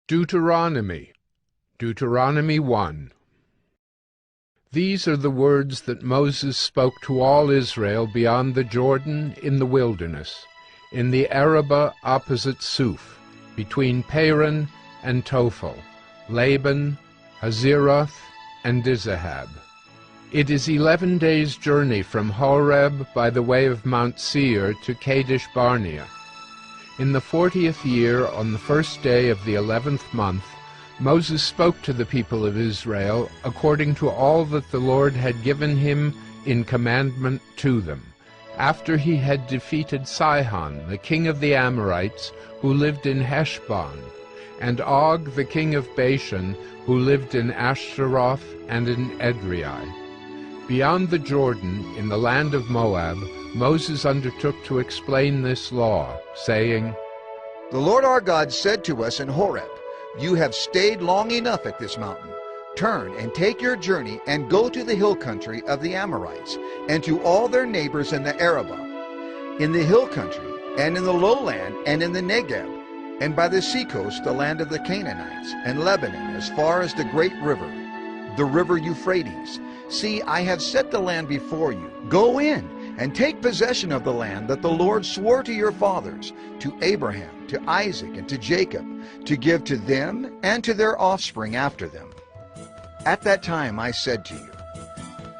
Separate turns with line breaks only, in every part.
Deuteronomy, Deuteronomy 1. These are the words that Moses spoke to all Israel beyond the Jordan in the wilderness, in the Arabah opposite Suf, between Paran and Tophel, Laban, Hazeroth, and Dizahab. It is 11 days' journey from Horeb by the way of Mount Seir to Kadesh Barnea. In the 40th year, on the first day of the 11th month, Moses spoke to the people of Israel according to all that the Lord had given him in commandment to them, after he had defeated Sihon, the king of the Amorites, who lived in Heshbon, and Og, the king of Bashan, who lived in Ashtaroth and in Edrei. Beyond the Jordan, in the land of Moab, Moses undertook to explain this law, saying,
The Lord our God said to us in Horeb, You have stayed long enough at this mountain. Turn and take your journey and go to the hill country of the Amorites, and to all their neighbors in the Arabah, in the hill country, and in the lowland, and in the Negeb, and by the seacoast, the land of the Canaanites, and Lebanon, as far as the great river, the river Euphrates. See, I have set the land before you. Go in and take possession of the land that the Lord swore to your fathers, to Abraham, to Isaac, and to Jacob, to give to them and to their offspring after them. At that time I said to you,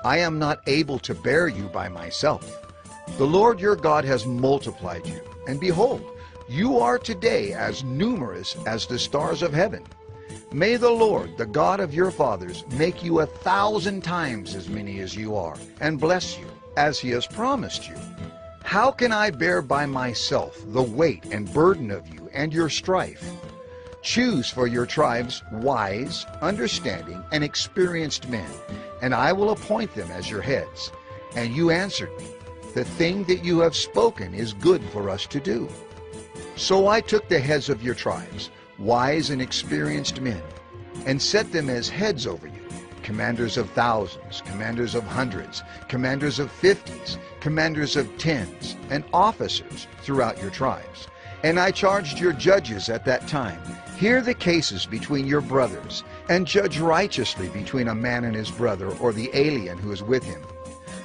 I am not able to bear you by myself. The Lord your God has multiplied you, and behold, you are today as numerous as the stars of heaven. May the Lord, the God of your fathers, make you 1,000 times as many as you are, and bless you, as he has promised you. How can I bear by myself the weight and burden of you and your strife? Choose for your tribes wise, understanding, and experienced men, and I will appoint them as your heads. And you answered me, The thing that you have spoken is good for us to do. So I took the heads of your tribes, wise and experienced men, and set them as heads over you, commanders of thousands, commanders of hundreds, commanders of 50s, commanders of 10s, and officers throughout your tribes. And I charged your judges at that time, Hear the cases between your brothers, and judge righteously between a man and his brother, or the alien who is with him.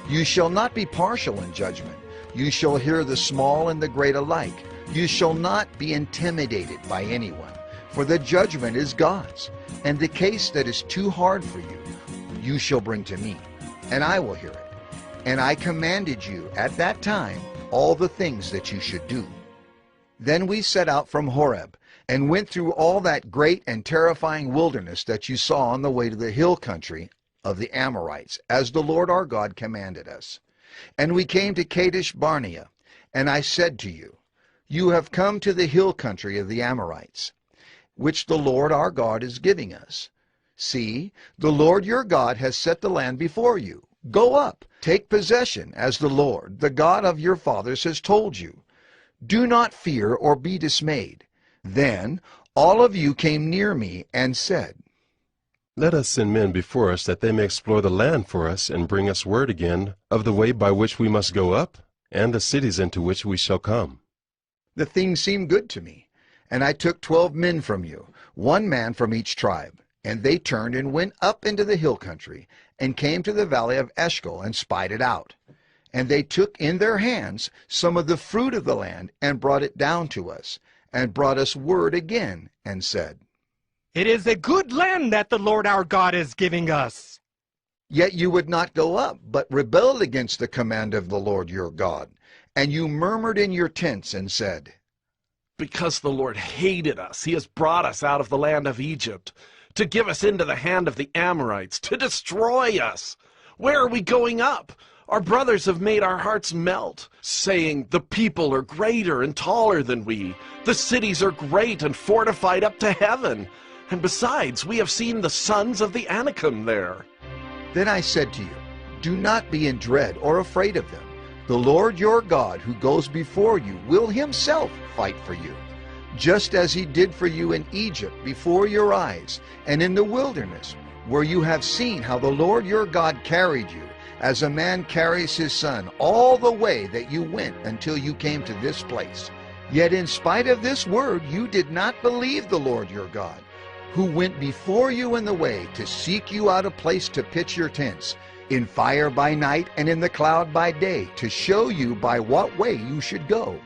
You shall not be partial in judgment. You shall hear the small and the great alike. You shall not be intimidated by anyone, for the judgment is God's. And the case that is too hard for you, you shall bring to me, and I will hear it. And I commanded you at that time all the things that you should do. Then we set out from Horeb, and went through all that great and terrifying wilderness that you saw on the way to the hill country of the Amorites, as the Lord our God commanded us. And we came to Kadesh Barnea, and I said to you, You have come to the hill country of the Amorites, which the Lord our God is giving us. See, the Lord your God has set the land before you. Go up, take possession, as the Lord, the God of your fathers, has told you. Do not fear or be dismayed. Then all of you came near me and said,
Let us send men before us, that they may explore the land for us, and bring us word again of the way by which we must go up, and the cities into which we shall come.
The thing seemed good to me, and I took 12 men from you, 1 man from each tribe. And they turned and went up into the hill country, and came to the valley of Eshcol, and spied it out. And they took in their hands some of the fruit of the land, and brought it down to us, and brought us word again, and said,
It is a good land that the Lord our God is giving us.
Yet you would not go up, but rebelled against the command of the Lord your God. And you murmured in your tents, and said,
Because the Lord hated us, he has brought us out of the land of Egypt, to give us into the hand of the Amorites, to destroy us. Where are we going up? Our brothers have made our hearts melt, saying, The people are greater and taller than we. The cities are great and fortified up to heaven. And besides, we have seen the sons of the Anakim there.
Then I said to you, Do not be in dread or afraid of them. The Lord your God, who goes before you, will himself fight for you, just as he did for you in Egypt before your eyes, and in the wilderness, where you have seen how the Lord your God carried you, as a man carries his son, all the way that you went until you came to this place. Yet in spite of this word, you did not believe the Lord your God, who went before you in the way to seek you out a place to pitch your tents, in fire by night and in the cloud by day, to show you by what way you should go.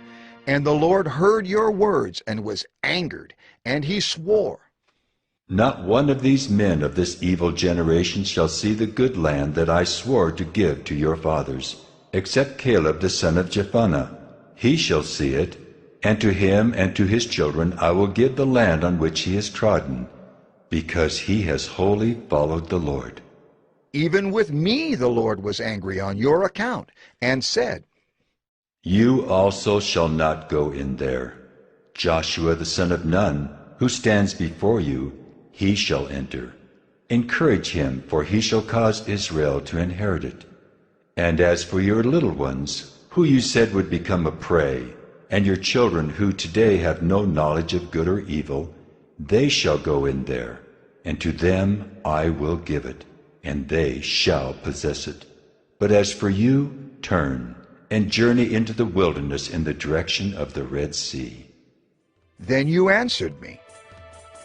And the Lord heard your words and was angered, and he swore,
Not one of these men of this evil generation shall see the good land that I swore to give to your fathers, except Caleb the son of Jephunneh. He shall see it, and to him and to his children I will give the land on which he has trodden, because he has wholly followed the Lord.
Even with me the Lord was angry on your account, and said,
You also shall not go in there. Joshua the son of Nun, who stands before you, he shall enter. Encourage him, for he shall cause Israel to inherit it. And as for your little ones, who you said would become a prey, and your children who today have no knowledge of good or evil, they shall go in there, and to them I will give it, and they shall possess it. But as for you, turn, and journey into the wilderness in the direction of the Red Sea.
Then you answered me,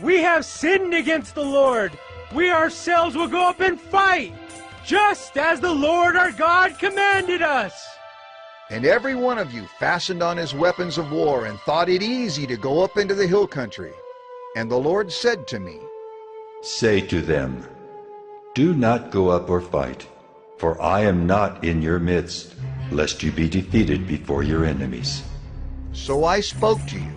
We have sinned against the Lord. We ourselves will go up and fight, just as the Lord our God commanded us.
And every one of you fastened on his weapons of war and thought it easy to go up into the hill country. And the Lord said to me,
Say to them, Do not go up or fight, for I am not in your midst, lest you be defeated before your enemies.
So I spoke to you,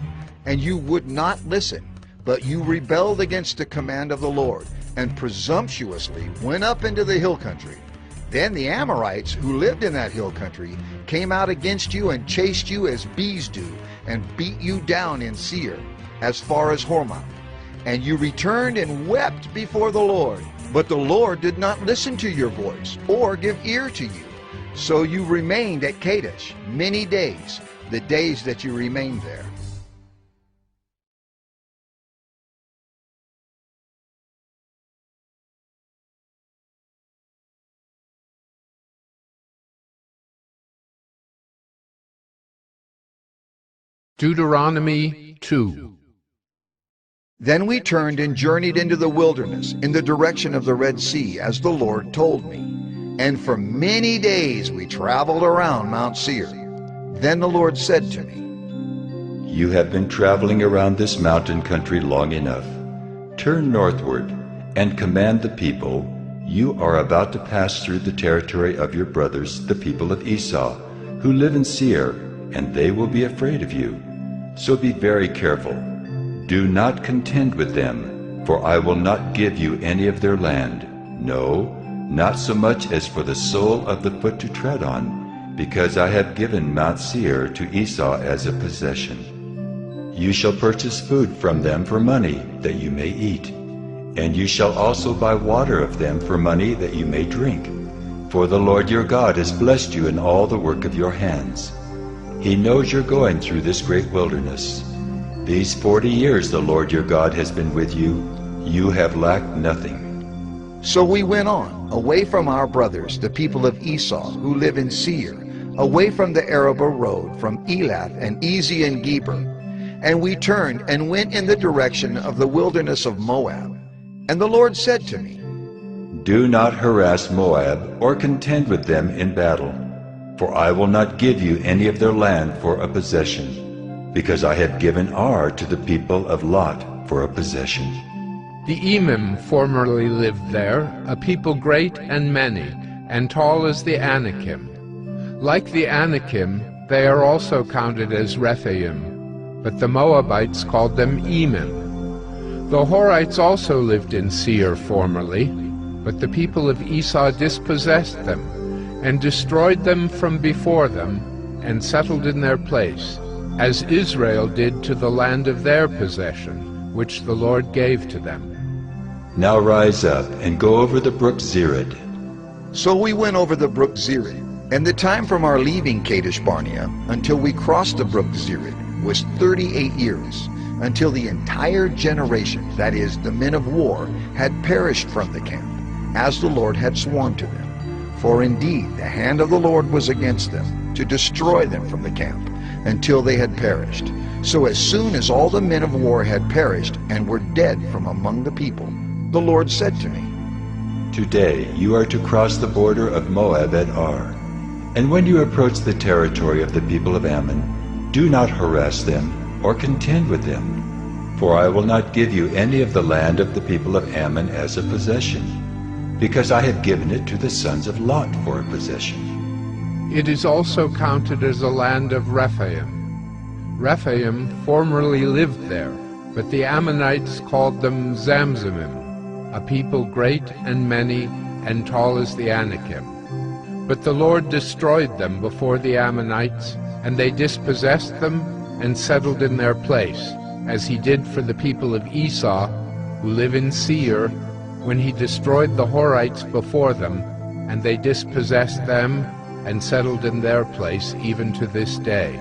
and you would not listen, but you rebelled against the command of the Lord, and presumptuously went up into the hill country. Then the Amorites, who lived in that hill country, came out against you and chased you as bees do, and beat you down in Seir, as far as Hormah. And you returned and wept before the Lord. But the Lord did not listen to your voice, or give ear to you. So you remained at Kadesh many days, the days that you remained there.
Deuteronomy 2.
Then we turned and journeyed into the wilderness, in the direction of the Red Sea, as the Lord told me. And for many days we traveled around Mount Seir. Then the Lord said to me,
You have been traveling around this mountain country long enough. Turn northward and command the people. You are about to pass through the territory of your brothers, the people of Esau, who live in Seir, and they will be afraid of you. So be very careful. Do not contend with them, for I will not give you any of their land, no, not so much as for the sole of the foot to tread on, because I have given Mount Seir to Esau as a possession. You shall purchase food from them for money, that you may eat, and you shall also buy water of them for money, that you may drink. For the Lord your God has blessed you in all the work of your hands. He knows you're going through this great wilderness. These 40 years the Lord your God has been with you. You have lacked nothing.
So we went on, away from our brothers, the people of Esau, who live in Seir, away from the Arabah road, from Elath and Ezion Geber. And we turned and went in the direction of the wilderness of Moab. And the Lord said to me,
Do not harass Moab or contend with them in battle, for I will not give you any of their land for a possession, because I have given Ar to the people of Lot for a possession.
The Emim formerly lived there, a people great and many, and tall as the Anakim. Like the Anakim, they are also counted as Rephaim, but the Moabites called them Emim. The Horites also lived in Seir formerly, but the people of Esau dispossessed them, and destroyed them from before them, and settled in their place, as Israel did to the land of their possession, which the Lord gave to them.
Now rise up and go over the brook Zered.
So we went over the brook Zered, and the time from our leaving Kadesh Barnea until we crossed the brook Zered was 38 years, until the entire generation, that is, the men of war, had perished from the camp, as the Lord had sworn to them. For indeed the hand of the Lord was against them, to destroy them from the camp. until they had perished. So as soon as all the men of war had perished and were dead from among the people, the Lord said to me,
Today you are to cross the border of Moab at Ar. And when you approach the territory of the people of Ammon, do not harass them or contend with them. For I will not give you any of the land of the people of Ammon as a possession, because I have given it to the sons of Lot for a possession.
It is also counted as a land of Rephaim. Rephaim formerly lived there, but the Ammonites called them Zamzumim, a people great and many and tall as the Anakim. But the Lord destroyed them before the Ammonites, and they dispossessed them and settled in their place, as he did for the people of Esau, who live in Seir, when he destroyed the Horites before them, and they dispossessed them and settled in their place even to this day.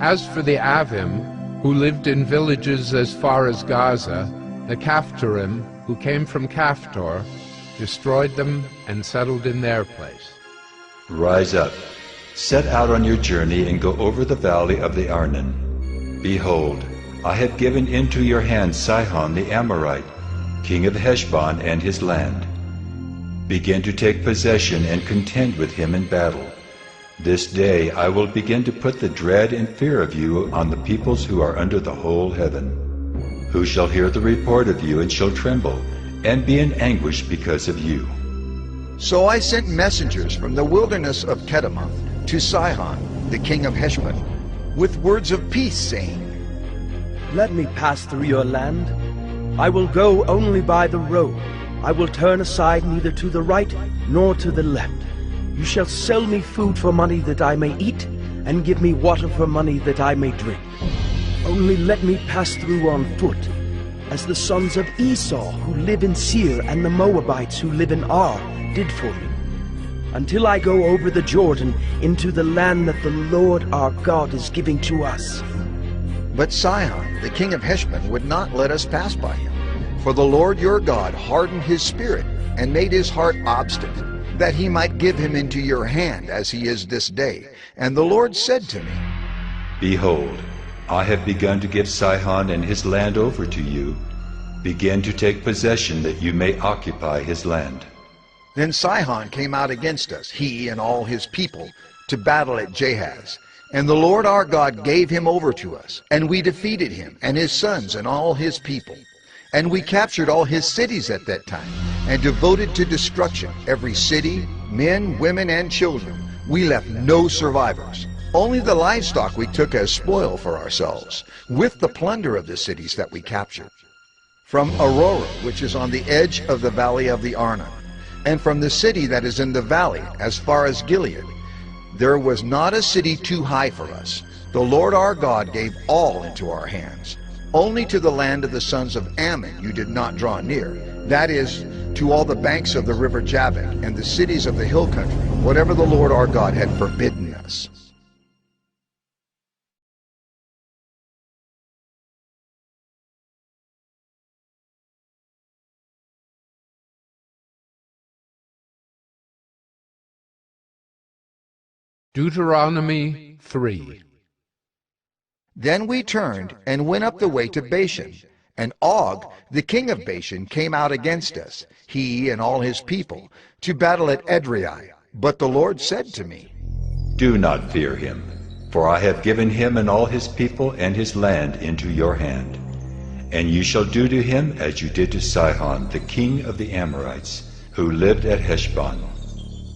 As for the Avim, who lived in villages as far as Gaza, the Caphtorim, who came from Caphtor, destroyed them and settled in their place.
Rise up, set out on your journey, and go over the valley of the Arnon. Behold, I have given into your hand Sihon the Amorite, king of Heshbon and his land. Begin to take possession and contend with him in battle. This day I will begin to put the dread and fear of you on the peoples who are under the whole heaven, who shall hear the report of you and shall tremble, and be in anguish because of you.
So I sent messengers from the wilderness of Kedemoth to Sihon, the king of Heshbon, with words of peace, saying,
Let me pass through your land. I will go only by the road. I will turn aside neither to the right nor to the left. You shall sell me food for money that I may eat, and give me water for money that I may drink. Only let me pass through on foot, as the sons of Esau who live in Seir and the Moabites who live in Ar did for me, until I go over the Jordan into the land that the Lord our God is giving to us.
But Sihon, the king of Heshbon, would not let us pass by him. For the Lord your God hardened his spirit, and made his heart obstinate, that he might give him into your hand as he is this day. And the Lord said to me,
Behold, I have begun to give Sihon and his land over to you. Begin to take possession that you may occupy his land.
Then Sihon came out against us, he and all his people, to battle at Jahaz. And the Lord our God gave him over to us, and we defeated him, and his sons, and all his people. And we captured all his cities at that time, and devoted to destruction every city, men, women, and children. We left no survivors. Only the livestock we took as spoil for ourselves, with the plunder of the cities that we captured. From Aurora, which is on the edge of the valley of the Arnon, and from the city that is in the valley, as far as Gilead, there was not a city too high for us. The Lord our God gave all into our hands. Only to the land of the sons of Ammon you did not draw near, that is, to all the banks of the river Jabbok and the cities of the hill country, whatever the Lord our God had forbidden us.
Deuteronomy 3.
Then we turned and went up the way to Bashan, and Og, the king of Bashan, came out against us, he and all his people, to battle at Edrei. But the Lord said to me,
Do not fear him, for I have given him and all his people and his land into your hand. And you shall do to him as you did to Sihon, the king of the Amorites, who lived at Heshbon.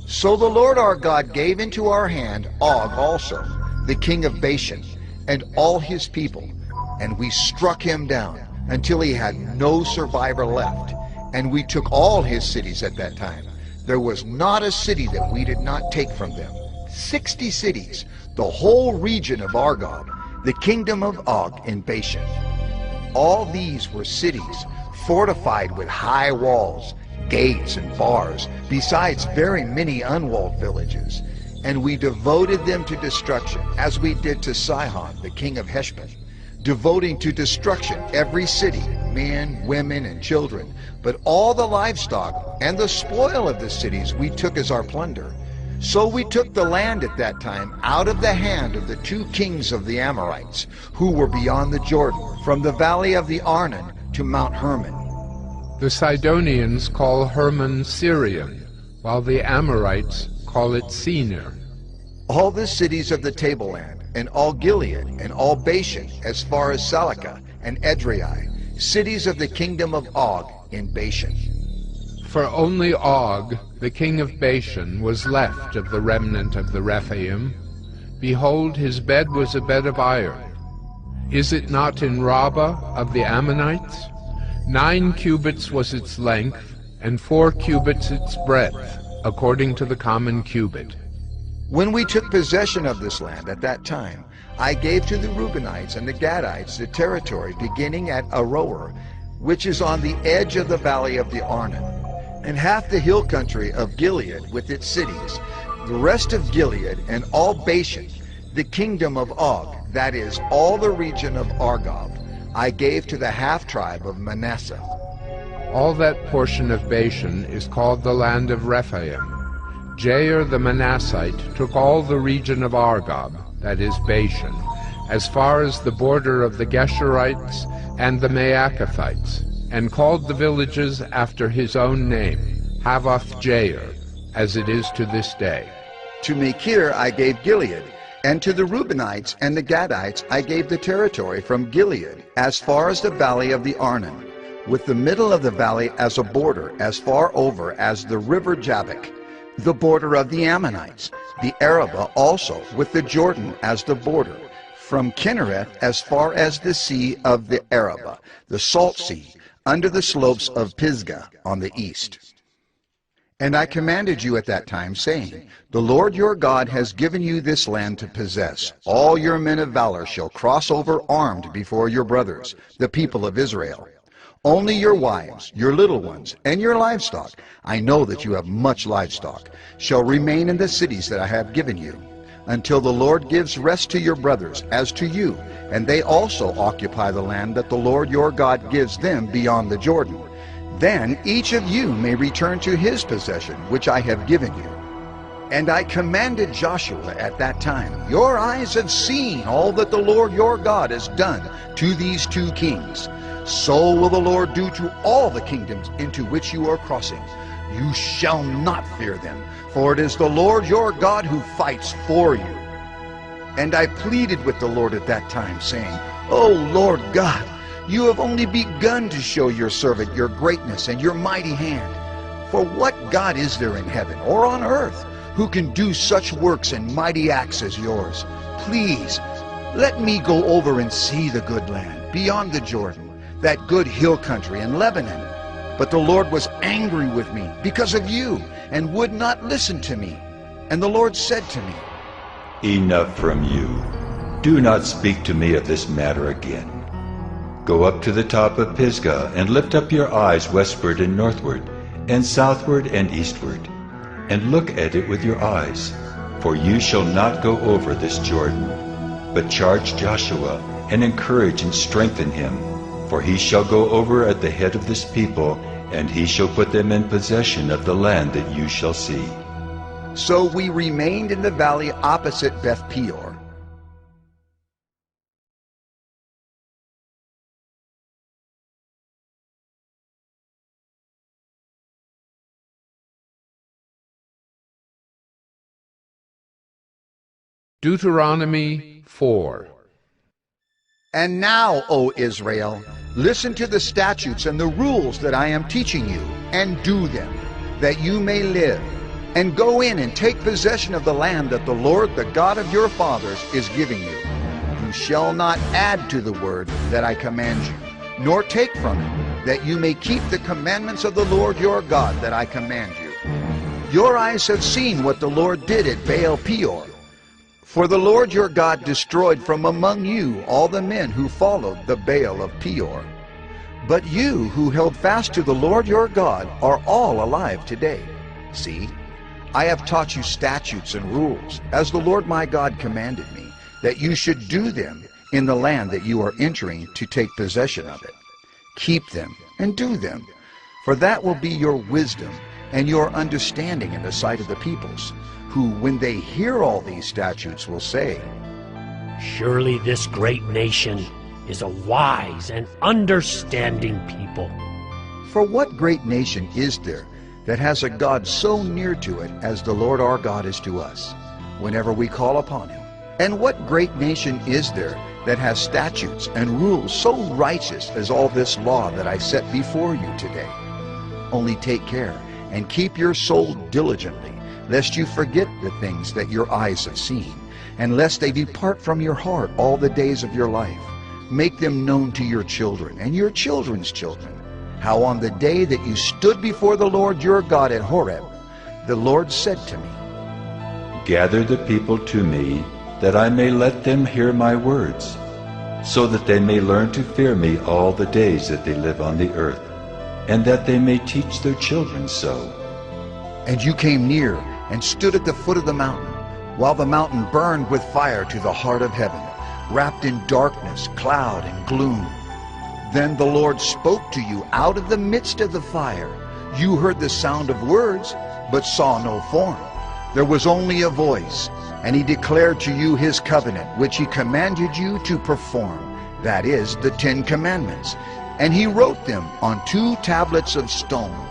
So the Lord our God gave into our hand Og also, the king of Bashan, and all his people, and we struck him down until he had no survivor left. And we took all his cities at that time. There was not a city that we did not take from them. 60 cities, the whole region of Argob, the kingdom of Og in Bashan. All these were cities fortified with high walls, gates and bars, besides very many unwalled villages. And we devoted them to destruction, as we did to Sihon, the king of Heshbon, devoting to destruction every city, men, women, and children. But all the livestock and the spoil of the cities we took as our plunder. So we took the land at that time out of the hand of the 2 kings of the Amorites, who were beyond the Jordan, from the valley of the Arnon to Mount Hermon.
The Sidonians call Hermon Syrian, while the Amorites call it Senir.
All the cities of the tableland, and all Gilead, and all Bashan, as far as Salakah and Edrei, cities of the kingdom of Og in Bashan.
For only Og, the king of Bashan, was left of the remnant of the Rephaim. Behold, his bed was a bed of iron. Is it not in Rabbah of the Ammonites? 9 cubits was its length, and 4 cubits its breadth, according to the common cubit.
When we took possession of this land at that time, I gave to the Reubenites and the Gadites the territory beginning at Aroer, which is on the edge of the valley of the Arnon, and half the hill country of Gilead with its cities, the rest of Gilead and all Bashan, the kingdom of Og, that is, all the region of Argob, I gave to the half-tribe of Manasseh.
All that portion of Bashan is called the land of Rephaim. Jair the Manassite took all the region of Argob, that is Bashan, as far as the border of the Geshurites and the Maacathites, and called the villages after his own name, Havoth Jair, as it is to this day.
To Machir I gave Gilead, and to the Reubenites and the Gadites I gave the territory from Gilead as far as the valley of the Arnon, with the middle of the valley as a border, as far over as the river Jabbok, the border of the Ammonites, the Arabah also, with the Jordan as the border, from Kinnereth as far as the sea of the Arabah, the salt sea, under the slopes of Pisgah on the east. And I commanded you at that time, saying, The Lord your God has given you this land to possess. All your men of valor shall cross over armed before your brothers, the people of Israel. Only your wives, your little ones, and your livestock, I know that you have much livestock, shall remain in the cities that I have given you, until the Lord gives rest to your brothers as to you, and they also occupy the land that the Lord your God gives them beyond the Jordan. Then each of you may return to his possession, which I have given you. And I commanded Joshua at that time, Your eyes have seen all that the Lord your God has done to these 2 kings. So will the Lord do to all the kingdoms into which you are crossing. You shall not fear them, for it is the Lord your God who fights for you. And I pleaded with the Lord at that time, saying, O Lord God, you have only begun to show your servant your greatness and your mighty hand. For what God is there in heaven or on earth who can do such works and mighty acts as yours? Please, let me go over and see the good land beyond the Jordan, that good hill country in Lebanon. But the Lord was angry with me because of you, and would not listen to me. And the Lord said to me,
Enough from you. Do not speak to me of this matter again. Go up to the top of Pisgah, and lift up your eyes westward and northward, and southward and eastward, and look at it with your eyes. For you shall not go over this Jordan, but charge Joshua, and encourage and strengthen him. For he shall go over at the head of this people, and he shall put them in possession of the land that you shall see.
So we remained in the valley opposite Beth Peor.
Deuteronomy 4.
And now, O Israel, listen to the statutes and the rules that I am teaching you, and do them, that you may live. And go in and take possession of the land that the Lord, the God of your fathers, is giving you. You shall not add to the word that I command you, nor take from it, that you may keep the commandments of the Lord your God that I command you. Your eyes have seen what the Lord did at Baal Peor. For the Lord your God destroyed from among you all the men who followed the Baal of Peor. But you who held fast to the Lord your God are all alive today. See, I have taught you statutes and rules, as the Lord my God commanded me, that you should do them in the land that you are entering to take possession of it. Keep them and do them, for that will be your wisdom and your understanding in the sight of the peoples, who, when they hear all these statutes, will say,
Surely this great nation is a wise and understanding people.
For what great nation is there that has a God so near to it as the Lord our God is to us, whenever we call upon him? And what great nation is there that has statutes and rules so righteous as all this law that I set before you today? Only take care and keep your soul diligently, lest you forget the things that your eyes have seen, and lest they depart from your heart all the days of your life. Make them known to your children and your children's children, how on the day that you stood before the Lord your God at Horeb, the Lord said to me,
Gather the people to me, that I may let them hear my words, so that they may learn to fear me all the days that they live on the earth, and that they may teach their children so.
And you came near and stood at the foot of the mountain, while the mountain burned with fire to the heart of heaven, wrapped in darkness, cloud, and gloom. Then the Lord spoke to you out of the midst of the fire. You heard the sound of words, but saw no form. There was only a voice, and he declared to you his covenant, which he commanded you to perform, that is, the 10 Commandments. And he wrote them on 2 tablets of stone.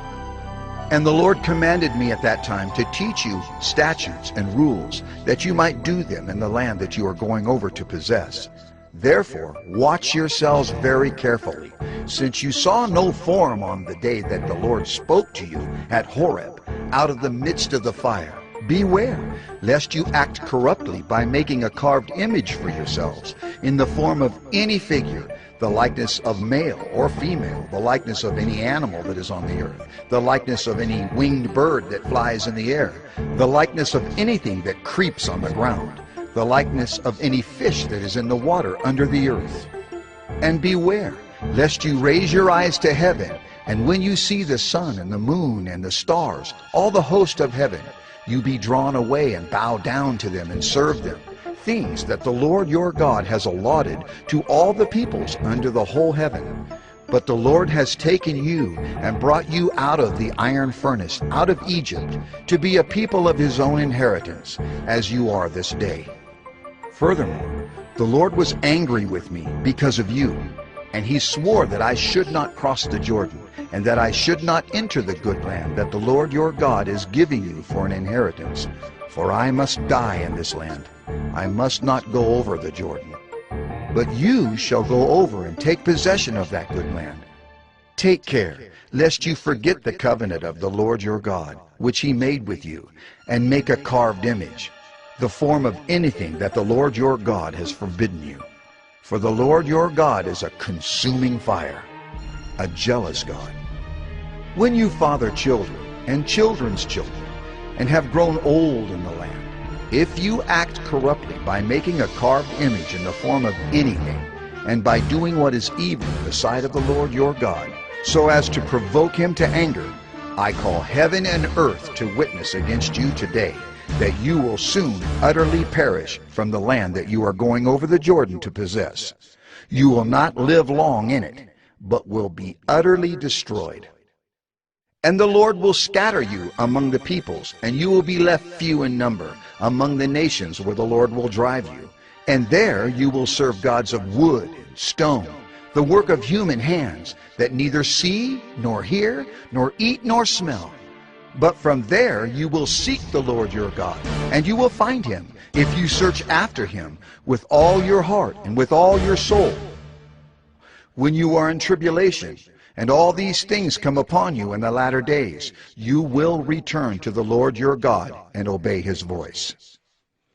And the Lord commanded me at that time to teach you statutes and rules, that you might do them in the land that you are going over to possess. Therefore, watch yourselves very carefully, since you saw no form on the day that the Lord spoke to you at Horeb, out of the midst of the fire. Beware, lest you act corruptly by making a carved image for yourselves, in the form of any figure, the likeness of male or female, the likeness of any animal that is on the earth, the likeness of any winged bird that flies in the air, the likeness of anything that creeps on the ground, the likeness of any fish that is in the water under the earth. And beware, lest you raise your eyes to heaven, and when you see the sun and the moon and the stars, all the host of heaven, you be drawn away and bow down to them and serve them, things that the Lord your God has allotted to all the peoples under the whole heaven. But the Lord has taken you and brought you out of the iron furnace, out of Egypt, to be a people of his own inheritance, as you are this day. Furthermore, the Lord was angry with me because of you, and he swore that I should not cross the Jordan, and that I should not enter the good land that the Lord your God is giving you for an inheritance. For I must die in this land. I must not go over the Jordan. But you shall go over and take possession of that good land. Take care, lest you forget the covenant of the Lord your God, which he made with you, and make a carved image, the form of anything that the Lord your God has forbidden you. For the Lord your God is a consuming fire, a jealous God. When you father children and children's children, and have grown old in the land, if you act corruptly by making a carved image in the form of anything, and by doing what is evil in the sight of the Lord your God, so as to provoke him to anger, I call heaven and earth to witness against you today, that you will soon utterly perish from the land that you are going over the Jordan to possess. You will not live long in it, but will be utterly destroyed. And the Lord will scatter you among the peoples, and you will be left few in number among the nations where the Lord will drive you. And there you will serve gods of wood and stone, the work of human hands, that neither see, nor hear, nor eat, nor smell. But from there you will seek the Lord your God, and you will find him, if you search after him with all your heart and with all your soul. When you are in tribulation, and all these things come upon you in the latter days, you will return to the Lord your God and obey his voice.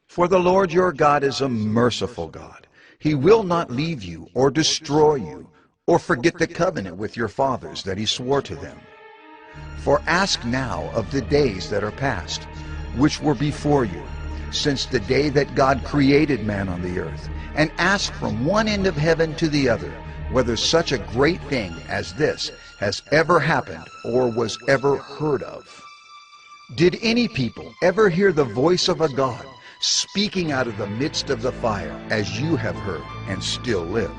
For the Lord your God is a merciful God. He will not leave you or destroy you, or forget the covenant with your fathers that he swore to them. For ask now of the days that are past, which were before you, since the day that God created man on the earth, and ask from one end of heaven to the other, whether such a great thing as this has ever happened or was ever heard of. Did any people ever hear the voice of a God speaking out of the midst of the fire, as you have heard and still live?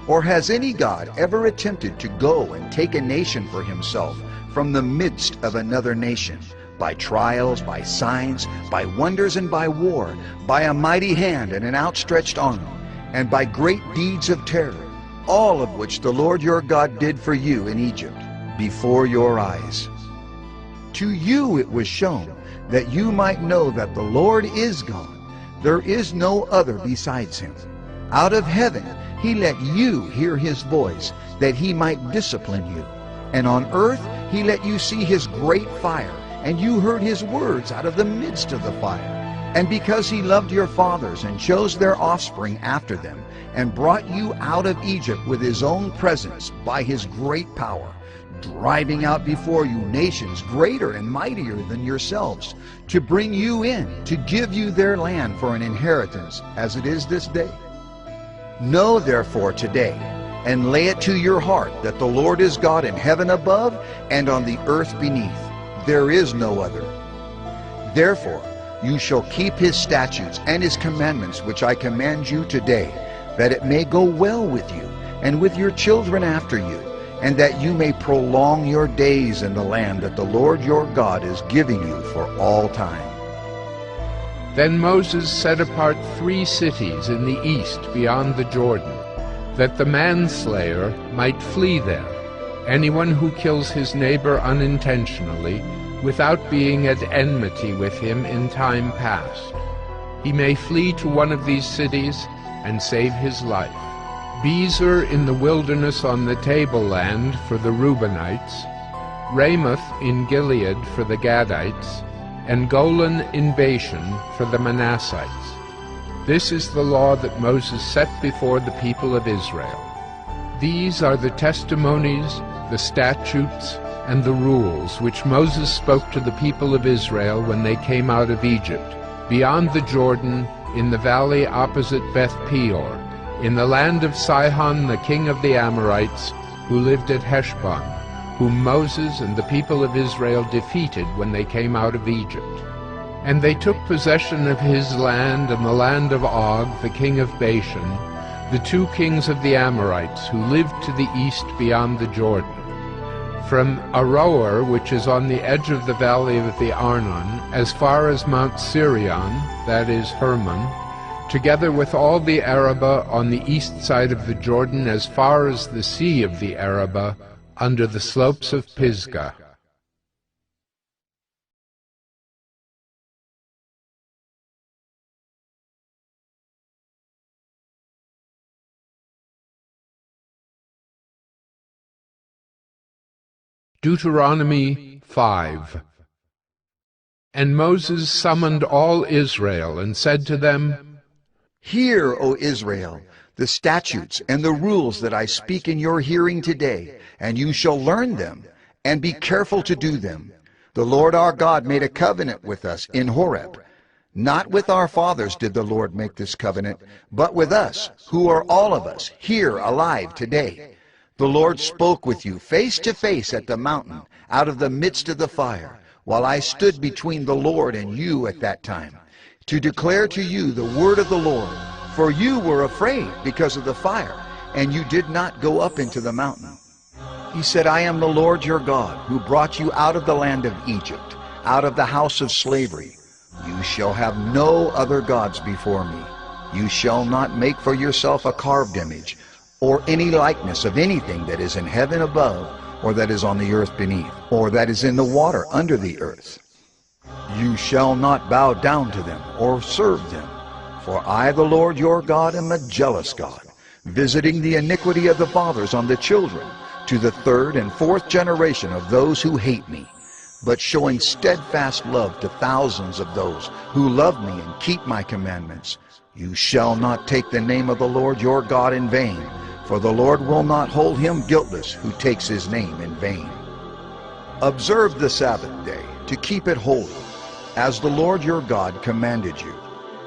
Or has any God ever attempted to go and take a nation for himself from the midst of another nation, by trials, by signs, by wonders, and by war, by a mighty hand and an outstretched arm, and by great deeds of terror, all of which the Lord your God did for you in Egypt, before your eyes. To you it was shown, that you might know that the Lord is God. There is no other besides him. Out of heaven he let you hear his voice, that he might discipline you. And on earth he let you see his great fire, and you heard his words out of the midst of the fire. And because he loved your fathers and chose their offspring after them, and brought you out of Egypt with his own presence by his great power, driving out before you nations greater and mightier than yourselves, to bring you in, to give you their land for an inheritance, as it is this day. Know therefore today, and lay it to your heart, that the Lord is God in heaven above and on the earth beneath. There is no other. Therefore you shall keep his statutes and his commandments which I command you today, that it may go well with you and with your children after you, and that you may prolong your days in the land that the Lord your God is giving you for all time.
Then Moses set apart 3 cities in the east beyond the Jordan, that the manslayer might flee there, anyone who kills his neighbor unintentionally, without being at enmity with him in time past. He may flee to one of these cities and save his life. Bezer in the wilderness on the tableland for the Reubenites, Ramoth in Gilead for the Gadites, and Golan in Bashan for the Manassites. This is the law that Moses set before the people of Israel. These are the testimonies, the statutes, and the rules which Moses spoke to the people of Israel when they came out of Egypt, beyond the Jordan, in the valley opposite Beth Peor, in the land of Sihon the king of the Amorites, who lived at Heshbon, whom Moses and the people of Israel defeated when they came out of Egypt. And they took possession of his land and the land of Og, the king of Bashan, the 2 kings of the Amorites, who lived to the east beyond the Jordan. From Aroer, which is on the edge of the valley of the Arnon, as far as Mount Sirion, that is Hermon, together with all the Arabah on the east side of the Jordan, as far as the sea of the Arabah, under the slopes of Pisgah. Deuteronomy 5. And Moses summoned all Israel and said to them,
Hear, O Israel, the statutes and the rules that I speak in your hearing today, and you shall learn them, and be careful to do them. The Lord our God made a covenant with us in Horeb. Not with our fathers did the Lord make this covenant, but with us, who are all of us here alive today. The Lord spoke with you face to face at the mountain, out of the midst of the fire, while I stood between the Lord and you at that time, to declare to you the word of the Lord. For you were afraid because of the fire, and you did not go up into the mountain. He said, I am the Lord your God, who brought you out of the land of Egypt, out of the house of slavery. You shall have no other gods before me. You shall not make for yourself a carved image, or any likeness of anything that is in heaven above, or that is on the earth beneath, or that is in the water under the earth. You shall not bow down to them, or serve them. For I, the Lord your God, am a jealous God, visiting the iniquity of the fathers on the children, to the 3rd and 4th generation of those who hate me, but showing steadfast love to thousands of those who love me and keep my commandments. You shall not take the name of the Lord your God in vain, for the Lord will not hold him guiltless who takes his name in vain. Observe the Sabbath day, to keep it holy, as the Lord your God commanded you.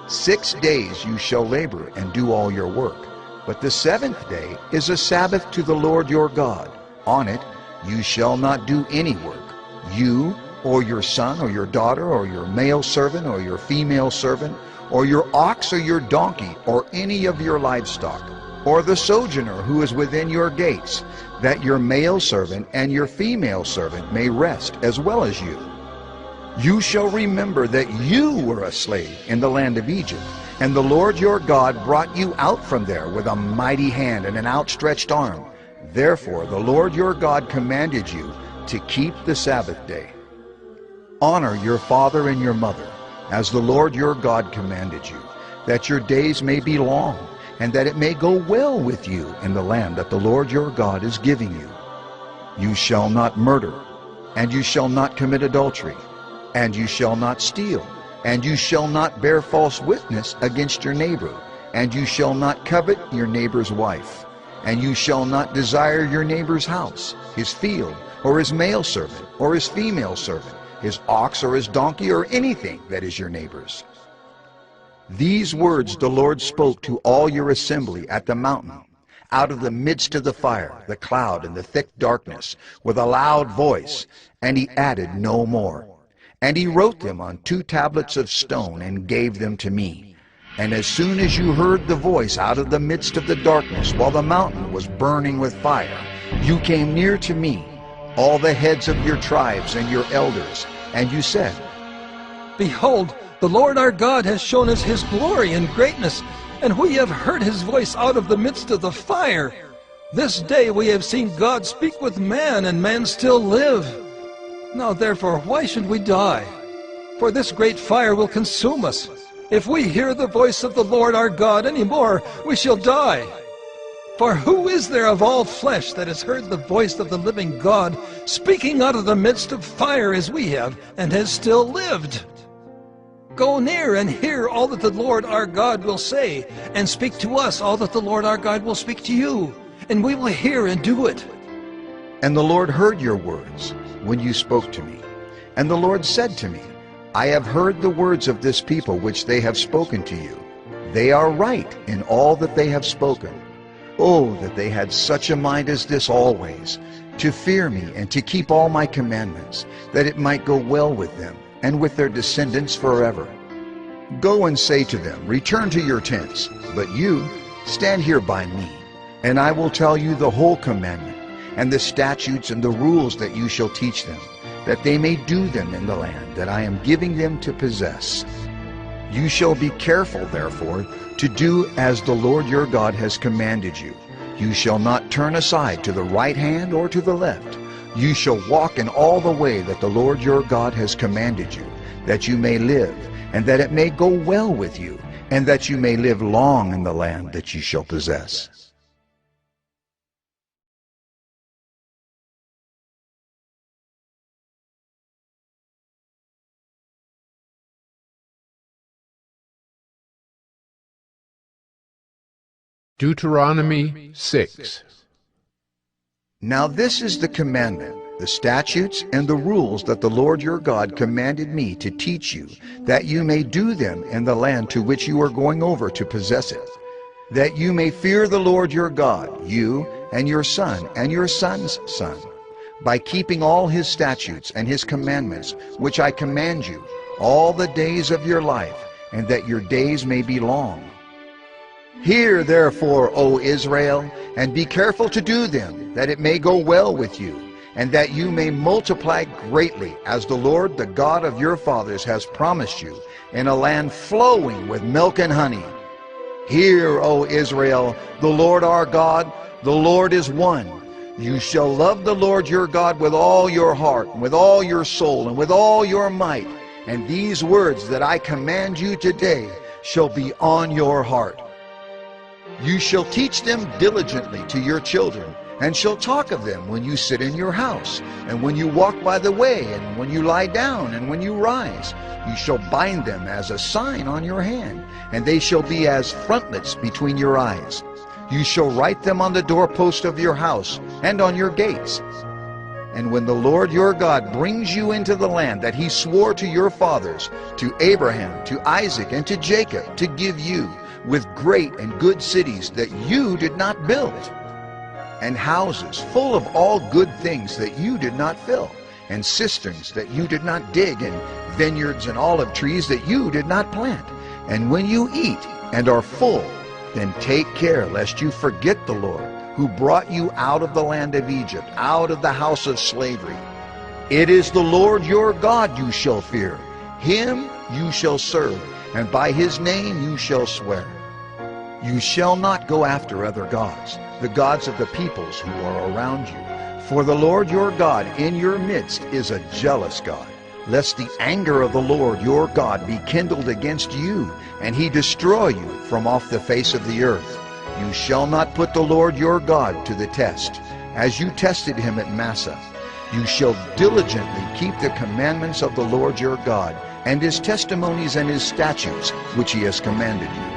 6 days you shall labor and do all your work, but the 7th day is a Sabbath to the Lord your God. On it you shall not do any work, you, or your son, or your daughter, or your male servant, or your female servant, or your ox, or your donkey, or any of your livestock, or the sojourner who is within your gates, that your male servant and your female servant may rest as well as you. You shall remember that you were a slave in the land of Egypt, and the Lord your God brought you out from there with a mighty hand and an outstretched arm. Therefore the Lord your God commanded you to keep the Sabbath day. Honor your father and your mother, as the Lord your God commanded you, that your days may be long, and that it may go well with you in the land that the Lord your God is giving you. You shall not murder, and you shall not commit adultery, and you shall not steal, and you shall not bear false witness against your neighbor, and you shall not covet your neighbor's wife, and you shall not desire your neighbor's house, his field, or his male servant, or his female servant, his ox or his donkey, or anything that is your neighbor's. These words the Lord spoke to all your assembly at the mountain, out of the midst of the fire, the cloud, and the thick darkness, with a loud voice, and he added no more. And he wrote them on 2 tablets of stone and gave them to me. And as soon as you heard the voice out of the midst of the darkness, while the mountain was burning with fire, you came near to me, all the heads of your tribes and your elders, and you said,
Behold, the Lord our God has shown us his glory and greatness, and we have heard his voice out of the midst of the fire. This day we have seen God speak with man, and man still live. Now therefore, why should we die? For this great fire will consume us. If we hear the voice of the Lord our God any more, we shall die. For who is there of all flesh that has heard the voice of the living God speaking out of the midst of fire as we have, and has still lived? Go near and hear all that the Lord our God will say, and speak to us all that the Lord our God will speak to you, and we will hear and do it.
And the Lord heard your words when you spoke to me. And the Lord said to me, I have heard the words of this people which they have spoken to you. They are right in all that they have spoken. Oh, that they had such a mind as this always, to fear me and to keep all my commandments, that it might go well with them and with their descendants forever. Go and say to them, Return to your tents, but you stand here by me, and I will tell you the whole commandment, and the statutes and the rules that you shall teach them, that they may do them in the land that I am giving them to possess. You shall be careful, therefore, to do as the Lord your God has commanded you. You shall not turn aside to the right hand or to the left. You shall walk in all the way that the Lord your God has commanded you, that you may live, and that it may go well with you, and that you may live long in the land that you shall possess.
Deuteronomy 6.
Now this is the commandment, the statutes and the rules that the Lord your God commanded me to teach you, that you may do them in the land to which you are going over to possess it, that you may fear the Lord your God, you and your son and your son's son, by keeping all his statutes and his commandments, which I command you, all the days of your life, and that your days may be long. Hear therefore, O Israel, and be careful to do them, that it may go well with you, and that you may multiply greatly, as the Lord, the God of your fathers, has promised you, in a land flowing with milk and honey. Hear, O Israel, the Lord our God, the Lord is one. You shall love the Lord your God with all your heart, and with all your soul, and with all your might. And these words that I command you today shall be on your heart. You shall teach them diligently to your children, and shall talk of them when you sit in your house, and when you walk by the way, and when you lie down, and when you rise. You shall bind them as a sign on your hand, and they shall be as frontlets between your eyes. You shall write them on the doorpost of your house, and on your gates. And when the Lord your God brings you into the land that he swore to your fathers, to Abraham, to Isaac, and to Jacob, to give you, with great and good cities that you did not build, and houses full of all good things that you did not fill, and cisterns that you did not dig, and vineyards and olive trees that you did not plant. And when you eat and are full, then take care lest you forget the Lord, who brought you out of the land of Egypt, out of the house of slavery. It is the Lord your God you shall fear. Him you shall serve, and by his name you shall swear. You shall not go after other gods, the gods of the peoples who are around you. For the Lord your God in your midst is a jealous God, lest the anger of the Lord your God be kindled against you, and he destroy you from off the face of the earth. You shall not put the Lord your God to the test, as you tested him at Massah. You shall diligently keep the commandments of the Lord your God, and his testimonies and his statutes, which he has commanded you.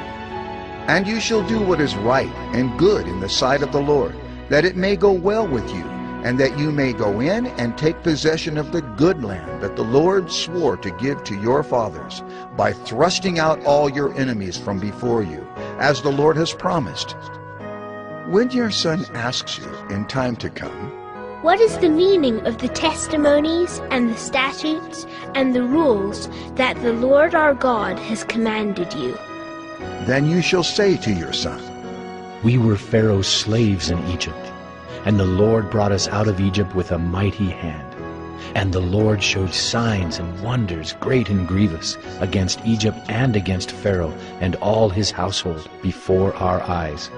And you shall do what is right and good in the sight of the Lord, that it may go well with you, and that you may go in and take possession of the good land that the Lord swore to give to your fathers, by thrusting out all your enemies from before you, as the Lord has promised. When your son asks you in time to come,
"What is the meaning of the testimonies and the statutes and the rules that the Lord our God has commanded you?"
then you shall say to your son,
"We were Pharaoh's slaves in Egypt, and the Lord brought us out of Egypt with a mighty hand. And the Lord showed signs and wonders great and grievous against Egypt and against Pharaoh and all his household before our eyes.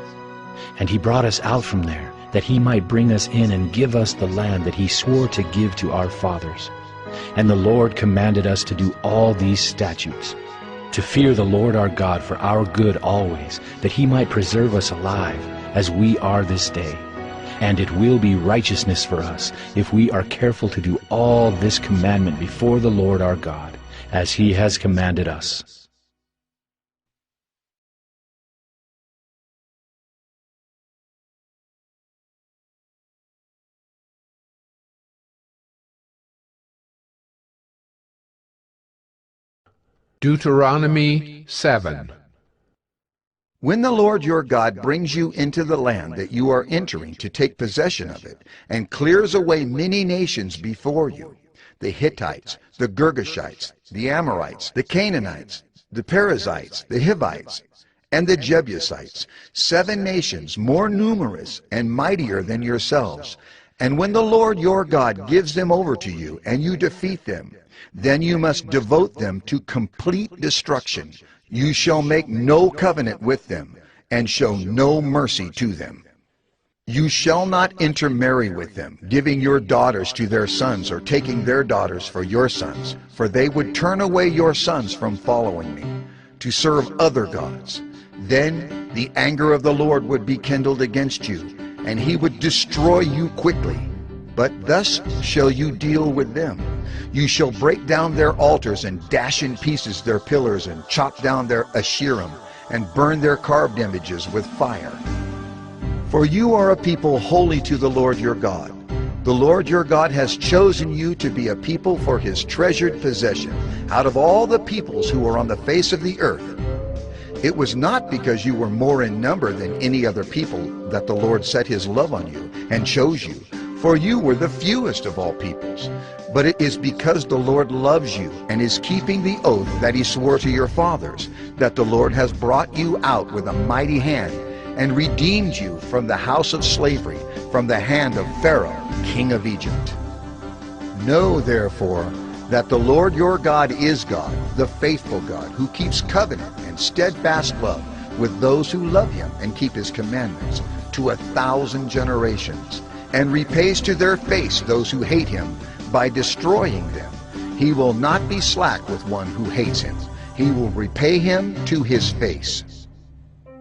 And he brought us out from there, that he might bring us in and give us the land that he swore to give to our fathers. And the Lord commanded us to do all these statutes, to fear the Lord our God for our good always, that he might preserve us alive, as we are this day. And it will be righteousness for us if we are careful to do all this commandment before the Lord our God, as he has commanded us."
Deuteronomy 7.
when the Lord your God brings you into the land that you are entering to take possession of it, and clears away many nations before you, the Hittites, the Girgashites, the Amorites, the Canaanites, the Perizzites, the Hivites, and the Jebusites, 7 nations more numerous and mightier than yourselves. And when the Lord your God gives them over to you, and you defeat them, then you must devote them to complete destruction. You shall make no covenant with them, and show no mercy to them. You shall not intermarry with them, giving your daughters to their sons, or taking their daughters for your sons, for they would turn away your sons from following me, to serve other gods. Then the anger of the Lord would be kindled against you, and he would destroy you quickly. But thus shall you deal with them. You shall break down their altars, and dash in pieces their pillars, and chop down their Asherim, and burn their carved images with fire. For you are a people holy to the Lord your God. The Lord your God has chosen you to be a people for his treasured possession out of all the peoples who are on the face of the earth. It was not because you were more in number than any other people that the Lord set his love on you and chose you, for you were the fewest of all peoples. But it is because the Lord loves you and is keeping the oath that he swore to your fathers, that the Lord has brought you out with a mighty hand and redeemed you from the house of slavery, from the hand of Pharaoh, king of Egypt. Know therefore that the Lord your God is God, the faithful God, who keeps covenant and steadfast love with those who love him and keep his commandments to 1,000 generations, and repays to their face those who hate him by destroying them. He will not be slack with one who hates him. He will repay him to his face.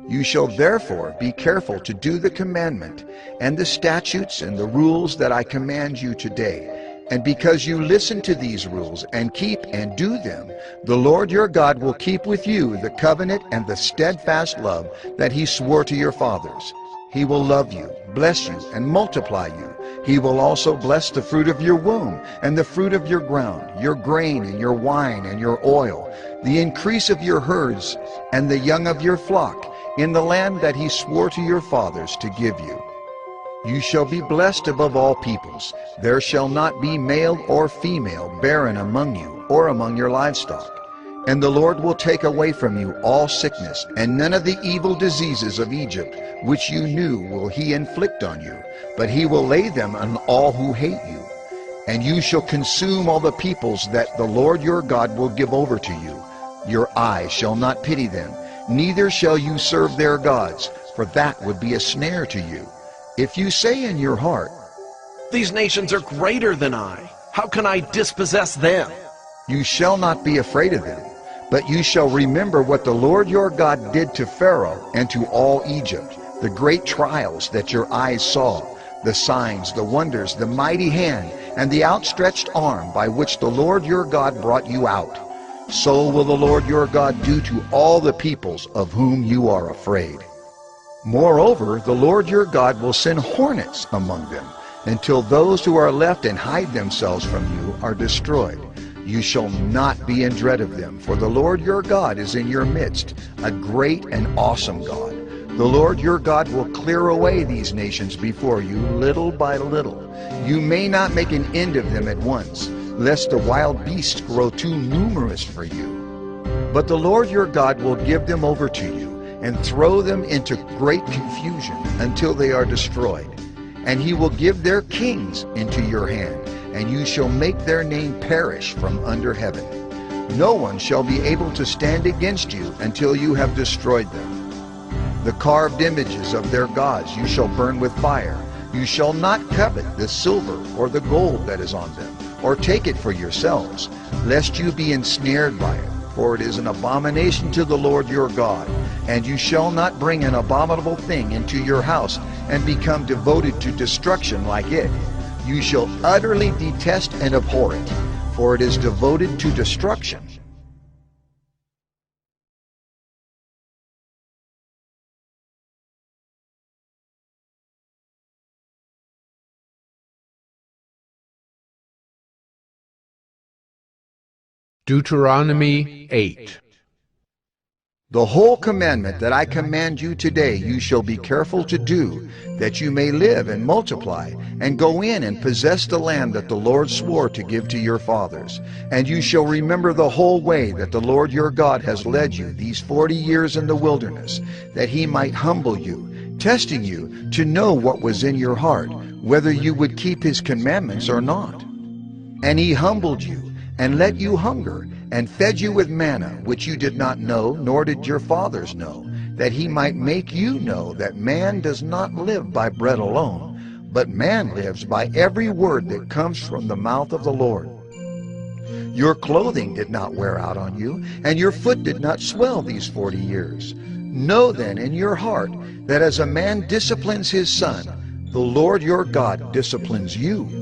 You shall therefore be careful to do the commandment and the statutes and the rules that I command you today. And because you listen to these rules and keep and do them, the Lord your God will keep with you the covenant and the steadfast love that he swore to your fathers. He will love you, bless you, and multiply you. He will also bless the fruit of your womb, and the fruit of your ground, your grain, and your wine, and your oil, the increase of your herds, and the young of your flock, in the land that he swore to your fathers to give you. You shall be blessed above all peoples. There shall not be male or female barren among you, or among your livestock. And the Lord will take away from you all sickness, and none of the evil diseases of Egypt, which you knew will he inflict on you, but he will lay them on all who hate you. and you shall consume all the peoples that the Lord your God will give over to you. Your eyes shall not pity them, neither shall you serve their gods, for that would be a snare to you. If you say in your heart,
These nations are greater than I. How can I dispossess them?
you shall not be afraid of them, but you shall remember what the Lord your God did to Pharaoh and to all Egypt, the great trials that your eyes saw, the signs, the wonders, the mighty hand, and the outstretched arm by which the Lord your God brought you out. So will the Lord your God do to all the peoples of whom you are afraid. Moreover, the Lord your God will send hornets among them, until those who are left and hide themselves from you are destroyed. You shall not be in dread of them, for the Lord your God is in your midst, a great and awesome God. The Lord your God will clear away these nations before you little by little. You may not make an end of them at once, lest the wild beasts grow too numerous for you. But the Lord your God will give them over to you, and throw them into great confusion until they are destroyed. And he will give their kings into your hand, and you shall make their name perish from under heaven. No one shall be able to stand against you until you have destroyed them. The carved images of their gods you shall burn with fire. You shall not covet the silver or the gold that is on them, or take it for yourselves, lest you be ensnared by it, for it is an abomination to the Lord your God. And you shall not bring an abominable thing into your house and become devoted to destruction like it. You shall utterly detest and abhor it, for it is devoted to destruction.
Deuteronomy 8.
The whole commandment that I command you today you shall be careful to do, that you may live and multiply, and go in and possess the land that the Lord swore to give to your fathers. And you shall remember the whole way that the Lord your God has led you these 40 years in the wilderness, that he might humble you, testing you to know what was in your heart, whether you would keep his commandments or not. And he humbled you, and let you hunger, and fed you with manna, which you did not know, nor did your fathers know, that he might make you know that man does not live by bread alone, but man lives by every word that comes from the mouth of the Lord. Your clothing did not wear out on you, and your foot did not swell these 40 years. Know then in your heart that as a man disciplines his son, the Lord your God disciplines you.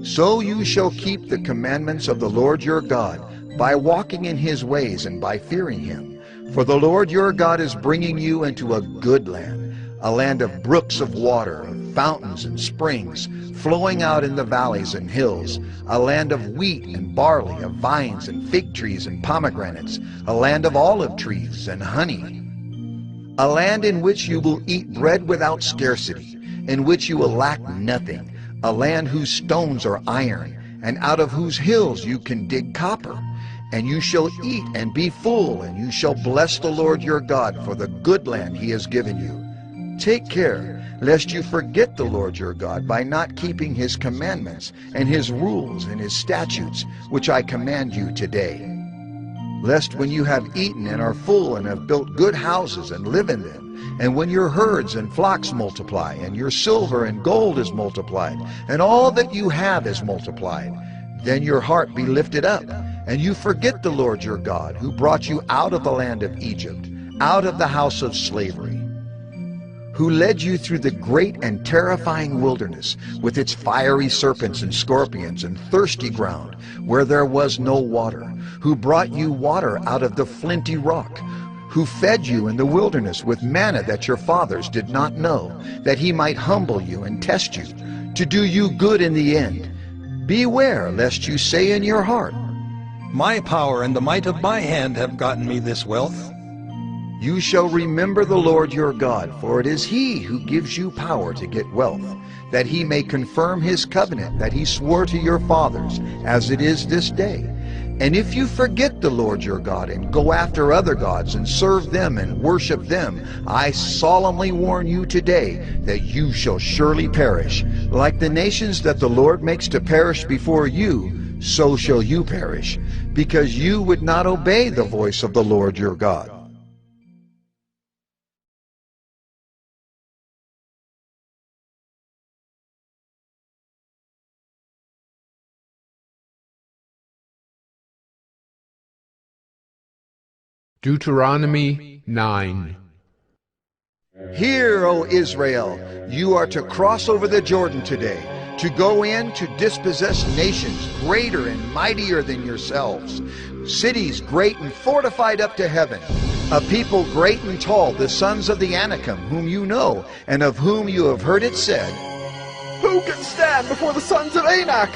So you shall keep the commandments of the Lord your God, by walking in his ways and by fearing him. For the Lord your God is bringing you into a good land, a land of brooks of water, of fountains and springs, flowing out in the valleys and hills, a land of wheat and barley, of vines and fig trees and pomegranates, a land of olive trees and honey, a land in which you will eat bread without scarcity, in which you will lack nothing, a land whose stones are iron, and out of whose hills you can dig copper. And you shall eat and be full, and you shall bless the Lord your God for the good land he has given you. Take care, lest you forget the Lord your God by not keeping his commandments and his rules and his statutes, which I command you today. Lest when you have eaten and are full and have built good houses and live in them, and when your herds and flocks multiply, and your silver and gold is multiplied, and all that you have is multiplied, then your heart be lifted up, and you forget the Lord your God, who brought you out of the land of Egypt, out of the house of slavery, who led you through the great and terrifying wilderness, with its fiery serpents and scorpions and thirsty ground, where there was no water, who brought you water out of the flinty rock, who fed you in the wilderness with manna that your fathers did not know, that he might humble you and test you, to do you good in the end. Beware lest you say in your heart,
My power and the might of my hand have gotten me this wealth.
You shall remember the Lord your God, for it is he who gives you power to get wealth, that he may confirm his covenant that he swore to your fathers, as it is this day. And if you forget the Lord your God and go after other gods and serve them and worship them, I solemnly warn you today that you shall surely perish. Like the nations that the Lord makes to perish before you, so shall you perish, because you would not obey the voice of the Lord your God.
Deuteronomy 9.
Hear, O Israel, you are to cross over the Jordan today, to go in to dispossess nations greater and mightier than yourselves, cities great and fortified up to heaven, a people great and tall, the sons of the Anakim, whom you know, and of whom you have heard it said,
Who can stand before the sons of Anak?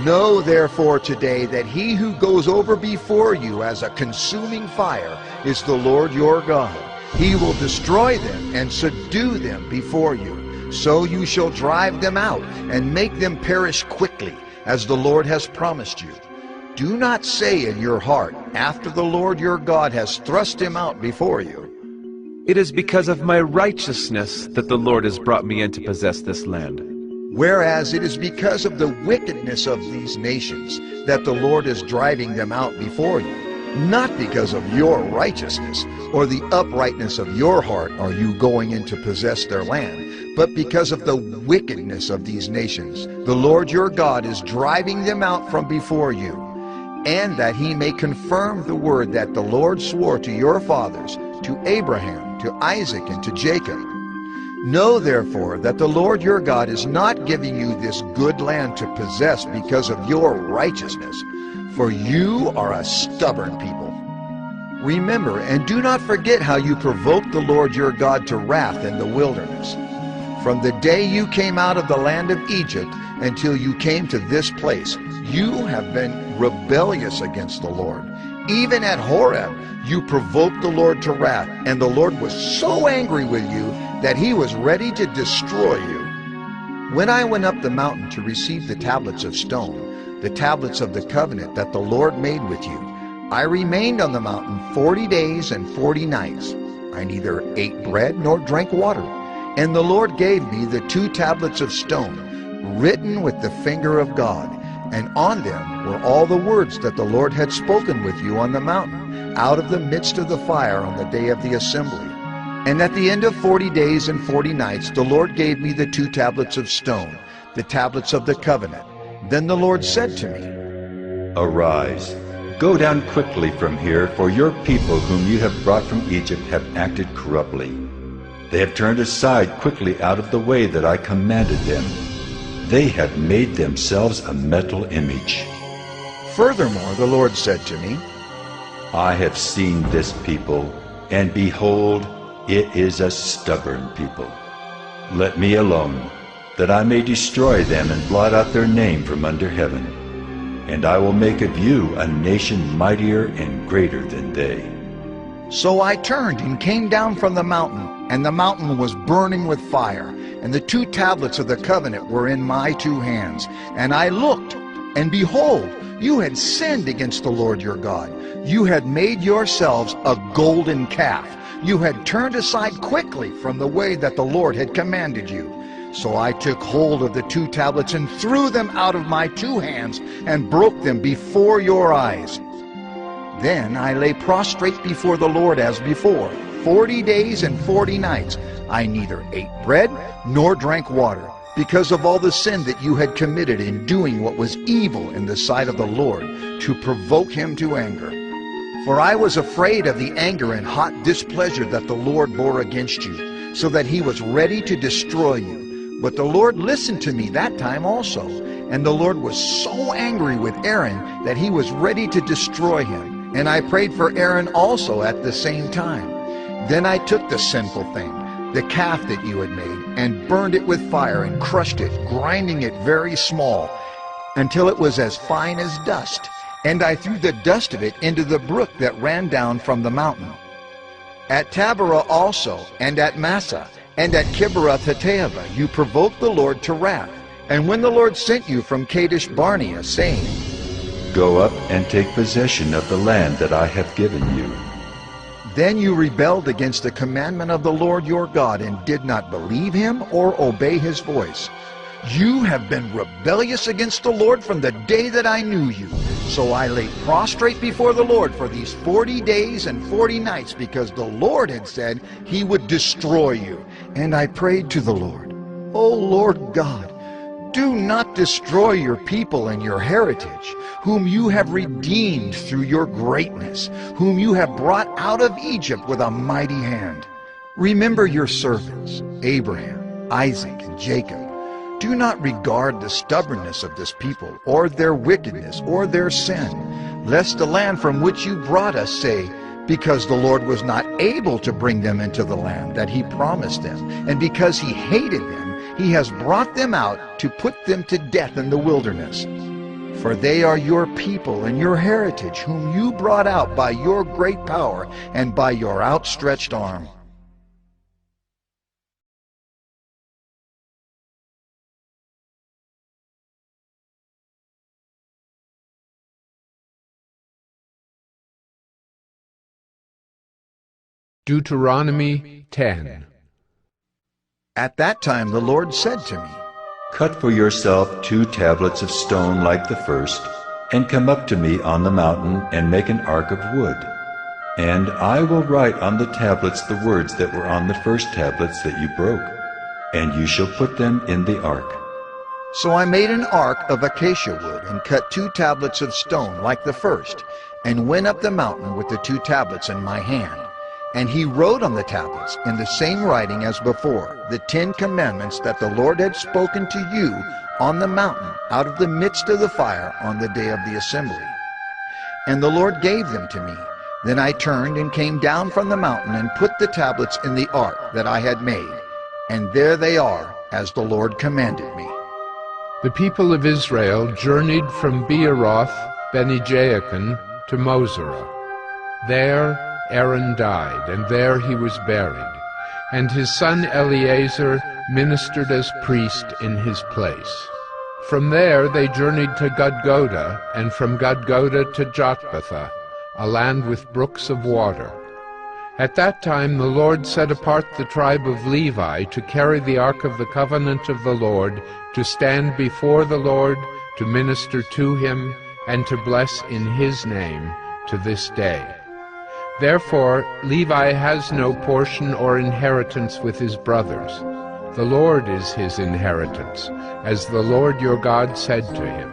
Know therefore today that he who goes over before you as a consuming fire is the Lord your God. He will destroy them and subdue them before you. So you shall drive them out and make them perish quickly, as the Lord has promised you. Do not say in your heart, after the Lord your God has thrust him out before you,
It is because of my righteousness that the Lord has brought me in to possess this land.
whereas it is because of the wickedness of these nations that the Lord is driving them out before you. Not because of your righteousness or the uprightness of your heart are you going in to possess their land, but because of the wickedness of these nations. The Lord your God is driving them out from before you, and that he may confirm the word that the Lord swore to your fathers, to Abraham, to Isaac, and to Jacob. Know therefore that the Lord your God is not giving you this good land to possess because of your righteousness, for you are a stubborn people. Remember and do not forget how you provoked the Lord your God to wrath in the wilderness. From the day you came out of the land of Egypt until you came to this place, you have been rebellious against the Lord. Even at Horeb, you provoked the Lord to wrath, and the Lord was so angry with you that he was ready to destroy you. When I went up the mountain to receive the tablets of stone, the tablets of the covenant that the Lord made with you, I remained on the mountain 40 days and 40 nights. I neither ate bread nor drank water. And the Lord gave me the 2 tablets of stone, written with the finger of God, and on them were all the words that the Lord had spoken with you on the mountain, out of the midst of the fire on the day of the assembly. And at the end of 40 days and 40 nights, the Lord gave me the 2 tablets of stone, the tablets of the covenant. Then the Lord said to me,
Arise, go down quickly from here, for your people whom you have brought from Egypt have acted corruptly. They have turned aside quickly out of the way that I commanded them. They have made themselves a metal image.
Furthermore, the Lord said to me,
I have seen this people, and behold, it is a stubborn people. Let me alone, that I may destroy them and blot out their name from under heaven. And I will make of you a nation mightier and greater than they.
So I turned and came down from the mountain, and the mountain was burning with fire, and the 2 tablets of the covenant were in my 2 hands. And I looked, and behold, you had sinned against the Lord your God. You had made yourselves a golden calf. You had turned aside quickly from the way that the Lord had commanded you. So I took hold of the 2 tablets and threw them out of my 2 hands and broke them before your eyes. Then I lay prostrate before the Lord as before, 40 days and 40 nights. I neither ate bread nor drank water, because of all the sin that you had committed in doing what was evil in the sight of the Lord, to provoke him to anger. For I was afraid of the anger and hot displeasure that the Lord bore against you, so that he was ready to destroy you. But the Lord listened to me that time also, and the Lord was so angry with Aaron that he was ready to destroy him. And I prayed for Aaron also at the same time. Then I took the sinful thing, the calf that you had made, and burned it with fire and crushed it, grinding it very small, until it was as fine as dust. And I threw the dust of it into the brook that ran down from the mountain. At Taberah also, and at Massah, and at Kibroth-Hattaavah, you provoked the Lord to wrath. And when the Lord sent you from Kadesh Barnea, saying,
Go up and take possession of the land that I have given you.
Then you rebelled against the commandment of the Lord your God and did not believe him or obey his voice. You have been rebellious against the Lord from the day that I knew you. So I lay prostrate before the Lord for these 40 days and 40 nights because the Lord had said he would destroy you. And I prayed to the Lord, O Lord God, do not destroy your people and your heritage, whom you have redeemed through your greatness, whom you have brought out of Egypt with a mighty hand. Remember your servants, Abraham, Isaac, and Jacob. Do not regard the stubbornness of this people, or their wickedness, or their sin, lest the land from which you brought us say, because the Lord was not able to bring them into the land that he promised them, and because he hated them, he has brought them out to put them to death in the wilderness. For they are your people and your heritage, whom you brought out by your great power and by your outstretched arm.
Deuteronomy 10.
At that time the Lord said to me,
Cut for yourself 2 tablets of stone like the first, and come up to me on the mountain and make an ark of wood. And I will write on the tablets the words that were on the first tablets that you broke, and you shall put them in the ark.
So I made an ark of acacia wood and cut 2 tablets of stone like the first, and went up the mountain with the 2 tablets in my hand. And he wrote on the tablets, in the same writing as before, the 10 commandments that the Lord had spoken to you on the mountain out of the midst of the fire on the day of the assembly. And the Lord gave them to me. Then I turned and came down from the mountain and put the tablets in the ark that I had made. And there they are, as the Lord commanded me.
The people of Israel journeyed from Beeroth Bene-Jaakan to Mosera. There Aaron died, and there he was buried, and his son Eleazar ministered as priest in his place. From there they journeyed to Gudgoda, and from Gudgoda to Jotbatha, a land with brooks of water. At that time the Lord set apart the tribe of Levi to carry the ark of the covenant of the Lord, to stand before the Lord, to minister to him, and to bless in his name to this day. Therefore Levi has no portion or inheritance with his brothers. The Lord is his inheritance, as the Lord your God said to him.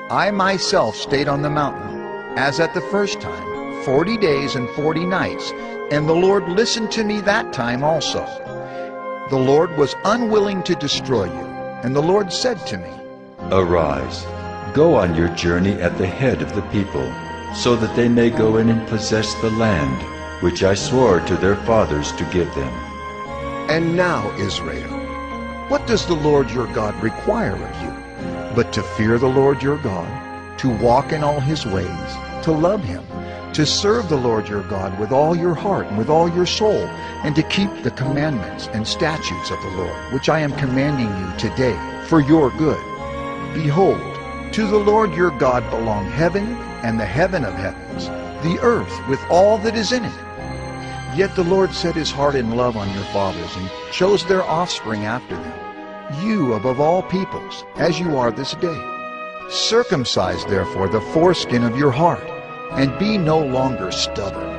I myself stayed on the mountain, as at the first time, 40 days and 40 nights, and the Lord listened to me that time also. The Lord was unwilling to destroy you, and the Lord said to me,
Arise, go on your journey at the head of the people, so that they may go in and possess the land, which I swore to their fathers to give them.
And now, Israel, what does the Lord your God require of you, but to fear the Lord your God, to walk in all his ways, to love him, to serve the Lord your God with all your heart and with all your soul, and to keep the commandments and statutes of the Lord, which I am commanding you today, for your good. Behold, to the Lord your God belong heaven and the heaven of heavens, the earth with all that is in it. Yet the Lord set his heart in love on your fathers, and chose their offspring after them, you above all peoples, as you are this day. Circumcise therefore the foreskin of your heart, and be no longer stubborn.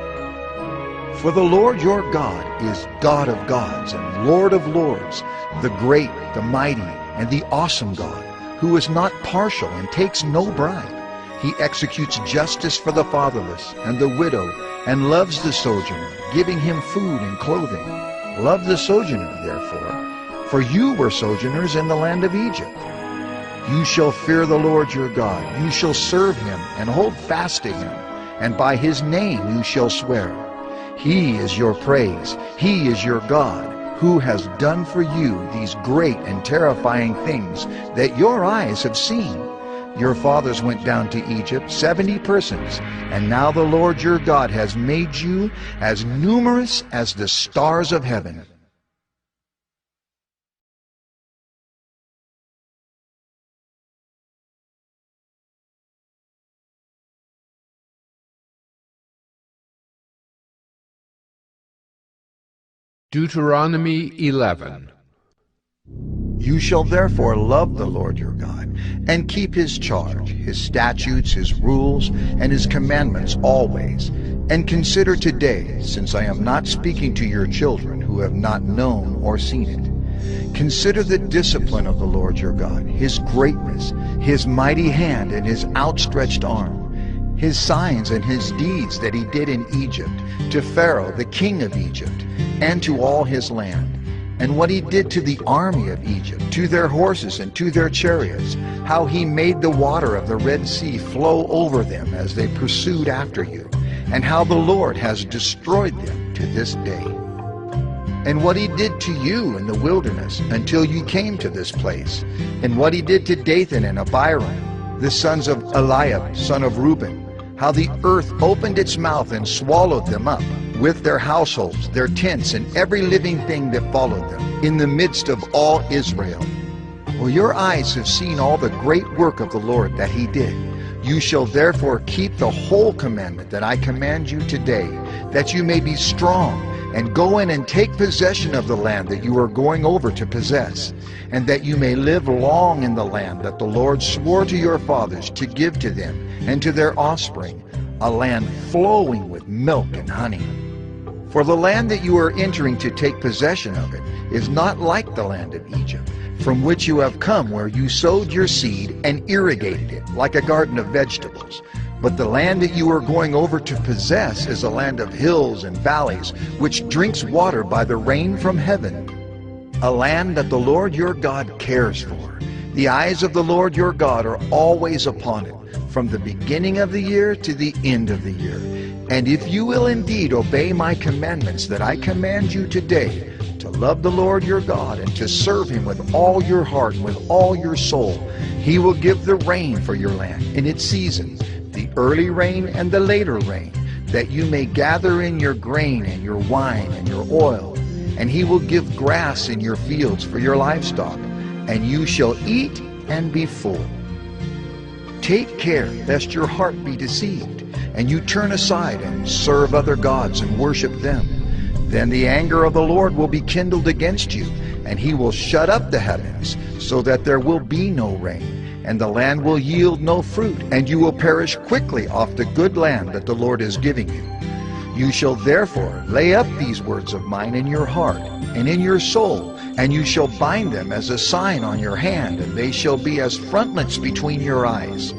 For the Lord your God is God of gods and Lord of lords, the great, the mighty, and the awesome God, who is not partial and takes no bribe. He executes justice for the fatherless and the widow, and loves the sojourner, giving him food and clothing. Love the sojourner, therefore, for you were sojourners in the land of Egypt. You shall fear the Lord your God. You shall serve him and hold fast to him, and by his name you shall swear. He is your praise. He is your God, who has done for you these great and terrifying things that your eyes have seen. Your fathers went down to Egypt, 70 persons, and now the Lord your God has made you as numerous as the stars of heaven.
Deuteronomy 11.
You shall therefore love the Lord your God, and keep his charge, his statutes, his rules, and his commandments always. And consider today, since I am not speaking to your children who have not known or seen it. Consider the discipline of the Lord your God, his greatness, his mighty hand, and his outstretched arm, his signs and his deeds that he did in Egypt, to Pharaoh the king of Egypt, and to all his land, and what he did to the army of Egypt, to their horses and to their chariots, how he made the water of the Red Sea flow over them as they pursued after you, and how the Lord has destroyed them to this day. And what he did to you in the wilderness until you came to this place, and what he did to Dathan and Abiram, the sons of Eliab, son of Reuben, how the earth opened its mouth and swallowed them up, with their households, their tents, and every living thing that followed them, in the midst of all Israel. For your eyes have seen all the great work of the Lord that he did. You shall therefore keep the whole commandment that I command you today, that you may be strong, and go in and take possession of the land that you are going over to possess, and that you may live long in the land that the Lord swore to your fathers to give to them and to their offspring, a land flowing with milk and honey. For the land that you are entering to take possession of it is not like the land of Egypt, from which you have come, where you sowed your seed and irrigated it like a garden of vegetables. But the land that you are going over to possess is a land of hills and valleys, which drinks water by the rain from heaven, a land that the Lord your God cares for. The eyes of the Lord your God are always upon it, from the beginning of the year to the end of the year. And if you will indeed obey my commandments that I command you today, to love the Lord your God and to serve him with all your heart and with all your soul, he will give the rain for your land in its season, the early rain and the later rain, that you may gather in your grain and your wine and your oil. And he will give grass in your fields for your livestock, and you shall eat and be full. Take care lest your heart be deceived, and you turn aside and serve other gods and worship them. Then the anger of the Lord will be kindled against you, and he will shut up the heavens, so that there will be no rain, and the land will yield no fruit, and you will perish quickly off the good land that the Lord is giving you. You shall therefore lay up these words of mine in your heart and in your soul, and you shall bind them as a sign on your hand, and they shall be as frontlets between your eyes.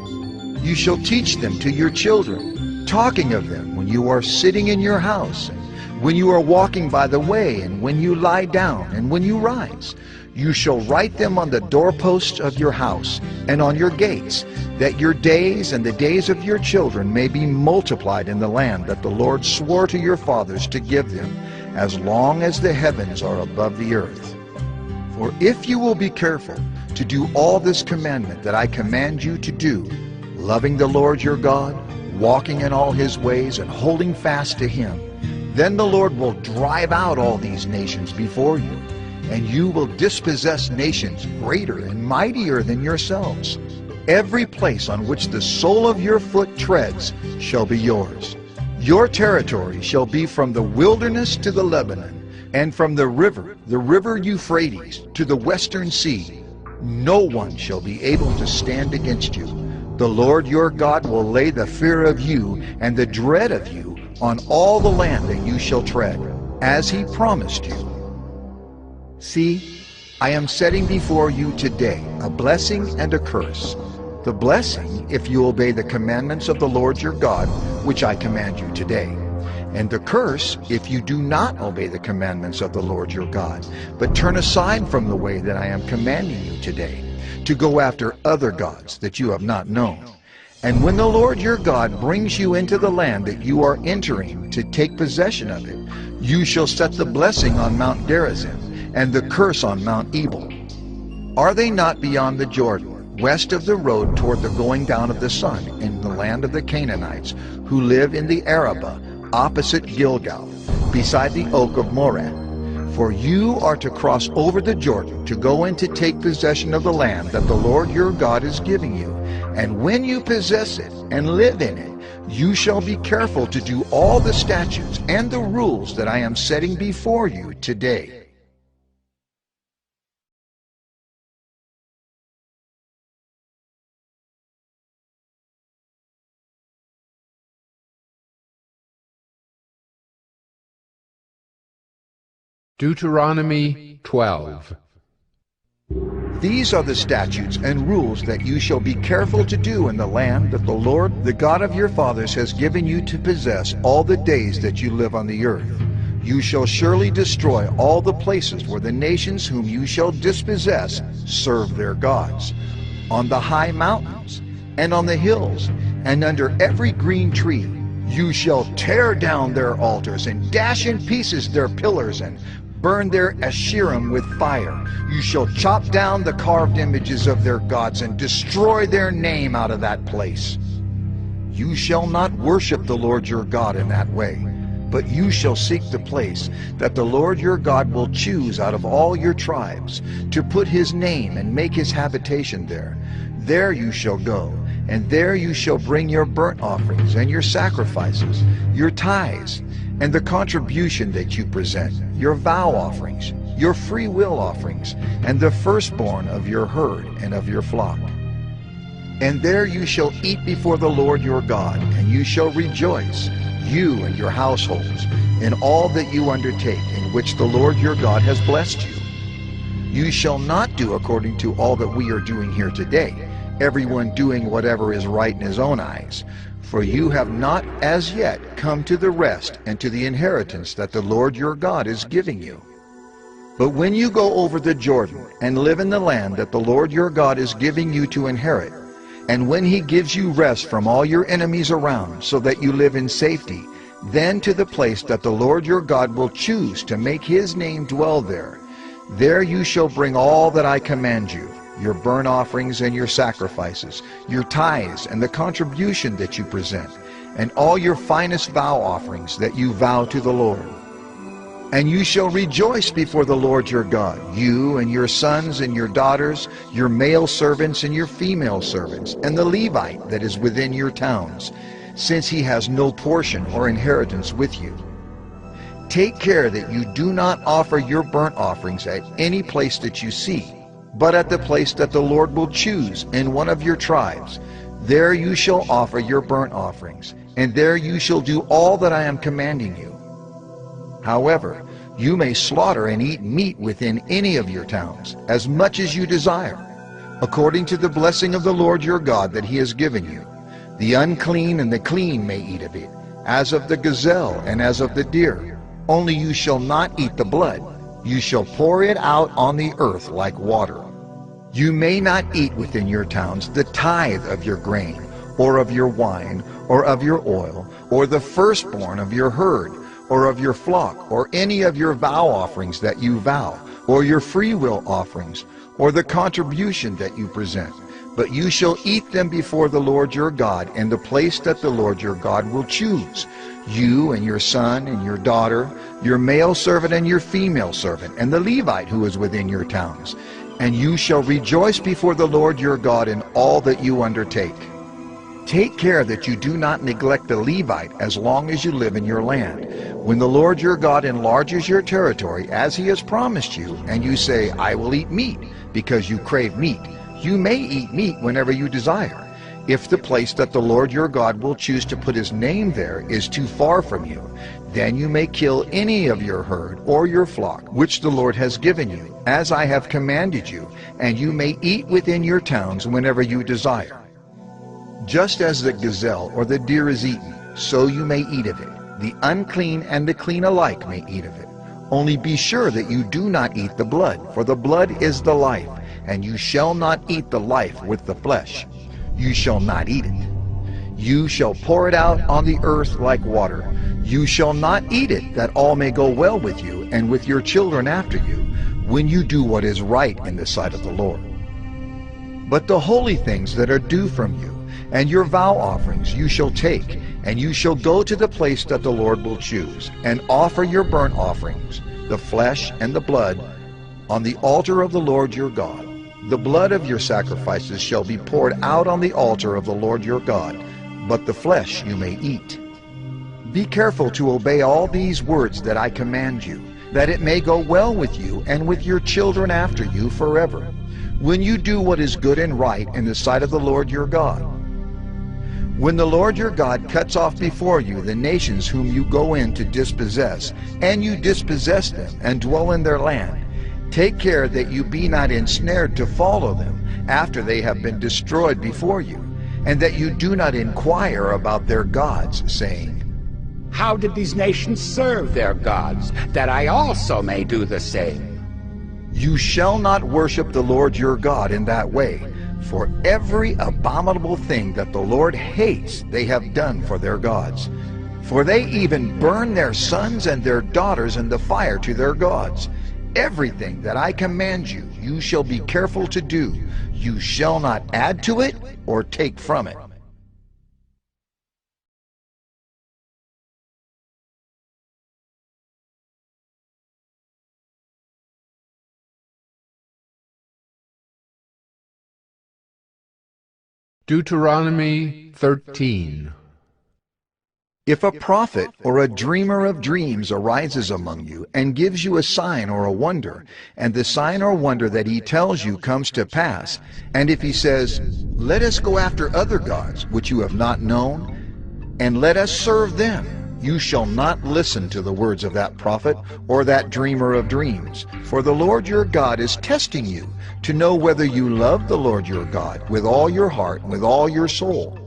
You shall teach them to your children, talking of them when you are sitting in your house, and when you are walking by the way, and when you lie down, and when you rise. You shall write them on the doorposts of your house and on your gates, that your days and the days of your children may be multiplied in the land that the Lord swore to your fathers to give them, as long as the heavens are above the earth. For if you will be careful to do all this commandment that I command you to do, loving the Lord your God, walking in all his ways, and holding fast to him, then the Lord will drive out all these nations before you, and you will dispossess nations greater and mightier than yourselves. Every place on which the sole of your foot treads shall be yours. Your territory shall be from the wilderness to the Lebanon, and from the river Euphrates, to the western sea. No one shall be able to stand against you. The Lord your God will lay the fear of you and the dread of you on all the land that you shall tread, as he promised you. See, I am setting before you today a blessing and a curse. The blessing, if you obey the commandments of the Lord your God, which I command you today. And the curse, if you do not obey the commandments of the Lord your God, but turn aside from the way that I am commanding you today, to go after other gods that you have not known. And when the Lord your God brings you into the land that you are entering to take possession of it, you shall set the blessing on Mount Gerizim, and the curse on Mount Ebal. Are they not beyond the Jordan, west of the road toward the going down of the sun, in the land of the Canaanites, who live in the Arabah, opposite Gilgal, beside the oak of Moreh? For you are to cross over the Jordan to go in to take possession of the land that the Lord your God is giving you. And when you possess it and live in it, You shall be careful to do all the statutes and the rules that I am setting before you today.
Deuteronomy 12.
These are the statutes and rules that you shall be careful to do in the land that the Lord, the God of your fathers, has given you to possess all the days that you live on the earth. You shall surely destroy all the places where the nations whom you shall dispossess serve their gods, on the high mountains, and on the hills, and under every green tree. You shall tear down their altars, and dash in pieces their pillars, and burn their Asherim with fire. You shall chop down the carved images of their gods, and destroy their name out of that place. You shall not worship the Lord your God in that way, but you shall seek the place that the Lord your God will choose out of all your tribes, to put his name and make his habitation there. There you shall go, and there you shall bring your burnt offerings and your sacrifices, your tithes, and the contribution that you present, your vow offerings, your free will offerings, and the firstborn of your herd and of your flock. And there you shall eat before the Lord your God, and you shall rejoice, you and your households, in all that you undertake, in which the Lord your God has blessed you. You shall not do according to all that we are doing here today, everyone doing whatever is right in his own eyes. For you have not as yet come to the rest and to the inheritance that the Lord your God is giving you. But when you go over the Jordan and live in the land that the Lord your God is giving you to inherit, and when he gives you rest from all your enemies around, so that you live in safety, then to the place that the Lord your God will choose to make his name dwell there, there you shall bring all that I command you, your burnt offerings and your sacrifices, your tithes and the contribution that you present, and all your finest vow offerings that you vow to the Lord. And you shall rejoice before the Lord your God, you and your sons and your daughters, your male servants and your female servants, and the Levite that is within your towns, since he has no portion or inheritance with you. Take care that you do not offer your burnt offerings at any place that you see, but at the place that the Lord will choose in one of your tribes. There you shall offer your burnt offerings, and there you shall do all that I am commanding you. However, you may slaughter and eat meat within any of your towns, as much as you desire, according to the blessing of the Lord your God that he has given you. The unclean and the clean may eat of it, as of the gazelle and as of the deer. Only you shall not eat the blood. You shall pour it out on the earth like water. You may not eat within your towns the tithe of your grain, or of your wine, or of your oil, or the firstborn of your herd, or of your flock, or any of your vow offerings that you vow, or your freewill offerings, or the contribution that you present. But you shall eat them before the Lord your God in the place that the Lord your God will choose, you and your son and your daughter, your male servant and your female servant, and the Levite who is within your towns. And you shall rejoice before the Lord your God in all that you undertake. Take care that you do not neglect the Levite as long as you live in your land. When the Lord your God enlarges your territory as he has promised you, and you say, I will eat meat, because you crave meat, you may eat meat whenever you desire. If the place that the Lord your God will choose to put his name there is too far from you, then you may kill any of your herd or your flock, which the Lord has given you, as I have commanded you, and you may eat within your towns whenever you desire. Just as the gazelle or the deer is eaten, so you may eat of it. The unclean and the clean alike may eat of it. Only be sure that you do not eat the blood, for the blood is the life, and you shall not eat the life with the flesh. You shall not eat it. You shall pour it out on the earth like water. You shall not eat it, that all may go well with you and with your children after you, when you do what is right in the sight of the Lord. But the holy things that are due from you, and your vow offerings you shall take, and you shall go to the place that the Lord will choose, and offer your burnt offerings, the flesh and the blood, on the altar of the Lord your God. The blood of your sacrifices shall be poured out on the altar of the Lord your God. but the flesh you may eat. Be careful to obey all these words that I command you, that it may go well with you and with your children after you forever, when you do what is good and right in the sight of the Lord your God. When the Lord your God cuts off before you the nations whom you go in to dispossess, and you dispossess them and dwell in their land, take care that you be not ensnared to follow them after they have been destroyed before you, and that you do not inquire about their gods, saying,
How did these nations serve their gods, that I also may do the same?
You shall not worship the Lord your God in that way, for every abominable thing that the Lord hates they have done for their gods. For they even burn their sons and their daughters in the fire to their gods. Everything that I command you, you shall be careful to do. You shall not add to it or take from it.
Deuteronomy 13.
If a prophet or a dreamer of dreams arises among you and gives you a sign or a wonder, and the sign or wonder that he tells you comes to pass, and if he says, Let us go after other gods which you have not known, and let us serve them, you shall not listen to the words of that prophet or that dreamer of dreams, for the Lord your God is testing you to know whether you love the Lord your God with all your heart and with all your soul.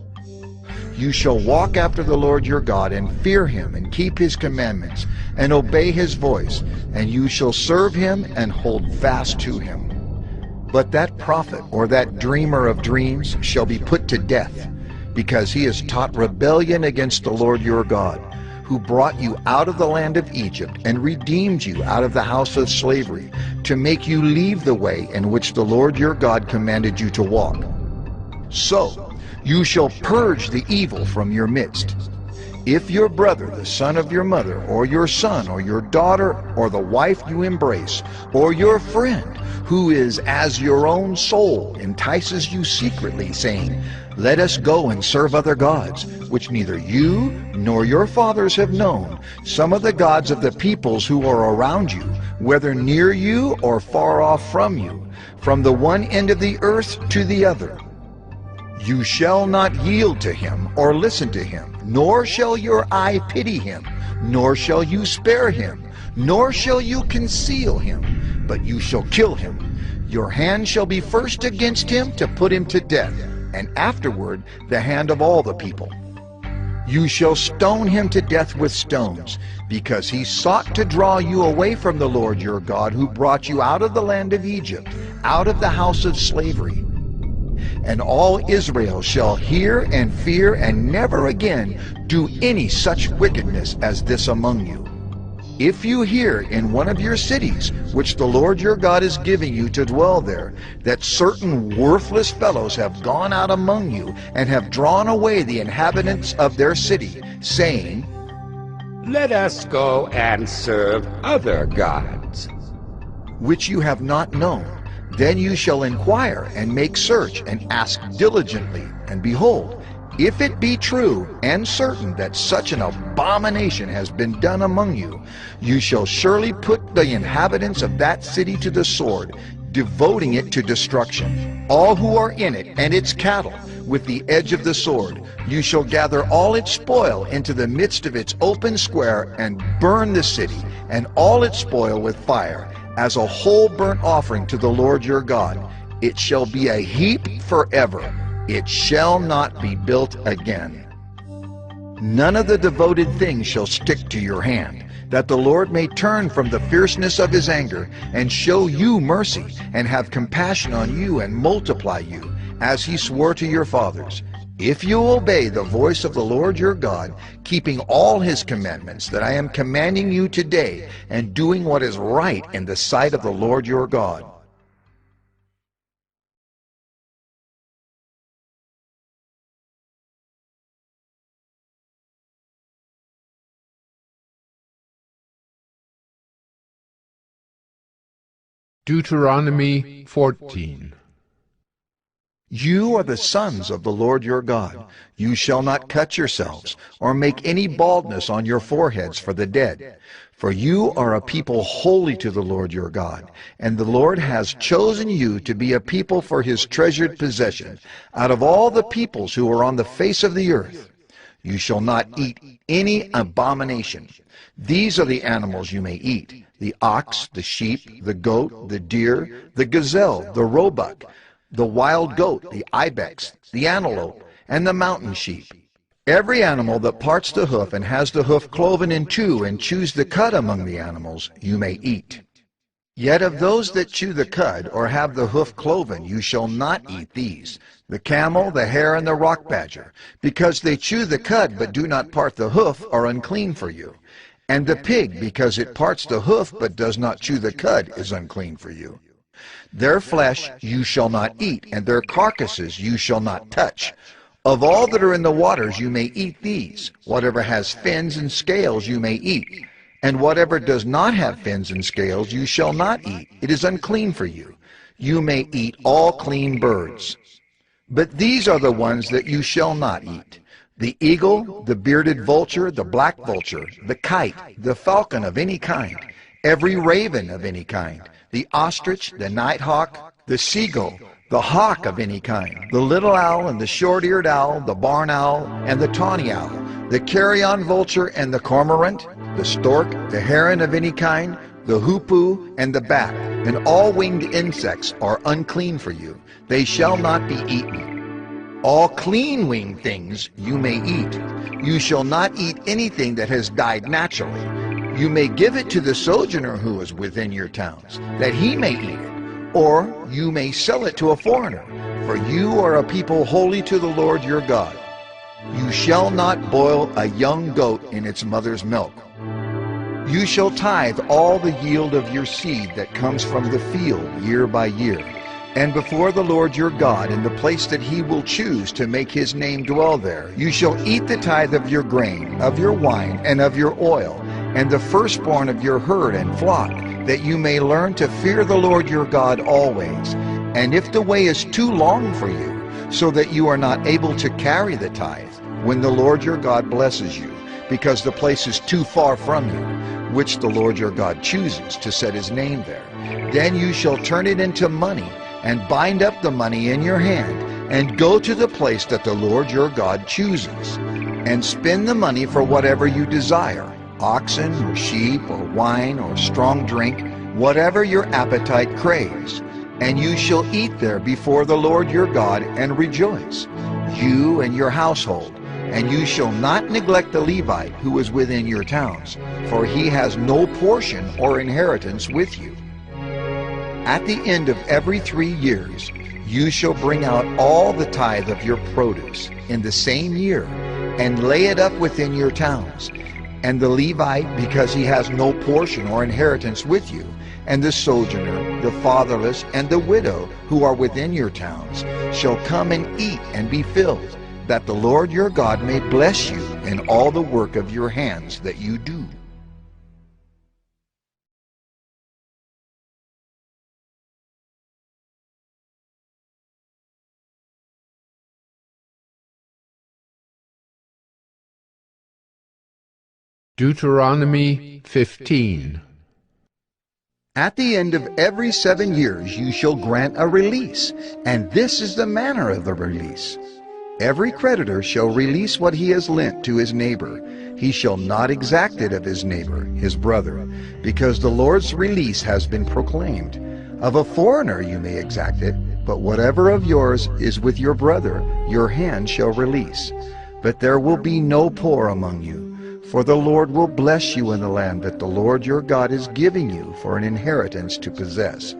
You shall walk after the Lord your God and fear him and keep his commandments and obey his voice, and you shall serve him and hold fast to him. But that prophet or that dreamer of dreams shall be put to death, because he has taught rebellion against the Lord your God, who brought you out of the land of Egypt and redeemed you out of the house of slavery, to make you leave the way in which the Lord your God commanded you to walk. So you shall purge the evil from your midst. If your brother, the son of your mother, or your son, or your daughter, or the wife you embrace, or your friend, who is as your own soul, entices you secretly, saying, Let us go and serve other gods, which neither you nor your fathers have known, some of the gods of the peoples who are around you, whether near you or far off from you, from the one end of the earth to the other. You shall not yield to him or listen to him, nor shall your eye pity him, nor shall you spare him, nor shall you conceal him, but you shall kill him. Your hand shall be first against him to put him to death, and afterward the hand of all the people. You shall stone him to death with stones, because he sought to draw you away from the Lord your God, who brought you out of the land of Egypt, out of the house of slavery. And all Israel shall hear and fear, and never again do any such wickedness as this among you. If you hear in one of your cities, which the Lord your God is giving you to dwell there, that certain worthless fellows have gone out among you, and have drawn away the inhabitants of their city, saying,
Let us go and serve other gods,
which you have not known, then you shall inquire and make search and ask diligently, and behold, if it be true and certain that such an abomination has been done among you, you shall surely put the inhabitants of that city to the sword, devoting it to destruction, all who are in it and its cattle, with the edge of the sword. You shall gather all its spoil into the midst of its open square, and burn the city and all its spoil with fire, as a whole burnt offering to the Lord your God. It shall be a heap forever. It shall not be built again. None of the devoted things shall stick to your hand, that the Lord may turn from the fierceness of his anger, and show you mercy, and have compassion on you, and multiply you, as he swore to your fathers, if you obey the voice of the Lord your God, keeping all his commandments that I am commanding you today, and doing what is right in the sight of the Lord your God.
Deuteronomy 14.
You are the sons of the Lord your God. You shall not cut yourselves, or make any baldness on your foreheads for the dead. For you are a people holy to the Lord your God, and the Lord has chosen you to be a people for his treasured possession, out of all the peoples who are on the face of the earth. You shall not eat any abomination. These are the animals you may eat: the ox, the sheep, the goat, the deer, the gazelle, the roebuck, the wild goat, the ibex, the antelope, and the mountain sheep. Every animal that parts the hoof and has the hoof cloven in two and chews the cud among the animals, you may eat. Yet of those that chew the cud or have the hoof cloven, you shall not eat these: the camel, the hare, and the rock badger, because they chew the cud but do not part the hoof, are unclean for you. And the pig, because it parts the hoof but does not chew the cud, is unclean for you. Their flesh you shall not eat, and their carcasses you shall not touch. Of all that are in the waters you may eat these. Whatever has fins and scales you may eat, and whatever does not have fins and scales you shall not eat. It is unclean for you. You may eat all clean birds. But these are the ones that you shall not eat: the eagle, the bearded vulture, the black vulture, the kite, the falcon of any kind, every raven of any kind, the ostrich, the nighthawk, the seagull, the hawk of any kind, the little owl and the short-eared owl, the barn owl and the tawny owl, the carrion vulture and the cormorant, the stork, the heron of any kind, the hoopoe and the bat, and all winged insects are unclean for you. They shall not be eaten. All clean winged things you may eat. You shall not eat anything that has died naturally. You may give it to the sojourner who is within your towns, that he may eat it, or you may sell it to a foreigner, for you are a people holy to the Lord your God. You shall not boil a young goat in its mother's milk. You shall tithe all the yield of your seed that comes from the field year by year, and before the Lord your God in the place that he will choose to make his name dwell there. You shall eat the tithe of your grain, of your wine, and of your oil, and the firstborn of your herd and flock, that you may learn to fear the Lord your God always. And if the way is too long for you, so that you are not able to carry the tithe, when the Lord your God blesses you, because the place is too far from you, which the Lord your God chooses to set his name there, then you shall turn it into money, and bind up the money in your hand, and go to the place that the Lord your God chooses, and spend the money for whatever you desire: oxen, or sheep, or wine, or strong drink, whatever your appetite craves. And you shall eat there before the Lord your God and rejoice, you and your household. And you shall not neglect the Levite who is within your towns, for he has no portion or inheritance with you. At the end of every 3 years, you shall bring out all the tithe of your produce in the same year, and lay it up within your towns. And the Levite, because he has no portion or inheritance with you, and the sojourner, the fatherless, and the widow who are within your towns, shall come and eat and be filled, that the Lord your God may bless you in all the work of your hands that you do.
Deuteronomy 15.
At the end of every 7 years you shall grant a release, and this is the manner of the release. Every creditor shall release what he has lent to his neighbor. He shall not exact it of his neighbor, his brother, because the Lord's release has been proclaimed. Of a foreigner you may exact it, but whatever of yours is with your brother, your hand shall release. But there will be no poor among you, for the Lord will bless you in the land that the Lord your God is giving you for an inheritance to possess.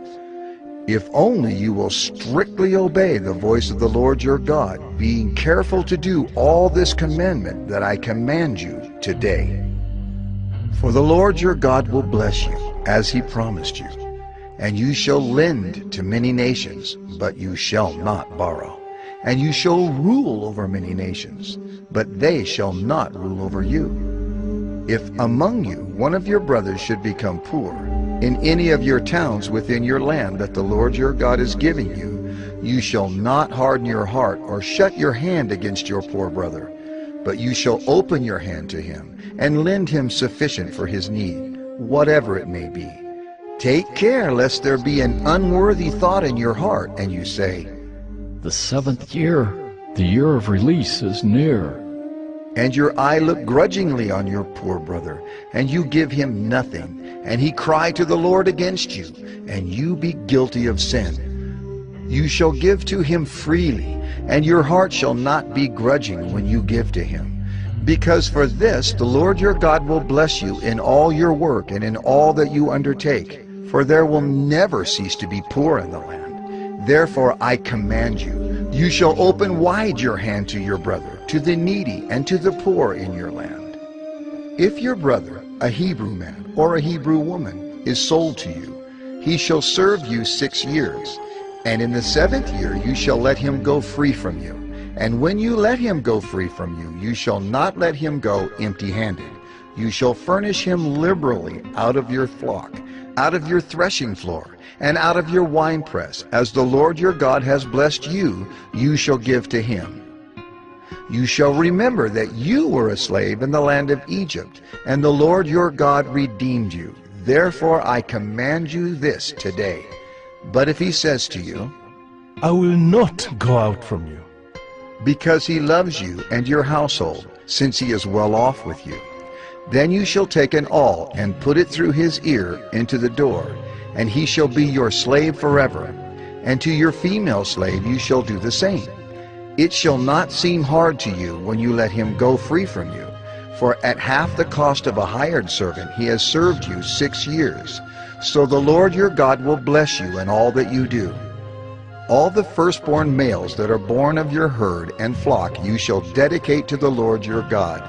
If only you will strictly obey the voice of the Lord your God, being careful to do all this commandment that I command you today. For the Lord your God will bless you, as he promised you. And you shall lend to many nations, but you shall not borrow. And you shall rule over many nations, but they shall not rule over you. If among you one of your brothers should become poor, in any of your towns within your land that the Lord your God is giving you, You shall not harden your heart or shut your hand against your poor brother, but you shall open your hand to him and lend him sufficient for his need, whatever it may be. Take care lest there be an unworthy thought in your heart, and you say,
"The 7th year, the year of release, is near."
And your eye look grudgingly on your poor brother, and you give him nothing, and he cry to the Lord against you, and you be guilty of sin. You shall give to him freely, and your heart shall not be grudging when you give to him. Because for this the Lord your God will bless you in all your work and in all that you undertake, for there will never cease to be poor in the land. Therefore I command you, you shall open wide your hand to your brother, to the needy, and to the poor in your land. If your brother, a Hebrew man or a Hebrew woman, is sold to you, he shall serve you 6 years, and in the 7th year you shall let him go free from you. And when you let him go free from you, you shall not let him go empty-handed. You shall furnish him liberally out of your flock, out of your threshing floor, and out of your winepress, as the Lord your God has blessed you, you shall give to him. You shall remember that you were a slave in the land of Egypt, and the Lord your God redeemed you. Therefore I command you this today. But if he says to you,
"I will not go out from you,"
because he loves you and your household, since he is well off with you, then you shall take an awl and put it through his ear into the door, and he shall be your slave forever. And to your female slave you shall do the same. It shall not seem hard to you when you let him go free from you, for at half the cost of a hired servant he has served you 6 years. So the Lord your God will bless you in all that you do. All the firstborn males that are born of your herd and flock you shall dedicate to the Lord your God.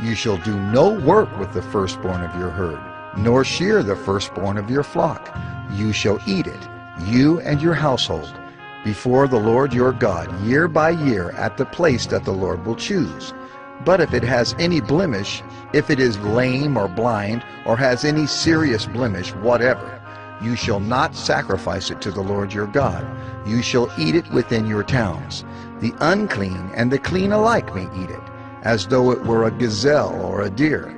You shall do no work with the firstborn of your herd, nor shear the firstborn of your flock. You shall eat it, you and your household, before the Lord your God, year by year, at the place that the Lord will choose. But if it has any blemish, if it is lame or blind, or has any serious blemish whatever, you shall not sacrifice it to the Lord your God. You shall eat it within your towns. The unclean and the clean alike may eat it, as though it were a gazelle or a deer.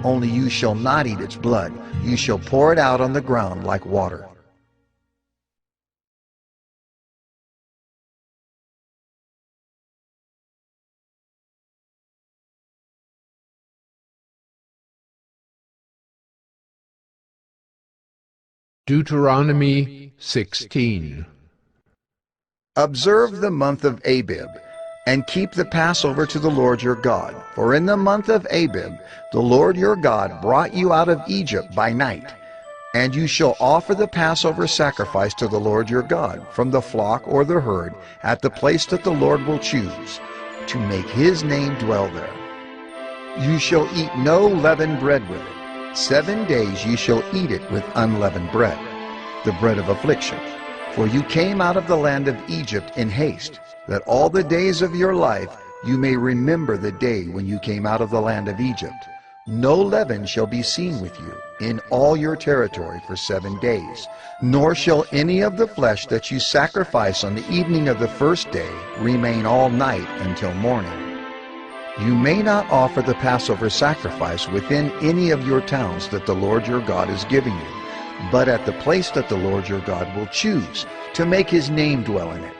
Only you shall not eat its blood. You shall pour it out on the ground like water.
Deuteronomy 16.
Observe the month of Abib, and keep the Passover to the Lord your God. For in the month of Abib the Lord your God brought you out of Egypt by night. And you shall offer the Passover sacrifice to the Lord your God from the flock or the herd at the place that the Lord will choose, to make his name dwell there. You shall eat no leavened bread with it. 7 days you shall eat it with unleavened bread, the bread of affliction. For you came out of the land of Egypt in haste, that all the days of your life you may remember the day when you came out of the land of Egypt. No leaven shall be seen with you in all your territory for 7 days, nor shall any of the flesh that you sacrifice on the evening of the first day remain all night until morning. You may not offer the Passover sacrifice within any of your towns that the Lord your God is giving you, but at the place that the Lord your God will choose, to make his name dwell in it.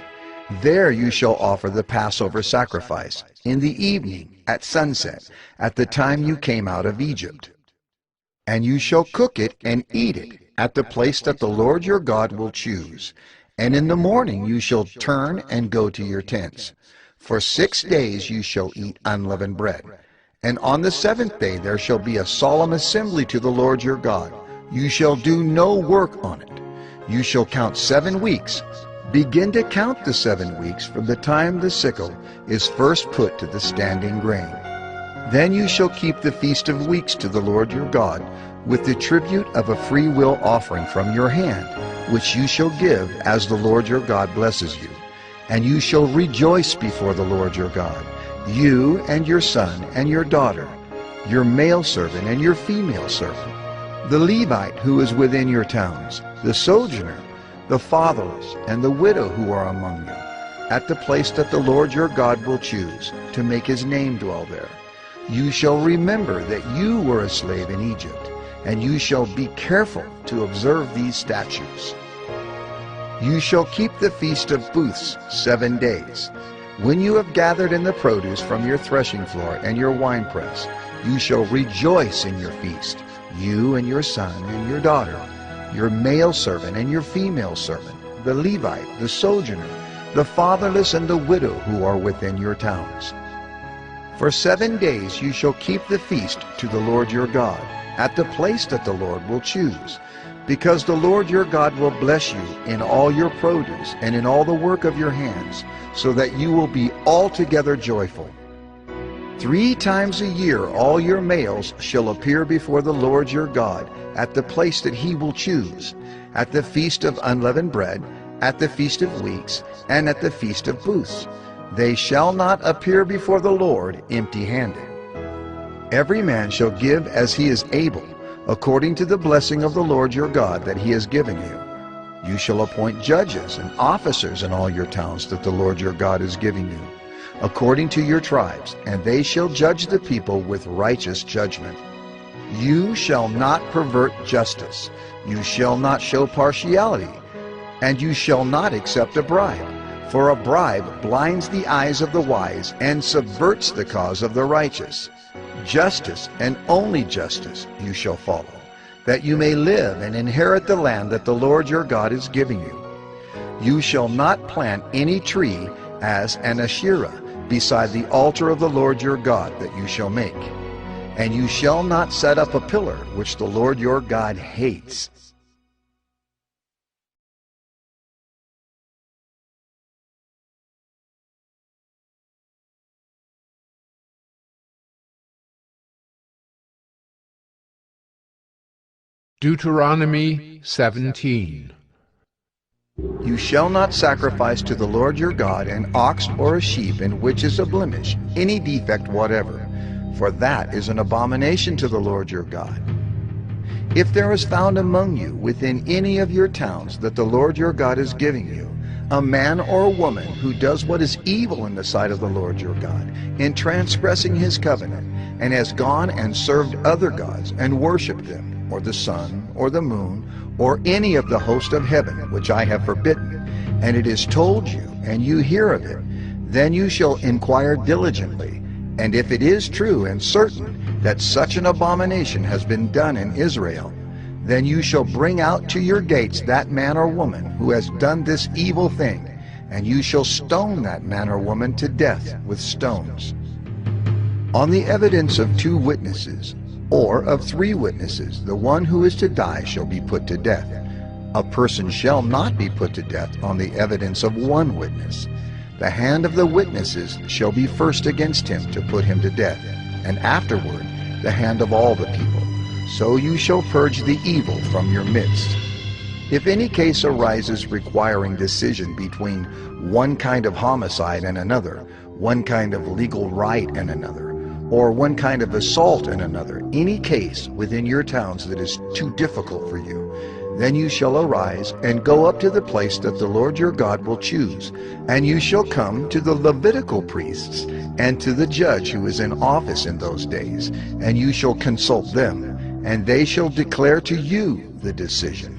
There you shall offer the Passover sacrifice, in the evening, at sunset, at the time you came out of Egypt. And you shall cook it and eat it at the place that the Lord your God will choose. And in the morning you shall turn and go to your tents. For 6 days you shall eat unleavened bread. And on the 7th day there shall be a solemn assembly to the Lord your God. You shall do no work on it. You shall count 7 weeks. Begin to count the 7 weeks from the time the sickle is first put to the standing grain. Then you shall keep the Feast of Weeks to the Lord your God, with the tribute of a free will offering from your hand, which you shall give as the Lord your God blesses you. And you shall rejoice before the Lord your God, you and your son and your daughter, your male servant and your female servant, the Levite who is within your towns, the sojourner, the fatherless, and the widow who are among you, at the place that the Lord your God will choose, to make his name dwell there. You shall remember that you were a slave in Egypt, and you shall be careful to observe these statutes. You shall keep the Feast of Booths 7 days. When you have gathered in the produce from your threshing floor and your winepress, you shall rejoice in your feast, you and your son and your daughter, your male servant and your female servant, the Levite, the sojourner, the fatherless, and the widow who are within your towns. For 7 days you shall keep the feast to the Lord your God, at the place that the Lord will choose, because the Lord your God will bless you in all your produce and in all the work of your hands, so that you will be altogether joyful. 3 times a year all your males shall appear before the Lord your God at the place that he will choose, at the Feast of Unleavened Bread, at the Feast of Weeks, and at the Feast of Booths. They shall not appear before the Lord empty-handed. Every man shall give as he is able, according to the blessing of the Lord your God that he has given you. You shall appoint judges and officers in all your towns that the Lord your God is giving you, according to your tribes, and they shall judge the people with righteous judgment. You shall not pervert justice. You shall not show partiality, and you shall not accept a bribe. For a bribe blinds the eyes of the wise and subverts the cause of the righteous. Justice, and only justice, you shall follow, that you may live and inherit the land that the Lord your God is giving you. You shall not plant any tree as an Asherah beside the altar of the Lord your God that you shall make. And you shall not set up a pillar which the Lord your God hates.
Deuteronomy 17.
You shall not sacrifice to the Lord your God an ox or a sheep in which is a blemish, any defect whatever, for that is an abomination to the Lord your God. If there is found among you within any of your towns that the Lord your God is giving you, a man or a woman who does what is evil in the sight of the Lord your God, in transgressing his covenant, and has gone and served other gods and worshipped them, or the sun, or the moon, or any of the host of heaven, which I have forbidden, and it is told you, and you hear of it, then you shall inquire diligently, and if it is true and certain that such an abomination has been done in Israel, then you shall bring out to your gates that man or woman who has done this evil thing, and you shall stone that man or woman to death with stones. On the evidence of 2 witnesses, or of 3 witnesses, the one who is to die shall be put to death. A person shall not be put to death on the evidence of 1 witness. The hand of the witnesses shall be first against him to put him to death, and afterward the hand of all the people. So you shall purge the evil from your midst. If any case arises requiring decision between one kind of homicide and another, one kind of legal right and another, or one kind of assault and another, any case within your towns that is too difficult for you, then you shall arise and go up to the place that the Lord your God will choose, and you shall come to the Levitical priests and to the judge who is in office in those days, and you shall consult them, and they shall declare to you the decision.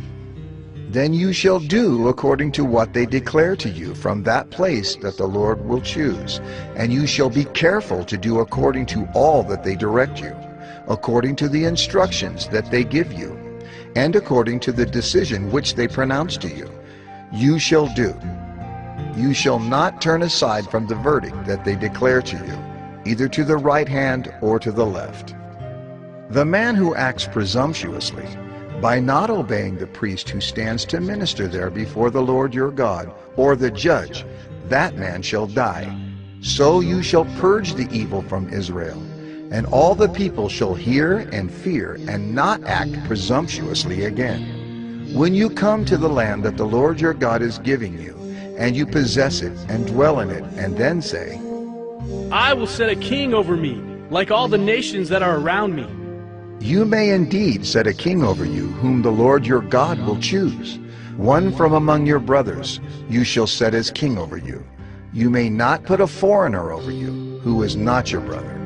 Then you shall do according to what they declare to you from that place that the Lord will choose, and you shall be careful to do according to all that they direct you, according to the instructions that they give you, and according to the decision which they pronounce to you. You shall do. You shall not turn aside from the verdict that they declare to you, either to the right hand or to the left. The man who acts presumptuously, by not obeying the priest who stands to minister there before the Lord your God, or the judge, that man shall die. So you shall purge the evil from Israel, and all the people shall hear and fear, and not act presumptuously again. When you come to the land that the Lord your God is giving you, and you possess it and dwell in it, and then say,
I will set a king over me, like all the nations that are around me.
You may indeed set a king over you, whom the Lord your God will choose. one from among your brothers you shall set as king over you. You may not put a foreigner over you, who is not your brother.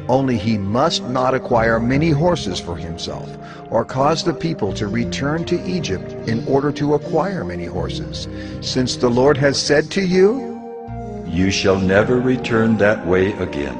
Only he must not acquire many horses for himself, or cause the people to return to Egypt in order to acquire many horses, since the Lord has said to you,
You shall never return that way again.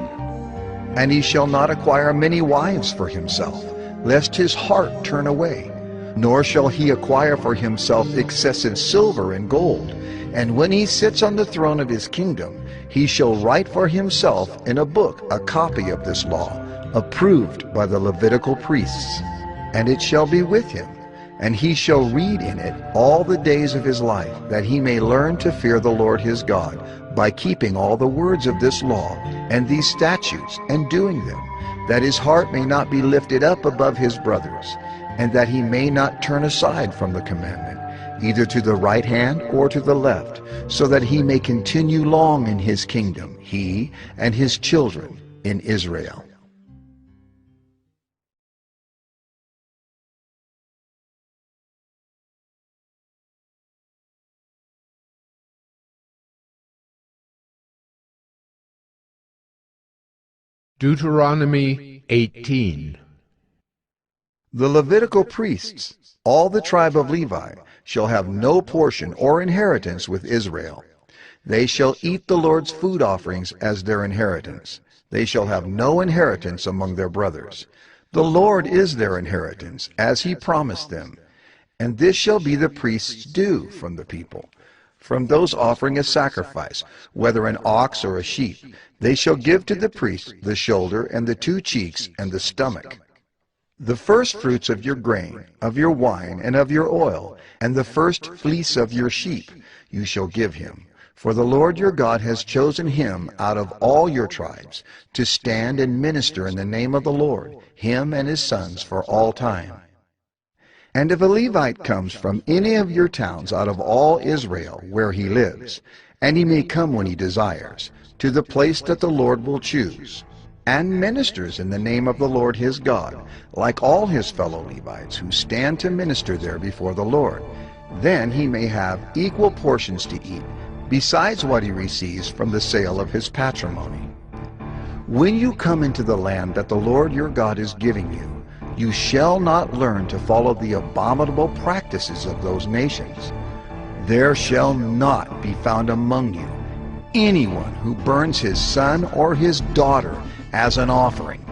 And he shall not acquire many wives for himself, lest his heart turn away. Nor shall he acquire for himself excessive silver and gold. And when he sits on the throne of his kingdom, he shall write for himself in a book a copy of this law, approved by the Levitical priests. And it shall be with him, and he shall read in it all the days of his life, that he may learn to fear the Lord his God, by keeping all the words of this law and these statutes, and doing them, that his heart may not be lifted up above his brothers, and that he may not turn aside from the commandment, either to the right hand or to the left, so that he may continue long in his kingdom, he and his children in Israel.
Deuteronomy 18.
The Levitical priests, all the tribe of Levi, shall have no portion or inheritance with Israel. They shall eat the Lord's food offerings as their inheritance. They shall have no inheritance among their brothers. The Lord is their inheritance, as he promised them. And this shall be the priest's due from the people. From those offering a sacrifice, whether an ox or a sheep, they shall give to the priest the shoulder and the 2 cheeks and the stomach. The first fruits of your grain, of your wine, and of your oil, and the first fleece of your sheep, you shall give him. For the Lord your God has chosen him out of all your tribes to stand and minister in the name of the Lord, him and his sons for all time. And if a Levite comes from any of your towns out of all Israel where he lives, and he may come when he desires, to the place that the Lord will choose, and ministers in the name of the Lord his God, like all his fellow Levites who stand to minister there before the Lord, then he may have equal portions to eat, besides what he receives from the sale of his patrimony. When you come into the land that the Lord your God is giving you, you shall not learn to follow the abominable practices of those nations. There shall not be found among you anyone who burns his son or his daughter as an offering,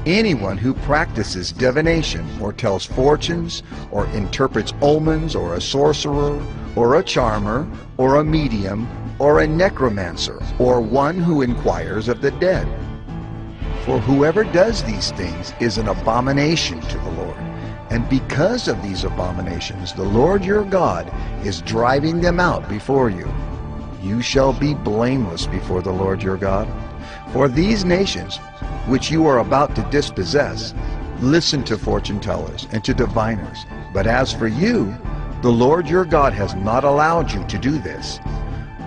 anyone who practices divination or tells fortunes or interprets omens, or a sorcerer or a charmer or a medium or a necromancer, or one who inquires of the dead. For whoever does these things is an abomination to the Lord. And because of these abominations, the Lord your God is driving them out before you. You shall be blameless before the Lord your God. For these nations, which you are about to dispossess, listen to fortune tellers and to diviners. But as for you, the Lord your God has not allowed you to do this.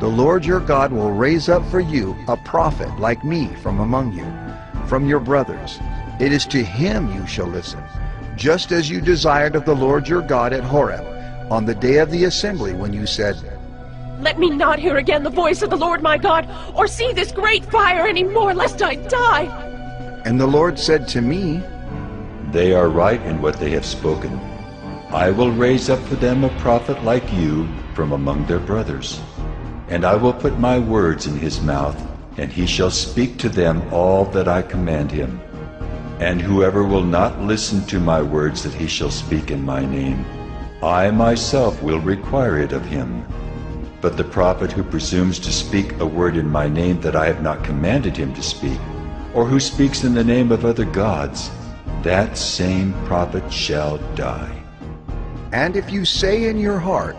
The Lord your God will raise up for you a prophet like me from among you, from your brothers. It is to him you shall listen, just as you desired of the Lord your God at Horeb, on the day of the assembly, when you said,
Let me not hear again the voice of the Lord my God, or see this great fire any more, lest I die.
And the Lord said to me,
They are right in what they have spoken. I will raise up for them a prophet like you from among their brothers. And I will put my words in his mouth, and he shall speak to them all that I command him. And whoever will not listen to my words that he shall speak in my name, I myself will require it of him. But the prophet who presumes to speak a word in my name that I have not commanded him to speak, or who speaks in the name of other gods, that same prophet shall die.
And if you say in your heart,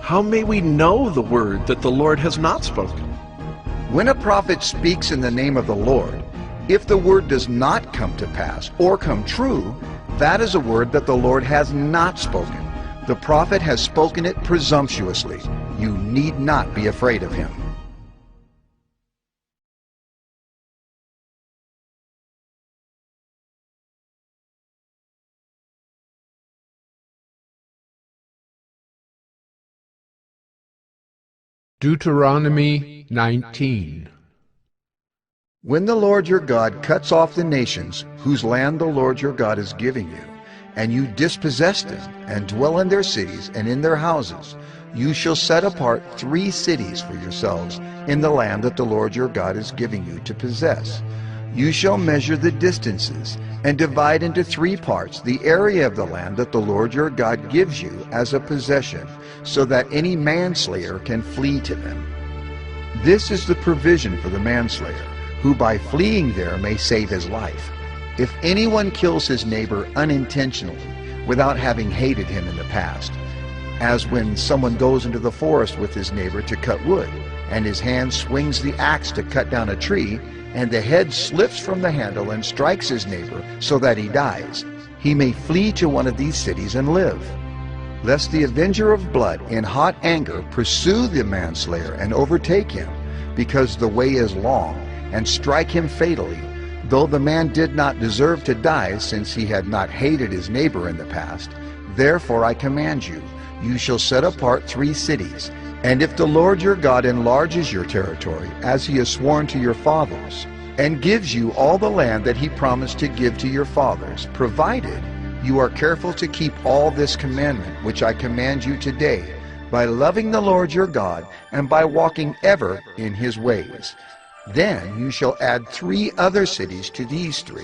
How may we know the word that the Lord has not spoken?
When a prophet speaks in the name of the Lord, if the word does not come to pass or come true, that is a word that the Lord has not spoken. The prophet has spoken it presumptuously. You need not be afraid of him.
Deuteronomy 19.
When the Lord your God cuts off the nations whose land the Lord your God is giving you, and you dispossess them, and dwell in their cities and in their houses, you shall set apart 3 cities for yourselves in the land that the Lord your God is giving you to possess. You shall measure the distances, and divide into 3 parts the area of the land that the Lord your God gives you as a possession, so that any manslayer can flee to them. This is the provision for the manslayer, who by fleeing there may save his life. If anyone kills his neighbor unintentionally, without having hated him in the past, as when someone goes into the forest with his neighbor to cut wood, and his hand swings the axe to cut down a tree, and the head slips from the handle and strikes his neighbor so that he dies, he may flee to one of these cities and live. Lest the avenger of blood in hot anger pursue the manslayer and overtake him, because the way is long, and strike him fatally, though the man did not deserve to die, since he had not hated his neighbor in the past. Therefore I command you, you shall set apart 3 cities. And if the Lord your God enlarges your territory, as he has sworn to your fathers, and gives you all the land that he promised to give to your fathers, provided you are careful to keep all this commandment which I command you today, by loving the Lord your God, and by walking ever in his ways, then you shall add 3 other cities to these 3,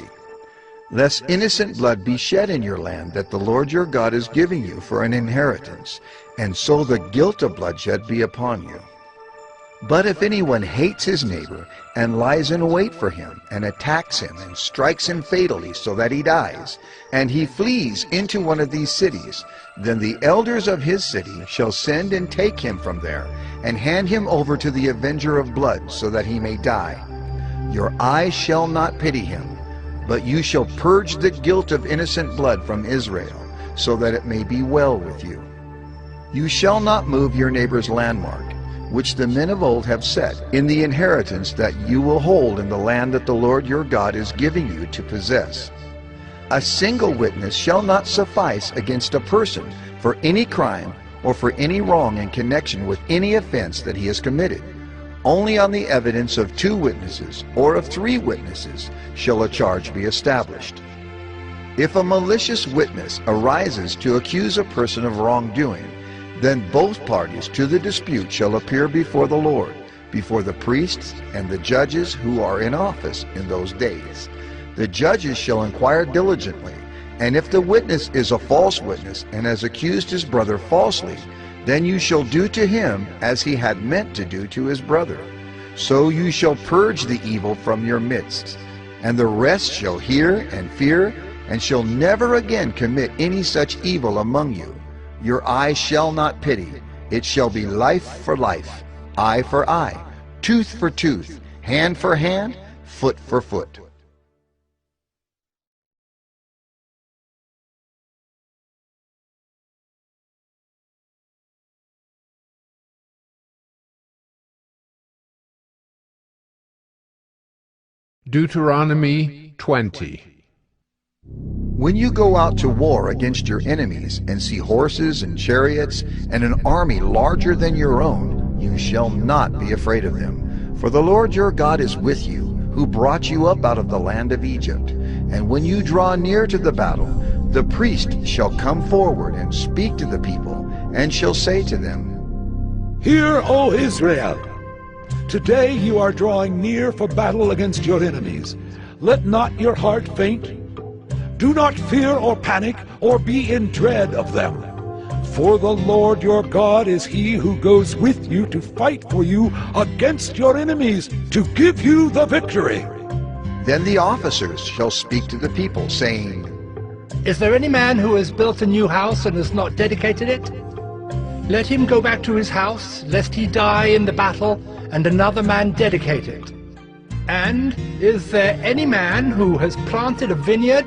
lest innocent blood be shed in your land that the Lord your God is giving you for an inheritance, and so the guilt of bloodshed be upon you. But if anyone hates his neighbor, and lies in wait for him, and attacks him, and strikes him fatally so that he dies, and he flees into one of these cities, then the elders of his city shall send and take him from there, and hand him over to the avenger of blood, so that he may die. Your eye shall not pity him, but you shall purge the guilt of innocent blood from Israel, so that it may be well with you. You shall not move your neighbor's landmark, which the men of old have set, in the inheritance that you will hold in the land that the Lord your God is giving you to possess. A single witness shall not suffice against a person for any crime or for any wrong in connection with any offense that he has committed. Only on the evidence of 2 witnesses or of 3 witnesses shall a charge be established. If a malicious witness arises to accuse a person of wrongdoing, then both parties to the dispute shall appear before the Lord, before the priests and the judges who are in office in those days. The judges shall inquire diligently, and if the witness is a false witness and has accused his brother falsely, then you shall do to him as he had meant to do to his brother. So you shall purge the evil from your midst, and the rest shall hear and fear, and shall never again commit any such evil among you. Your eye shall not pity. It shall be life for life, eye for eye, tooth for tooth, hand for hand, foot for foot.
Deuteronomy 20.
When you go out to war against your enemies, and see horses and chariots, and an army larger than your own, you shall not be afraid of them. For the Lord your God is with you, who brought you up out of the land of Egypt. And when you draw near to the battle, the priest shall come forward and speak to the people, and shall say to them,
Hear, O Israel! Today you are drawing near for battle against your enemies. Let not your heart faint. Do not fear or panic or be in dread of them. For the Lord your God is he who goes with you to fight for you against your enemies, to give you the victory.
Then the officers shall speak to the people, saying,
Is there any man who has built a new house and has not dedicated it? Let him go back to his house, lest he die in the battle, and another man dedicate it. And is there any man who has planted a vineyard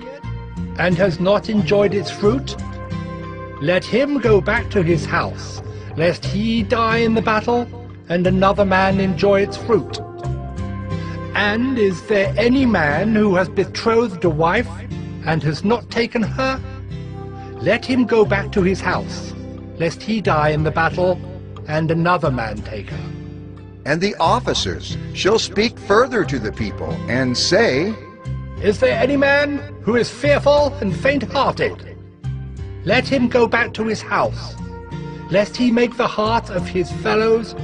and has not enjoyed its fruit? Let him go back to his house, lest he die in the battle, and another man enjoy its fruit. And is there any man who has betrothed a wife, and has not taken her? Let him go back to his house, lest he die in the battle, and another man take her.
And the officers shall speak further to the people, and say,
Is there any man who is fearful and faint-hearted? Let him go back to his house, lest he make the heart of his fellows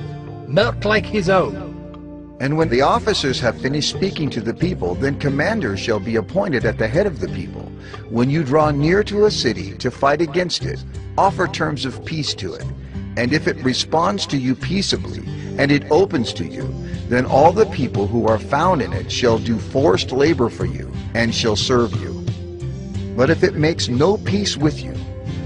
melt like his own.
And when the officers have finished speaking to the people, then commanders shall be appointed at the head of the people. When you draw near to a city to fight against it, offer terms of peace to it. And if it responds to you peaceably, and it opens to you, then all the people who are found in it shall do forced labor for you, and shall serve you. But if it makes no peace with you,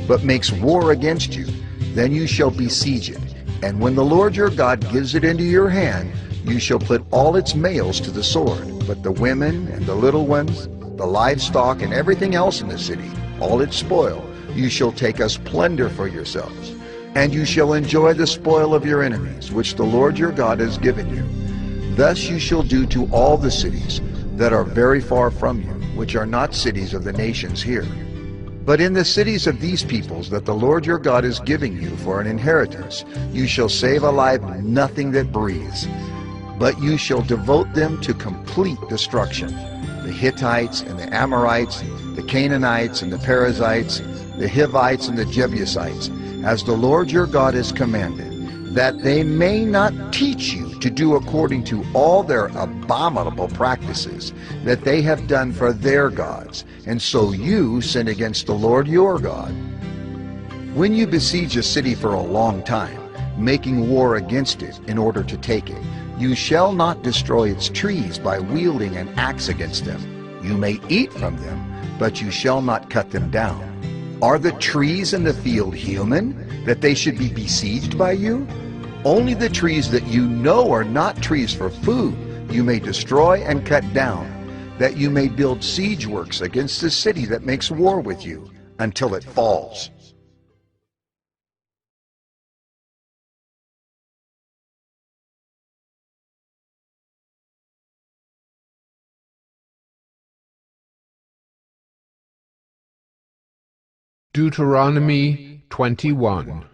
but makes war against you, then you shall besiege it. And when the Lord your God gives it into your hand, you shall put all its males to the sword, but the women and the little ones, the livestock and everything else in the city, all its spoil, you shall take as plunder for yourselves. And you shall enjoy the spoil of your enemies, which the Lord your God has given you. Thus you shall do to all the cities that are very far from you, which are not cities of the nations here. But in the cities of these peoples that the Lord your God is giving you for an inheritance, you shall save alive nothing that breathes, but you shall devote them to complete destruction. The Hittites and the Amorites, the Canaanites and the Perizzites, the Hivites and the Jebusites, as the Lord your God has commanded, that they may not teach you to do according to all their abominable practices that they have done for their gods, and so you sin against the Lord your God. When you besiege a city for a long time, making war against it in order to take it, you shall not destroy its trees by wielding an axe against them. You may eat from them, but you shall not cut them down. Are the trees in the field human, that they should be besieged by you? Only the trees that you know are not trees for food you may destroy and cut down, that you may build siege works against the city that makes war with you, until it falls.
Deuteronomy 21.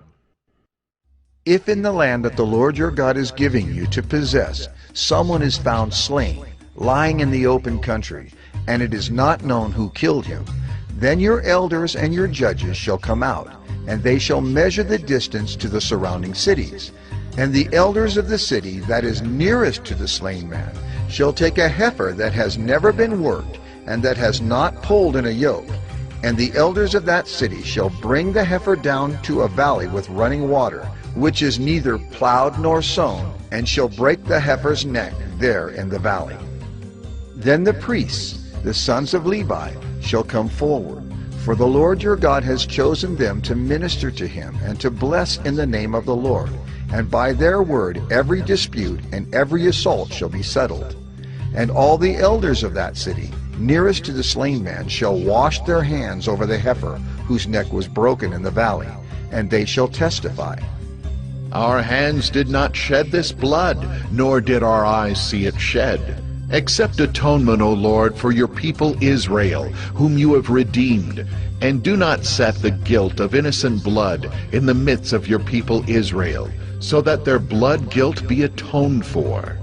If in the land that the Lord your God is giving you to possess, someone is found slain, lying in the open country, and it is not known who killed him, then your elders and your judges shall come out, and they shall measure the distance to the surrounding cities. And the elders of the city that is nearest to the slain man shall take a heifer that has never been worked, and that has not pulled in a yoke, and the elders of that city shall bring the heifer down to a valley with running water, which is neither plowed nor sown, and shall break the heifer's neck there in the valley. Then the priests, the sons of Levi, shall come forward, for the Lord your God has chosen them to minister to him and to bless in the name of the Lord, and by their word every dispute and every assault shall be settled. And all the elders of that city, nearest to the slain man, shall wash their hands over the heifer whose neck was broken in the valley, and they shall testify.
Our hands did not shed this blood, nor did our eyes see it shed. Accept atonement, O Lord, for your people Israel, whom you have redeemed, and do not set the guilt of innocent blood in the midst of your people Israel, so that their blood guilt be atoned for.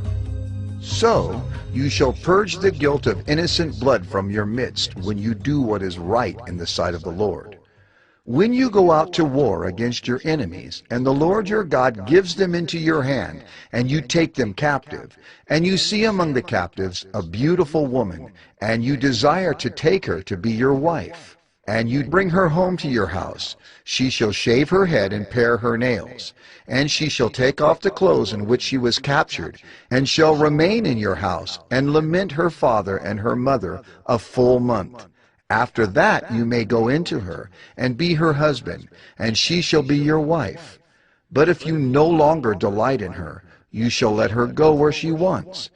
So you shall purge the guilt of innocent blood from your midst when you do what is right in the sight of the Lord. When you go out to war against your enemies, and the Lord your God gives them into your hand, and you take them captive, and you see among the captives a beautiful woman, and you desire to take her to be your wife, and you bring her home to your house, she shall shave her head and pare her nails, and she shall take off the clothes in which she was captured, and shall remain in your house, and lament her father and her mother a full month. After that you may go into her, and be her husband, and she shall be your wife. But if you no longer delight in her, you shall let her go where she wants.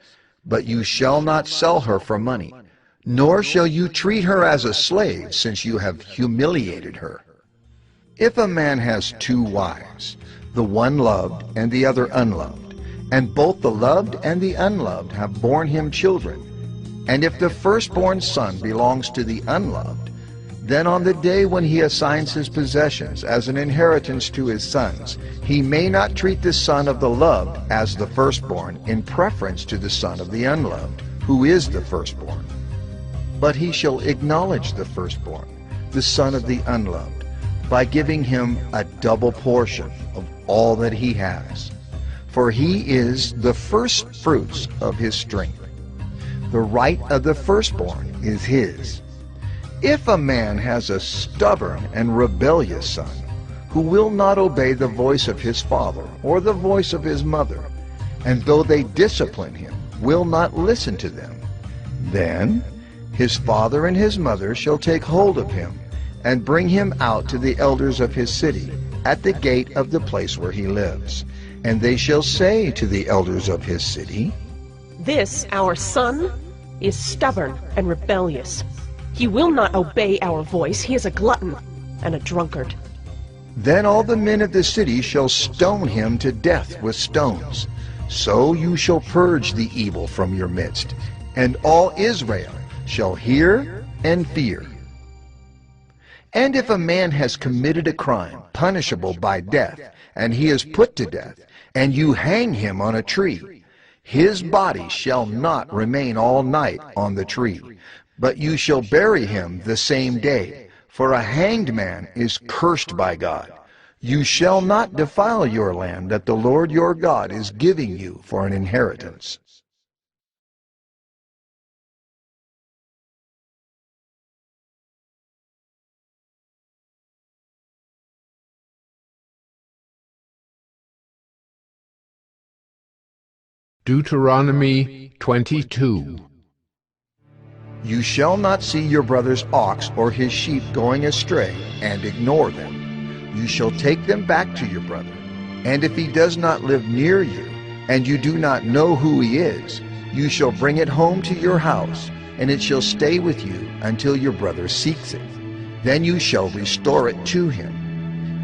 But you shall not sell her for money, nor shall you treat her as a slave, since you have humiliated her. If a man has two wives, the one loved and the other unloved, and both the loved and the unloved have borne him children, and if the firstborn son belongs to the unloved, Then on the day when he assigns his possessions as an inheritance to his sons, he may not treat the son of the loved as the firstborn in preference to the son of the unloved, who is the firstborn. But he shall acknowledge the firstborn, the son of the unloved, by giving him a double portion of all that he has. For he is the first fruits of his strength. The right of the firstborn is his. If a man has a stubborn and rebellious son, who will not obey the voice of his father or the voice of his mother, and though they discipline him, will not listen to them, then his father and his mother shall take hold of him and bring him out to the elders of his city at the gate of the place where he lives. And they shall say to the elders of his city,
"This our son is stubborn and rebellious. He will not obey our voice. He is a glutton and a drunkard."
Then all the men of the city shall stone him to death with stones. So you shall purge the evil from your midst, and all Israel shall hear and fear. And if a man has committed a crime punishable by death, and he is put to death, and you hang him on a tree, his body shall not remain all night on the tree, but you shall bury him the same day, for a hanged man is cursed by God. You shall not defile your land that the Lord your God is giving you for an inheritance.
Deuteronomy 22.
You shall not see your brother's ox or his sheep going astray and ignore them. You shall take them back to your brother. And if he does not live near you, and you do not know who he is, you shall bring it home to your house, and it shall stay with you until your brother seeks it. Then you shall restore it to him.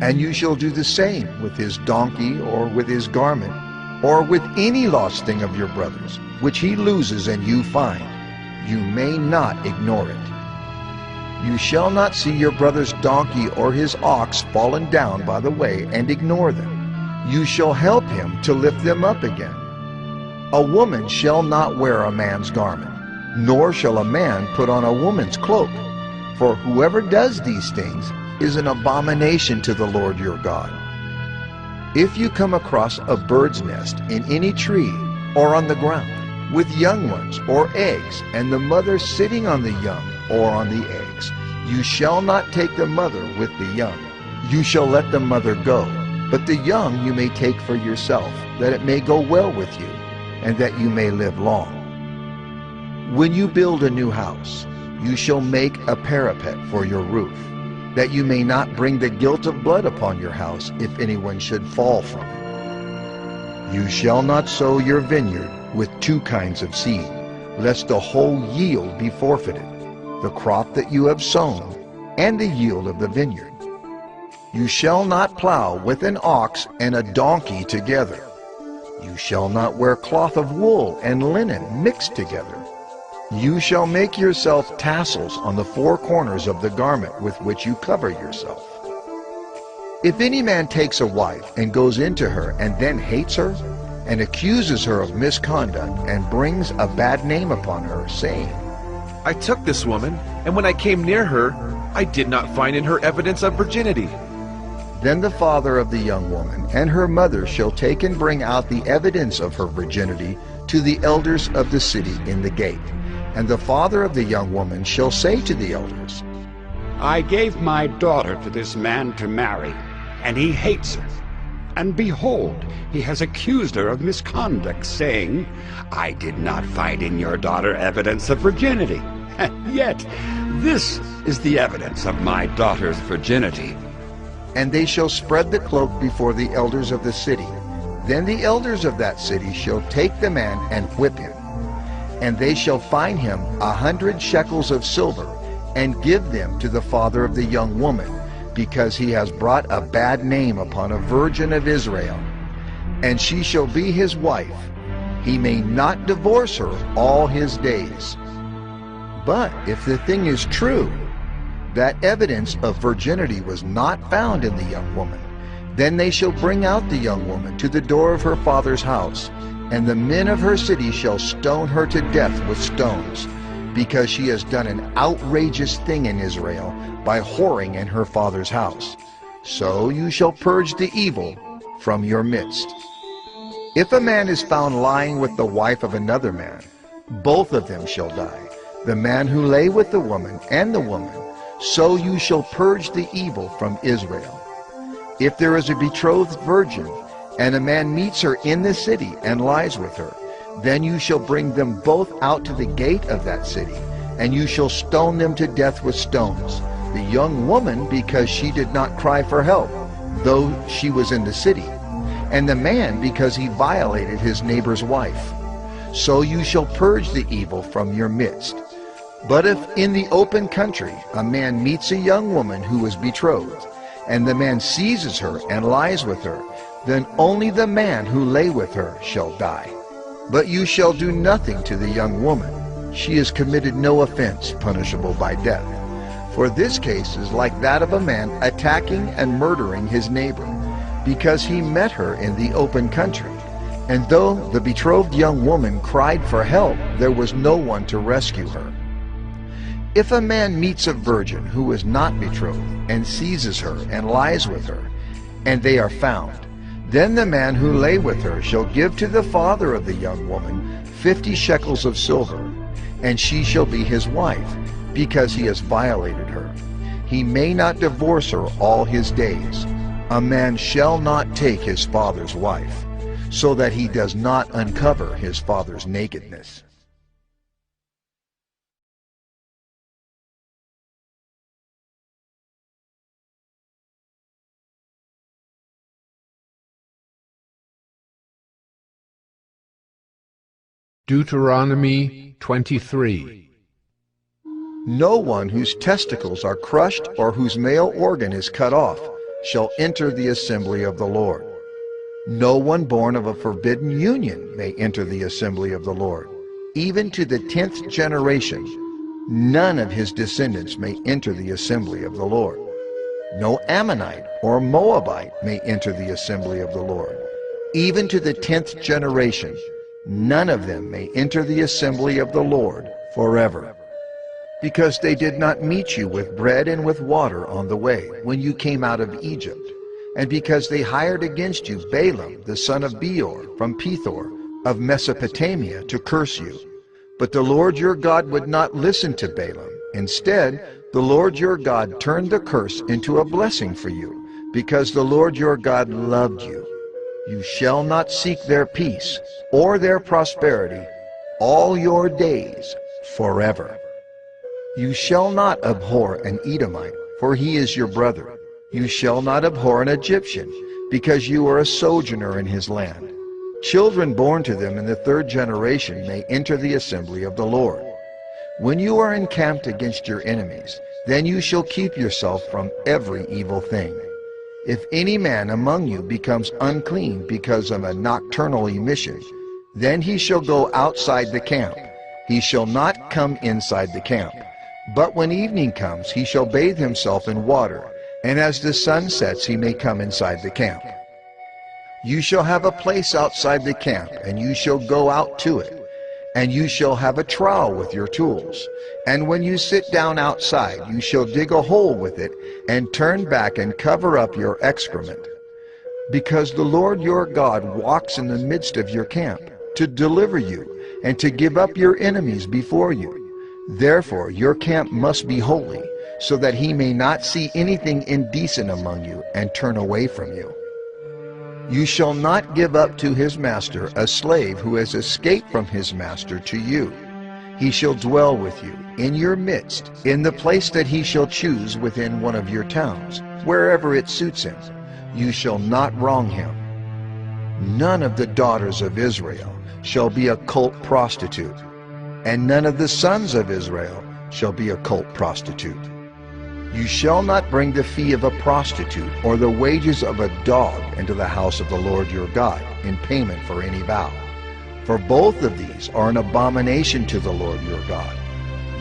And you shall do the same with his donkey or with his garment, or with any lost thing of your brother's, which he loses and you find. You may not ignore it. You shall not see your brother's donkey or his ox fallen down by the way and ignore them. You shall help him to lift them up again. A woman shall not wear a man's garment, nor shall a man put on a woman's cloak. For whoever does these things is an abomination to the Lord your God. If you come across a bird's nest in any tree or on the ground, with young ones or eggs, and the mother sitting on the young or on the eggs, you shall not take the mother with the young. You shall let the mother go, but the young you may take for yourself, that it may go well with you, and that you may live long. When you build a new house, you shall make a parapet for your roof, that you may not bring the guilt of blood upon your house if anyone should fall from it. You shall not sow your vineyard with two kinds of seed, lest the whole yield be forfeited, the crop that you have sown, and the yield of the vineyard. You shall not plow with an ox and a donkey together. You shall not wear cloth of wool and linen mixed together. You shall make yourself tassels on the four corners of the garment with which you cover yourself. If any man takes a wife and goes into her and then hates her, and accuses her of misconduct and brings a bad name upon her, saying,
"I took this woman, and when I came near her, I did not find in her evidence of virginity,"
then the father of the young woman and her mother shall take and bring out the evidence of her virginity to the elders of the city in the gate. And the father of the young woman shall say to the elders,
"I gave my daughter to this man to marry, and he hates her. And behold, he has accused her of misconduct, saying, 'I did not find in your daughter evidence of virginity.' And yet this is the evidence of my daughter's virginity."
And they shall spread the cloak before the elders of the city. Then the elders of that city shall take the man and whip him. And they shall fine him 100 shekels of silver, and give them to the father of the young woman, because he has brought a bad name upon a virgin of Israel. And she shall be his wife. He may not divorce her all his days. But if the thing is true, that evidence of virginity was not found in the young woman, then they shall bring out the young woman to the door of her father's house, and the men of her city shall stone her to death with stones, because she has done an outrageous thing in Israel by whoring in her father's house. So you shall purge the evil from your midst. If a man is found lying with the wife of another man, both of them shall die, the man who lay with the woman and the woman. So you shall purge the evil from Israel. If there is a betrothed virgin, and a man meets her in the city and lies with her, then you shall bring them both out to the gate of that city, and you shall stone them to death with stones, the young woman because she did not cry for help, though she was in the city, and the man because he violated his neighbor's wife. So you shall purge the evil from your midst. But if in the open country a man meets a young woman who is betrothed, and the man seizes her and lies with her, then only the man who lay with her shall die. But you shall do nothing to the young woman. She has committed no offense punishable by death. For this case is like that of a man attacking and murdering his neighbor, because he met her in the open country. And though the betrothed young woman cried for help, there was no one to rescue her. If a man meets a virgin who is not betrothed, and seizes her and lies with her, and they are found, then the man who lay with her shall give to the father of the young woman 50 shekels of silver, and she shall be his wife, because he has violated her. He may not divorce her all his days. A man shall not take his father's wife, so that he does not uncover his father's nakedness.
Deuteronomy 23.
No one whose testicles are crushed or whose male organ is cut off shall enter the assembly of the Lord. No one born of a forbidden union may enter the assembly of the Lord. Even to the 10th generation, none of his descendants may enter the assembly of the Lord. No Ammonite or Moabite may enter the assembly of the Lord. Even to the 10th generation, none of them may enter the assembly of the Lord forever. Because they did not meet you with bread and with water on the way when you came out of Egypt, and because they hired against you Balaam the son of Beor from Pethor of Mesopotamia to curse you. But the Lord your God would not listen to Balaam. Instead, the Lord your God turned the curse into a blessing for you, because the Lord your God loved you. You shall not seek their peace or their prosperity all your days forever. You shall not abhor an Edomite, for he is your brother. You shall not abhor an Egyptian, because you are a sojourner in his land. Children born to them in the 3rd generation may enter the assembly of the Lord. When you are encamped against your enemies, then you shall keep yourself from every evil thing. If any man among you becomes unclean because of a nocturnal emission, then he shall go outside the camp. He shall not come inside the camp. But when evening comes, he shall bathe himself in water, and as the sun sets he may come inside the camp. You shall have a place outside the camp, and you shall go out to it, and you shall have a trowel with your tools. And when you sit down outside, you shall dig a hole with it, and turn back and cover up your excrement. Because the Lord your God walks in the midst of your camp, to deliver you, and to give up your enemies before you. Therefore your camp must be holy, so that he may not see anything indecent among you and turn away from you. You shall not give up to his master a slave who has escaped from his master to you. He shall dwell with you in your midst, in the place that he shall choose within one of your towns, wherever it suits him. You shall not wrong him. None of the daughters of Israel shall be a cult prostitute, and none of the sons of Israel shall be a cult prostitute. You shall not bring the fee of a prostitute or the wages of a dog into the house of the Lord your God in payment for any vow. For both of these are an abomination to the Lord your God.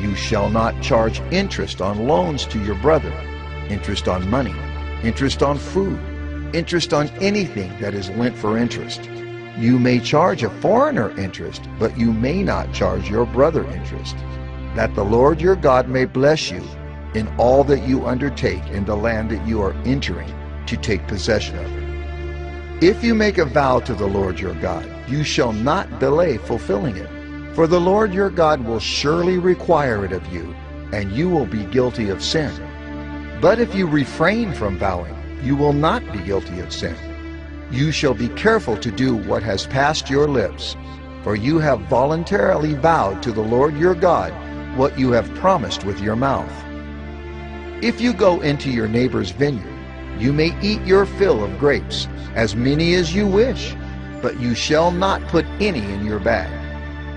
You shall not charge interest on loans to your brother, interest on money, interest on food, interest on anything that is lent for interest. You may charge a foreigner interest, but you may not charge your brother interest, that the Lord your God may bless you in all that you undertake in the land that you are entering to take possession of it. If you make a vow to the Lord your God, you shall not delay fulfilling it, for the Lord your God will surely require it of you, and you will be guilty of sin. But if you refrain from vowing, you will not be guilty of sin. You shall be careful to do what has passed your lips, for you have voluntarily vowed to the Lord your God what you have promised with your mouth. If you go into your neighbor's vineyard, you may eat your fill of grapes, as many as you wish, but you shall not put any in your bag.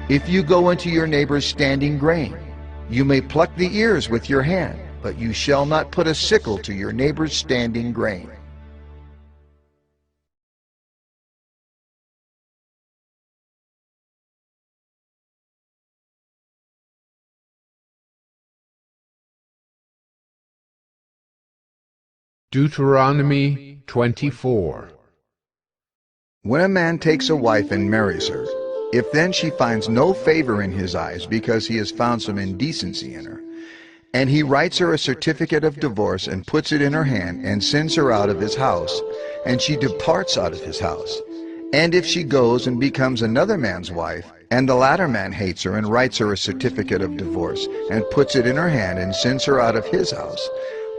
If you go into your neighbor's standing grain, you may pluck the ears with your hand, but you shall not put a sickle to your neighbor's standing grain.
Deuteronomy 24.
When a man takes a wife and marries her, if then she finds no favor in his eyes because he has found some indecency in her, and he writes her a certificate of divorce and puts it in her hand and sends her out of his house, and she departs out of his house, and if she goes and becomes another man's wife, and the latter man hates her and writes her a certificate of divorce and puts it in her hand and sends her out of his house,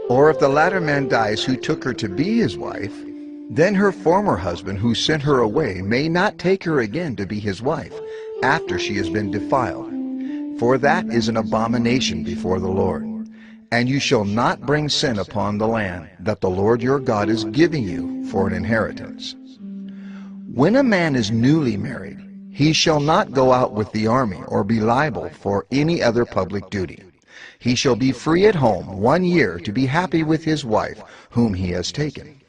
or if the latter man dies who took her to be his wife, then her former husband who sent her away may not take her again to be his wife after she has been defiled, for that is an abomination before the Lord. And you shall not bring sin upon the land that the Lord your God is giving you for an inheritance. When a man is newly married, he shall not go out with the army or be liable for any other public duty. He shall be free at home 1 year to be happy with his wife whom he has taken.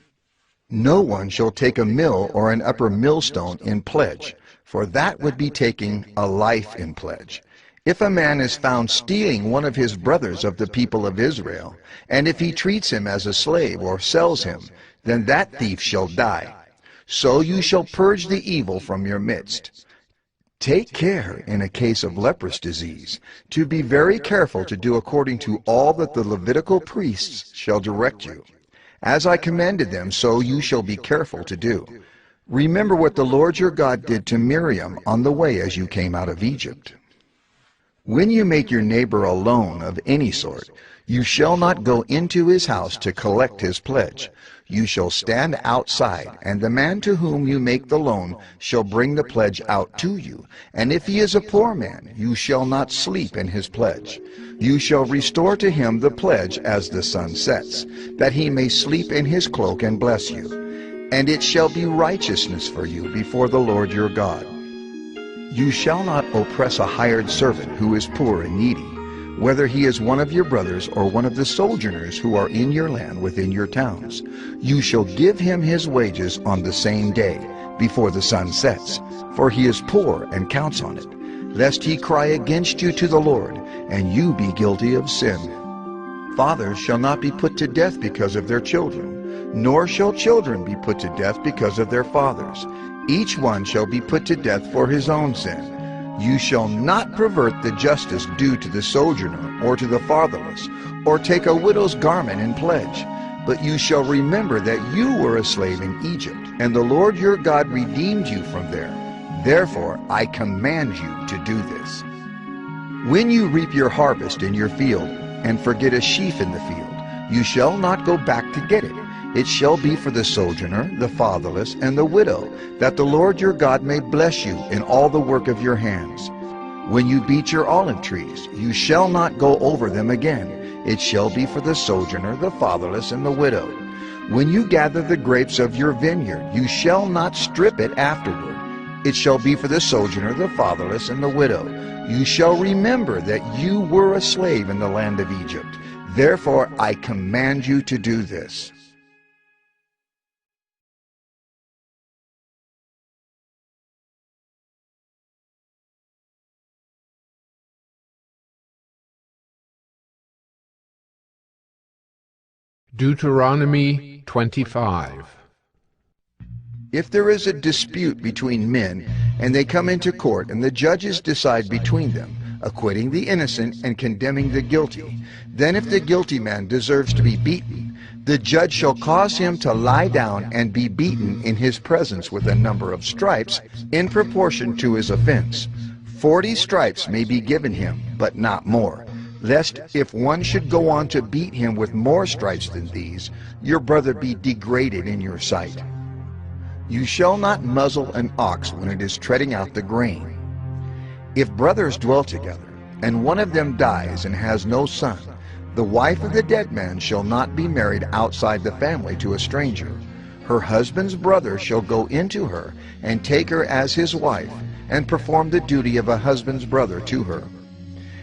No one shall take a mill or an upper millstone in pledge, for that would be taking a life in pledge. If a man is found stealing one of his brothers of the people of Israel, and if he treats him as a slave or sells him, then that thief shall die. So you shall purge the evil from your midst. Take care in a case of leprous disease to be very careful to do according to all that the Levitical priests shall direct you. As I commanded them, so you shall be careful to do. Remember what the Lord your God did to Miriam on the way as you came out of Egypt. When you make your neighbor a loan of any sort, you shall not go into his house to collect his pledge. You shall stand outside, and the man to whom you make the loan shall bring the pledge out to you. And if he is a poor man, you shall not sleep in his pledge. You shall restore to him the pledge as the sun sets, that he may sleep in his cloak and bless you. And it shall be righteousness for you before the Lord your God. You shall not oppress a hired servant who is poor and needy, whether he is one of your brothers or one of the sojourners who are in your land within your towns. You shall give him his wages on the same day, before the sun sets, for he is poor and counts on it, lest he cry against you to the Lord, and you be guilty of sin. Fathers shall not be put to death because of their children, nor shall children be put to death because of their fathers. Each one shall be put to death for his own sin. You shall not pervert the justice due to the sojourner or to the fatherless, or take a widow's garment in pledge. But you shall remember that you were a slave in Egypt, and the Lord your God redeemed you from there. Therefore I command you to do this. When you reap your harvest in your field, and forget a sheaf in the field, you shall not go back to get it. It shall be for the sojourner, the fatherless, and the widow, that the Lord your God may bless you in all the work of your hands. When you beat your olive trees, you shall not go over them again. It shall be for the sojourner, the fatherless, and the widow. When you gather the grapes of your vineyard, you shall not strip it afterward. It shall be for the sojourner, the fatherless, and the widow. You shall remember that you were a slave in the land of Egypt. Therefore I command you to do this.
Deuteronomy 25.
If there is a dispute between men, and they come into court, and the judges decide between them, acquitting the innocent and condemning the guilty, then if the guilty man deserves to be beaten, the judge shall cause him to lie down and be beaten in his presence with a number of stripes in proportion to his offense. 40 stripes may be given him, but not more, lest if one should go on to beat him with more stripes than these, your brother be degraded in your sight. You shall not muzzle an ox when it is treading out the grain. If brothers dwell together, and one of them dies and has no son, the wife of the dead man shall not be married outside the family to a stranger. Her husband's brother shall go into her and take her as his wife, and perform the duty of a husband's brother to her.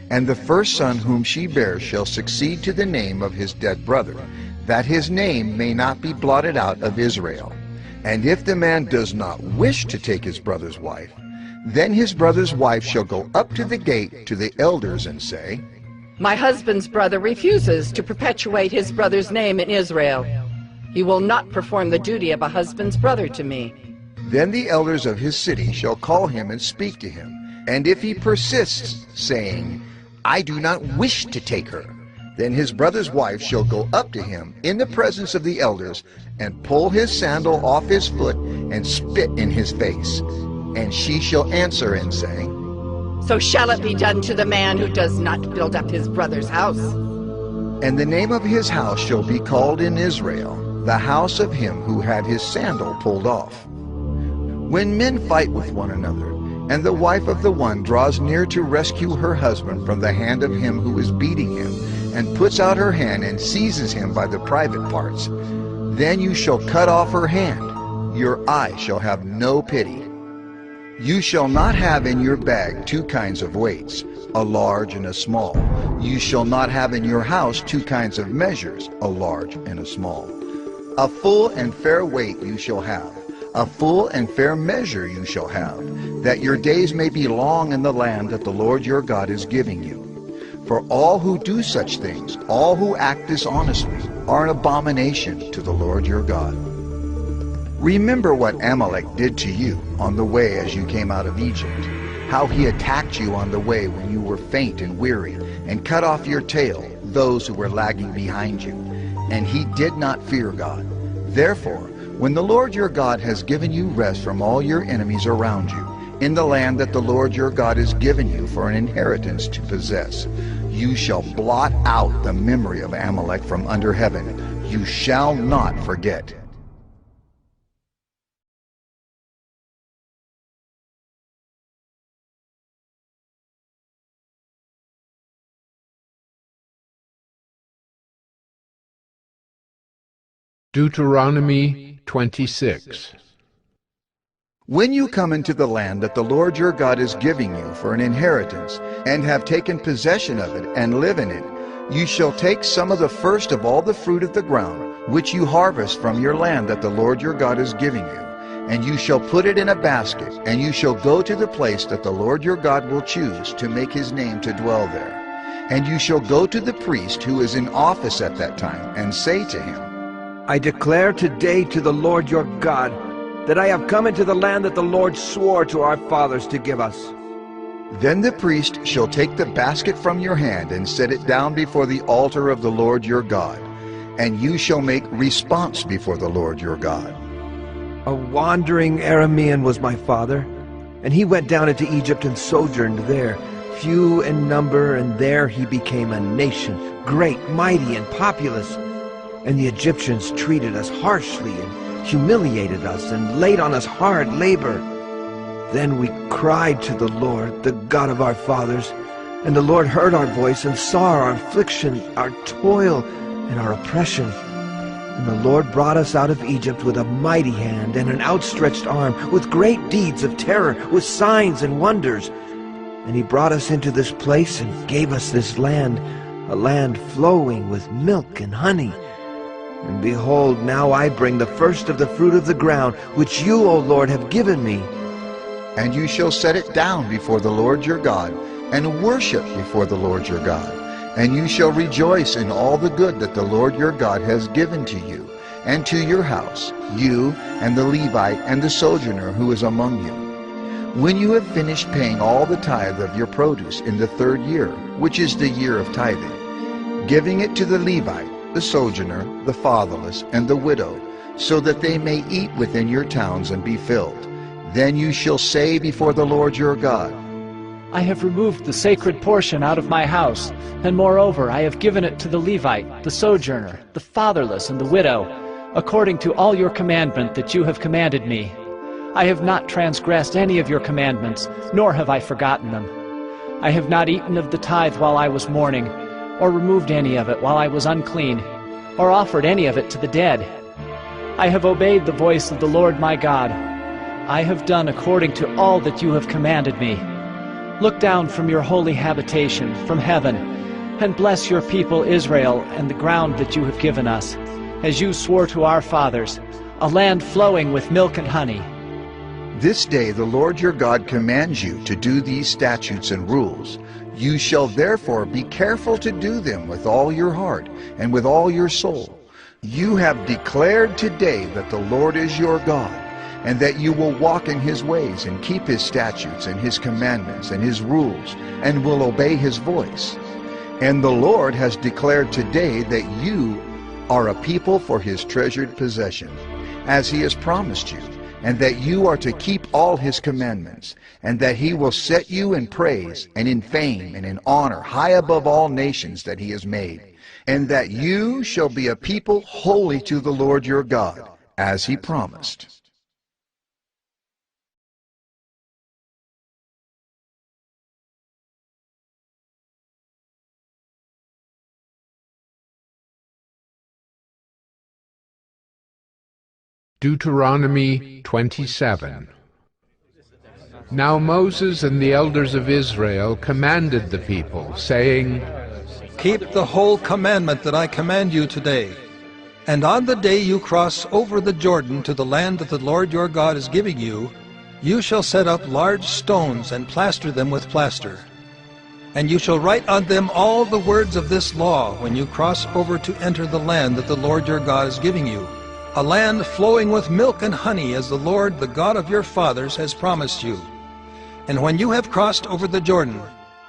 And the first son whom she bears shall succeed to the name of his dead brother, that his name may not be blotted out of Israel. And if the man does not wish to take his brother's wife, then his brother's wife shall go up to the gate to the elders and say,
My husband's brother refuses to perpetuate his brother's name in Israel. He will not perform the duty of a husband's brother to me.
Then the elders of his city shall call him and speak to him. And if he persists, saying, I do not wish to take her, then his brother's wife shall go up to him in the presence of the elders, and pull his sandal off his foot, and spit in his face. And she shall answer and say,
So shall it be done to the man who does not build up his brother's house.
And the name of his house shall be called in Israel, the house of him who had his sandal pulled off. When men fight with one another, and the wife of the one draws near to rescue her husband from the hand of him who is beating him, and puts out her hand and seizes him by the private parts, then you shall cut off her hand. Your eye shall have no pity. You shall not have in your bag 2 kinds of weights, a large and a small. You shall not have in your house 2 kinds of measures, a large and a small. A full and fair weight you shall have, a full and fair measure you shall have, that your days may be long in the land that the Lord your God is giving you. For all who do such things, all who act dishonestly, are an abomination to the Lord your God. Remember what Amalek did to you on the way as you came out of Egypt, how he attacked you on the way when you were faint and weary, and cut off your tail, those who were lagging behind you. And he did not fear God. Therefore, when the Lord your God has given you rest from all your enemies around you, in the land that the Lord your God has given you for an inheritance to possess, you shall blot out the memory of Amalek from under heaven. You shall not forget.
Deuteronomy 26.
When you come into the land that the Lord your God is giving you for an inheritance, and have taken possession of it, and live in it, you shall take some of the first of all the fruit of the ground, which you harvest from your land that the Lord your God is giving you, and you shall put it in a basket, and you shall go to the place that the Lord your God will choose to make his name to dwell there. And you shall go to the priest who is in office at that time, and say to him,
I declare today to the Lord your God that I have come into the land that the Lord swore to our fathers to give us.
Then the priest shall take the basket from your hand and set it down before the altar of the Lord your God, and you shall make response before the Lord your God.
A wandering Aramean was my father, and he went down into Egypt and sojourned there, few in number, and there he became a nation, great, mighty, and populous. And the Egyptians treated us harshly and humiliated us and laid on us hard labor. Then we cried to the Lord, the God of our fathers, and the Lord heard our voice and saw our affliction, our toil, and our oppression. And the Lord brought us out of Egypt with a mighty hand and an outstretched arm, with great deeds of terror, with signs and wonders. And he brought us into this place and gave us this land, a land flowing with milk and honey. And behold, now I bring the first of the fruit of the ground, which you, O Lord, have given me.
And you shall set it down before the Lord your God, and worship before the Lord your God. And you shall rejoice in all the good that the Lord your God has given to you, and to your house, you and the Levite and the sojourner who is among you. When you have finished paying all the tithe of your produce in the 3rd year, which is the year of tithing, giving it to the Levite, the sojourner, the fatherless, and the widow, so that they may eat within your towns and be filled, then you shall say before the Lord your God,
I have removed the sacred portion out of my house, and moreover I have given it to the Levite, the sojourner, the fatherless, and the widow, according to all your commandment that you have commanded me. I have not transgressed any of your commandments, nor have I forgotten them. I have not eaten of the tithe while I was mourning, or removed any of it while I was unclean, or offered any of it to the dead. I have obeyed the voice of the Lord my God. I have done according to all that you have commanded me. Look down from your holy habitation, from heaven, and bless your people Israel and the ground that you have given us, as you swore to our fathers, a land flowing with milk and honey.
This day the Lord your God commands you to do these statutes and rules. You shall therefore be careful to do them with all your heart and with all your soul. You have declared today that the Lord is your God, and that you will walk in his ways and keep his statutes and his commandments and his rules, and will obey his voice. And the Lord has declared today that you are a people for his treasured possession, as he has promised you, and that you are to keep all his commandments, and that he will set you in praise and in fame and in honor high above all nations that he has made, and that you shall be a people holy to the Lord your God, as he promised.
Deuteronomy 27. Now Moses and the elders of Israel commanded the people, saying,
Keep the whole commandment that I command you today. And on the day you cross over the Jordan to the land that the Lord your God is giving you, you shall set up large stones and plaster them with plaster. And you shall write on them all the words of this law when you cross over to enter the land that the Lord your God is giving you, a land flowing with milk and honey, as the Lord, the God of your fathers, has promised you. And when you have crossed over the Jordan,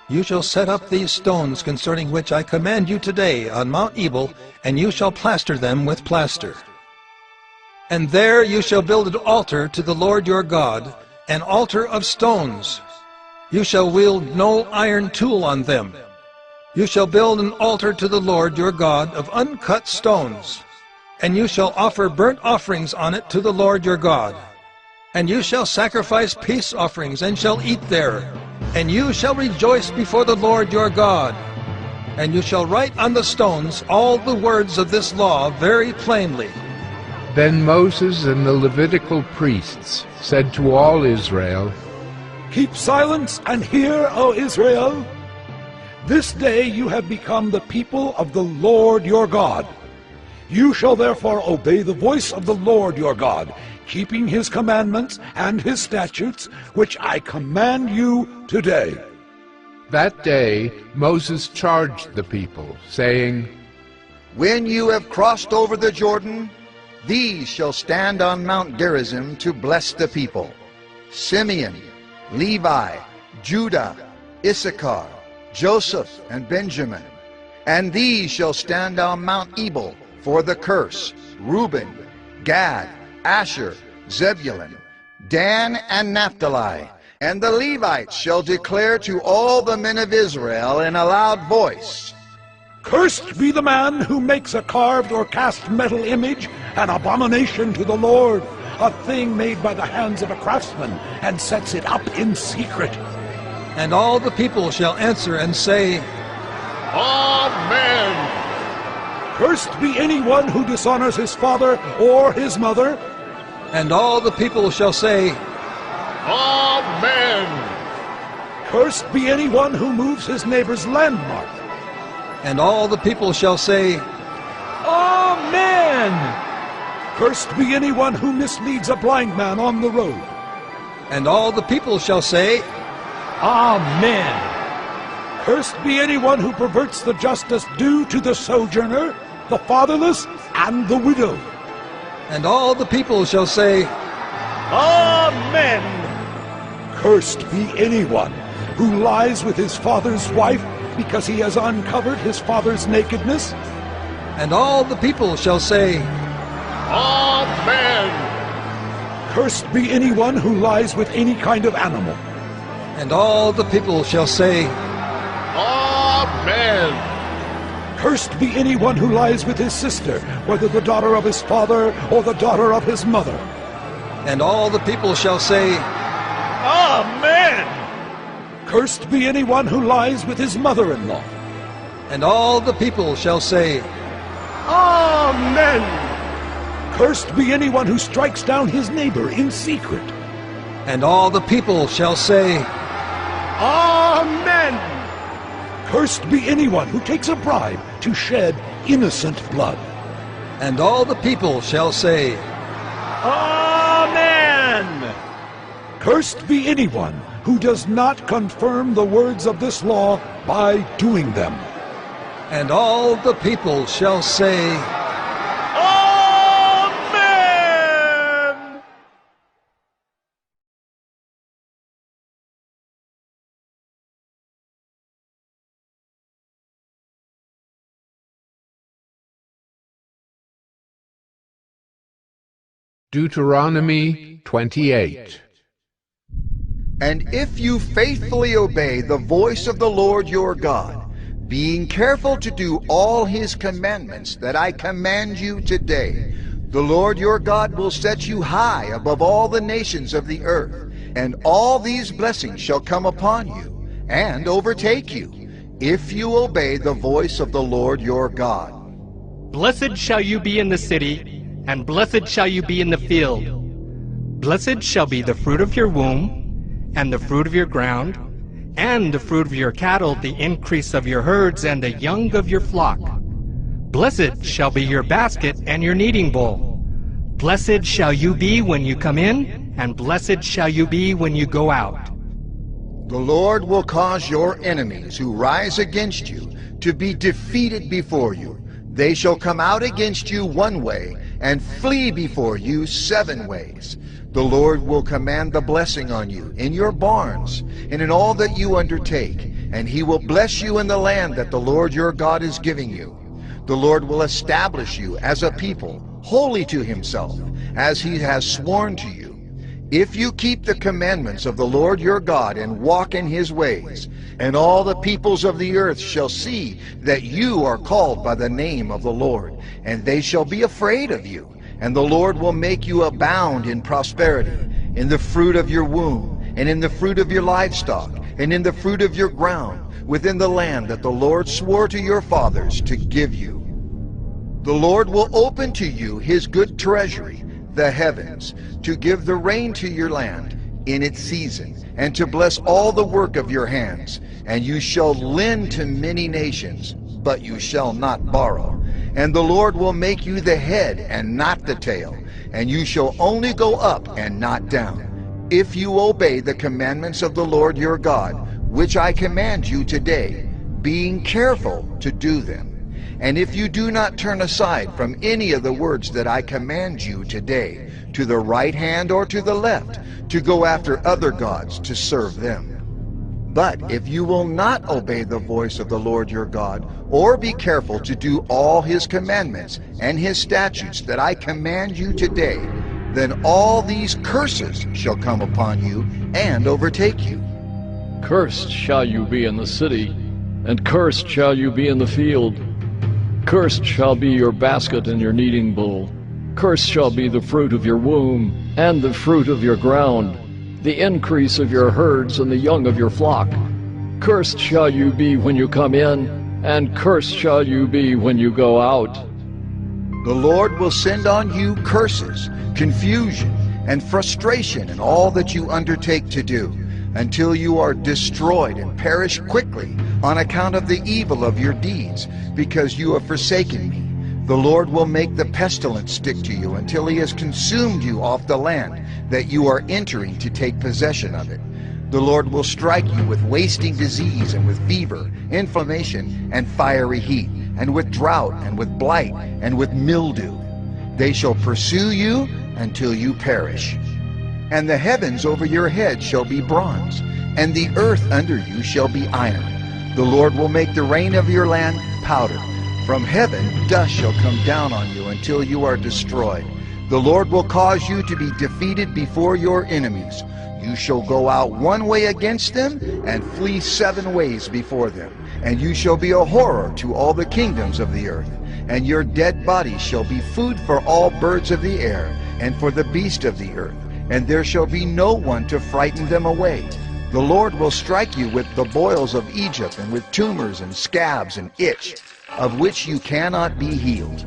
you shall set up these stones concerning which I command you today on Mount Ebal, and you shall plaster them with plaster. And there you shall build an altar to the Lord your God, an altar of stones. You shall wield no iron tool on them. You shall build an altar to the Lord your God of uncut stones. And you shall offer burnt offerings on it to the Lord your God. And you shall sacrifice peace offerings, and shall eat there. And you shall rejoice before the Lord your God. And you shall write on the stones all the words of this law very plainly.
Then Moses and the Levitical priests said to all Israel,
Keep silence and hear, O Israel. This day you have become the people of the Lord your God. You shall therefore obey the voice of the Lord your God, keeping his commandments and his statutes, which I command you today.
That day Moses charged the people, saying,
When you have crossed over the Jordan, these shall stand on Mount Gerizim to bless the people: Simeon, Levi, Judah, Issachar, Joseph, and Benjamin. And these shall stand on Mount Ebal for the curse: Reuben, Gad, Asher, Zebulun, Dan, and Naphtali. And the Levites shall declare to all the men of Israel in a loud voice,
Cursed be the man who makes a carved or cast metal image, an abomination to the Lord, a thing made by the hands of a craftsman, and sets it up in secret.
And all the people shall answer and say,
Amen. Cursed be anyone who dishonors his father or his mother.
And all the people shall say,
Amen. Cursed be anyone who moves his neighbor's landmark.
And all the people shall say,
Amen. Cursed be anyone who misleads a blind man on the road.
And all the people shall say,
Amen. Cursed be anyone who perverts the justice due to the sojourner, the fatherless, and the widow.
And all the people shall say,
Amen. Cursed be anyone who lies with his father's wife because he has uncovered his father's nakedness.
And all the people shall say,
Amen.
Cursed be anyone who lies with any kind of animal.
And all the people shall say,
Amen.
Cursed be anyone who lies with his sister, whether the daughter of his father or the daughter of his mother.
And all the people shall say,
Amen. Cursed be anyone who lies with his mother-in-law.
And all the people shall say,
Amen. Cursed be anyone who strikes down his neighbor in secret.
And all the people shall say,
Amen. Cursed be anyone who takes a bribe to shed innocent blood.
And all the people shall say,
Amen. Cursed be anyone who does not confirm the words of this law by doing them.
And all the people shall say,
Amen.
Deuteronomy 28.
And if you faithfully obey the voice of the Lord your God, being careful to do all his commandments that I command you today, the Lord your God will set you high above all the nations of the earth, and all these blessings shall come upon you and overtake you, if you obey the voice of the Lord your God.
Blessed shall you be in the city, and blessed shall you be in the field. Blessed shall be the fruit of your womb, and the fruit of your ground, and the fruit of your cattle, the increase of your herds, and the young of your flock. Blessed shall be your basket and your kneading bowl. Blessed shall you be when you come in, and blessed shall you be when you go out.
The Lord will cause your enemies who rise against you to be defeated before you. They shall come out against you one way, and flee before you 7 ways. The Lord will command the blessing on you in your barns and in all that you undertake, and he will bless you in the land that the Lord your God is giving you. The Lord will establish you as a people, holy to himself, as he has sworn to you. If you keep the commandments of the Lord your God and walk in his ways, and all the peoples of the earth shall see that you are called by the name of the Lord, and they shall be afraid of you. And the Lord will make you abound in prosperity, in the fruit of your womb, and in the fruit of your livestock, and in the fruit of your ground, within the land that the Lord swore to your fathers to give you. The Lord will open to you his good treasury, the heavens, to give the rain to your land in its season, and to bless all the work of your hands. And you shall lend to many nations, but you shall not borrow. And the Lord will make you the head and not the tail, and you shall only go up and not down, if you obey the commandments of the Lord your God, which I command you today, being careful to do them. And if you do not turn aside from any of the words that I command you today, to the right hand or to the left, to go after other gods to serve them. But if you will not obey the voice of the Lord your God, or be careful to do all his commandments and his statutes that I command you today, then all these curses shall come upon you and overtake you.
Cursed shall you be in the city, and cursed shall you be in the field. Cursed shall be your basket and your kneading bowl. Cursed shall be the fruit of your womb, and the fruit of your ground, the increase of your herds and the young of your flock. Cursed shall you be when you come in, and cursed shall you be when you go out.
The Lord will send on you curses, confusion, and frustration in all that you undertake to do, until you are destroyed and perish quickly on account of the evil of your deeds, because you have forsaken me. The Lord will make the pestilence stick to you until he has consumed you off the land that you are entering to take possession of it. The Lord will strike you with wasting disease and with fever, inflammation, and fiery heat, and with drought, and with blight, and with mildew. They shall pursue you until you perish. And the heavens over your head shall be bronze, and the earth under you shall be iron. The Lord will make the rain of your land powder. From heaven dust shall come down on you until you are destroyed. The Lord will cause you to be defeated before your enemies. You shall go out one way against them, and flee 7 ways before them. And you shall be a horror to all the kingdoms of the earth. And your dead bodies shall be food for all birds of the air, and for the beasts of the earth. And there shall be no one to frighten them away. The Lord will strike you with the boils of Egypt, and with tumors and scabs and itch, of which you cannot be healed.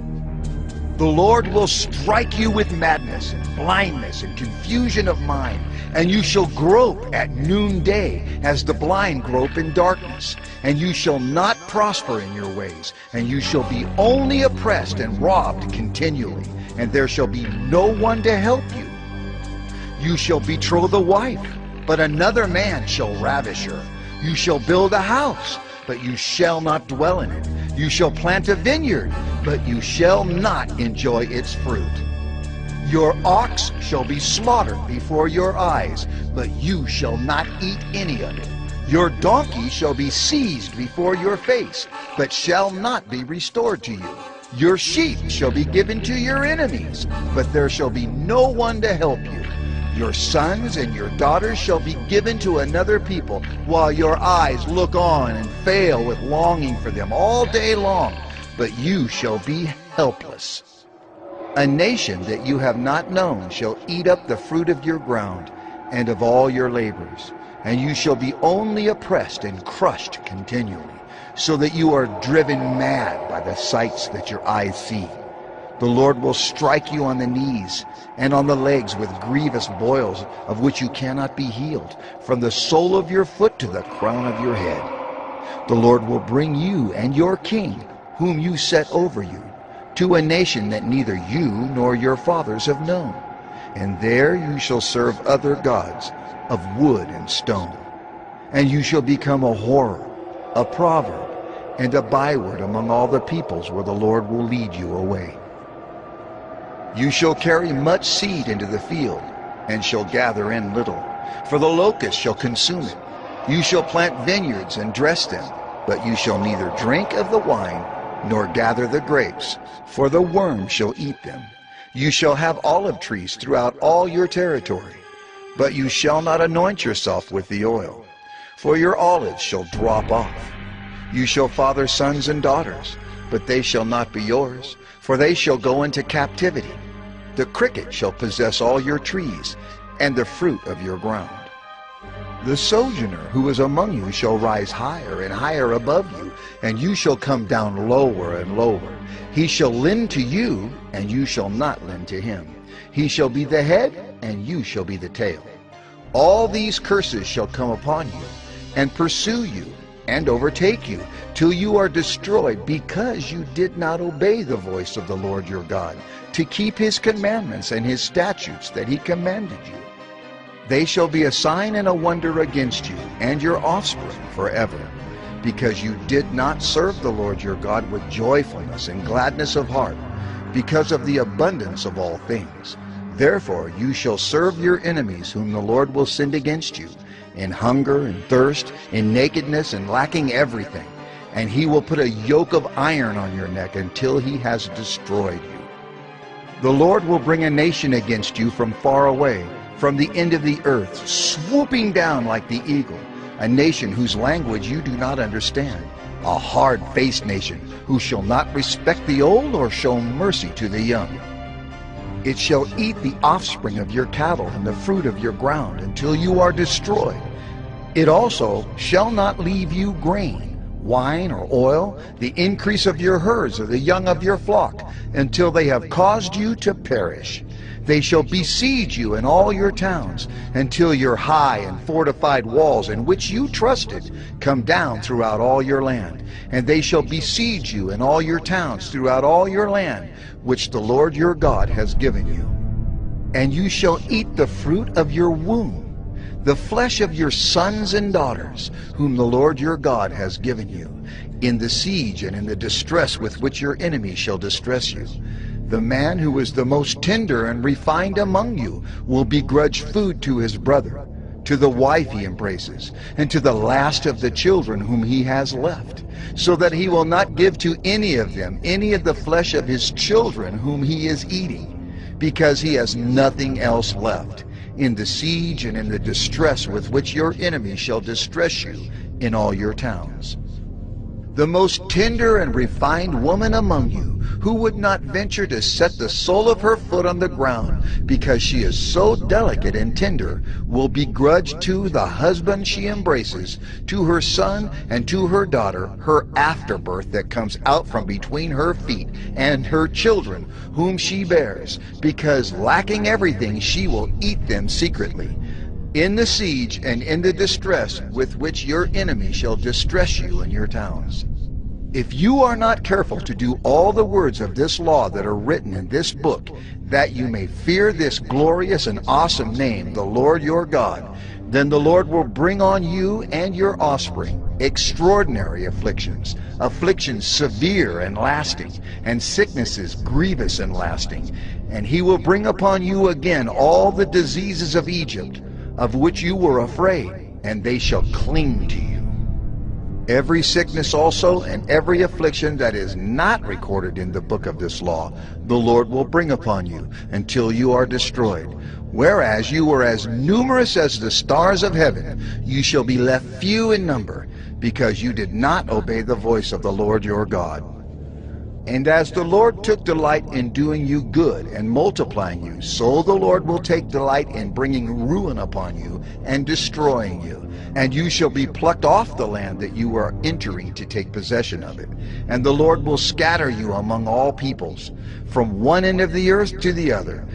The Lord will strike you with madness and blindness and confusion of mind, and you shall grope at noonday as the blind grope in darkness. And you shall not prosper in your ways, and you shall be only oppressed and robbed continually, and there shall be no one to help you. You shall betroth a wife, but another man shall ravish her. You shall build a house, but you shall not dwell in it. You shall plant a vineyard, but you shall not enjoy its fruit. Your ox shall be slaughtered before your eyes, but you shall not eat any of it. Your donkey shall be seized before your face, but shall not be restored to you. Your sheep shall be given to your enemies, but there shall be no one to help you. Your sons and your daughters shall be given to another people, while your eyes look on and fail with longing for them all day long, but you shall be helpless. A nation that you have not known shall eat up the fruit of your ground and of all your labors, and you shall be only oppressed and crushed continually, so that you are driven mad by the sights that your eyes see. The Lord will strike you on the knees and on the legs with grievous boils, of which you cannot be healed, from the sole of your foot to the crown of your head. The Lord will bring you and your king, whom you set over you, to a nation that neither you nor your fathers have known. And there you shall serve other gods of wood and stone. And you shall become a horror, a proverb, and a byword among all the peoples where the Lord will lead you away. You shall carry much seed into the field, and shall gather in little, for the locust shall consume it. You shall plant vineyards and dress them, but you shall neither drink of the wine, nor gather the grapes, for the worm shall eat them. You shall have olive trees throughout all your territory, but you shall not anoint yourself with the oil, for your olives shall drop off. You shall father sons and daughters, but they shall not be yours, for they shall go into captivity. The cricket shall possess all your trees, and the fruit of your ground. The sojourner who is among you shall rise higher and higher above you, and you shall come down lower and lower. He shall lend to you, and you shall not lend to him. He shall be the head, and you shall be the tail. All these curses shall come upon you, and pursue you, and overtake you, till you are destroyed, because you did not obey the voice of the Lord your God, to keep his commandments and his statutes that he commanded you. They shall be a sign and a wonder against you and your offspring forever, because you did not serve the Lord your God with joyfulness and gladness of heart, because of the abundance of all things. Therefore you shall serve your enemies, whom the Lord will send against you, in hunger and thirst, in nakedness and lacking everything. And he will put a yoke of iron on your neck until he has destroyed you. The Lord will bring a nation against you from far away, from the end of the earth, swooping down like the eagle, a nation whose language you do not understand, a hard-faced nation who shall not respect the old or show mercy to the young. It shall eat the offspring of your cattle and the fruit of your ground until you are destroyed. It also shall not leave you grain, wine or oil, the increase of your herds or the young of your flock, until they have caused you to perish. They shall besiege you in all your towns, until your high and fortified walls in which you trusted come down throughout all your land. And they shall besiege you in all your towns throughout all your land, which the Lord your God has given you. And you shall eat the fruit of your womb. the flesh of your sons and daughters, whom the Lord your God has given you, in the siege and in the distress with which your enemy shall distress you. The man who is the most tender and refined among you will begrudge food to his brother, to the wife he embraces, and to the last of the children whom he has left, so that he will not give to any of them any of the flesh of his children whom he is eating, because he has nothing else left, in the siege and in the distress with which your enemy shall distress you in all your towns. The most tender and refined woman among you, who would not venture to set the sole of her foot on the ground because she is so delicate and tender, will begrudge to the husband she embraces, to her son and to her daughter, her afterbirth that comes out from between her feet, and her children whom she bears, because lacking everything she will eat them secretly, in the siege and in the distress with which your enemy shall distress you in your towns. If you are not careful to do all the words of this law that are written in this book, that you may fear this glorious and awesome name, the Lord your God, then the Lord will bring on you and your offspring extraordinary afflictions, afflictions severe and lasting, and sicknesses grievous and lasting. And he will bring upon you again all the diseases of Egypt, of which you were afraid, and they shall cling to you. Every sickness also and every affliction that is not recorded in the book of this law, the Lord will bring upon you until you are destroyed. Whereas you were as numerous as the stars of heaven, you shall be left few in number, because you did not obey the voice of the Lord your God. And as the Lord took delight in doing you good and multiplying you, so the Lord will take delight in bringing ruin upon you and destroying you. And you shall be plucked off the land that you are entering to take possession of it. And the Lord will scatter you among all peoples, from one end of the earth to the other.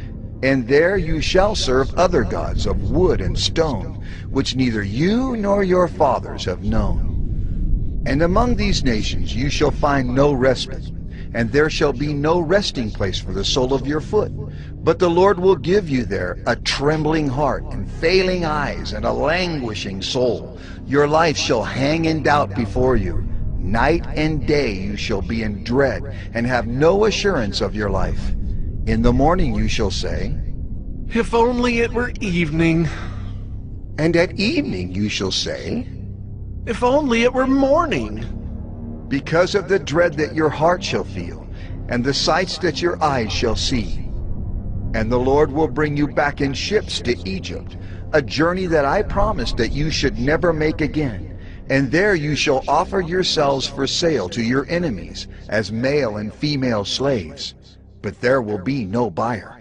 And there you shall serve other gods of wood and stone, which neither you nor your fathers have known. And among these nations you shall find no respite, and there shall be no resting place for the sole of your foot. But the Lord will give you there a trembling heart, and failing eyes, and a languishing soul. Your life shall hang in doubt before you. Night and day you shall be in dread, and have no assurance of your life. In the morning you shall say,
"If only it were evening."
And at evening you shall say,
"If only it were morning."
Because of the dread that your heart shall feel, and the sights that your eyes shall see. And the Lord will bring you back in ships to Egypt, a journey that I promised that you should never make again. And there you shall offer yourselves for sale to your enemies, as male and female slaves. But there will be no buyer.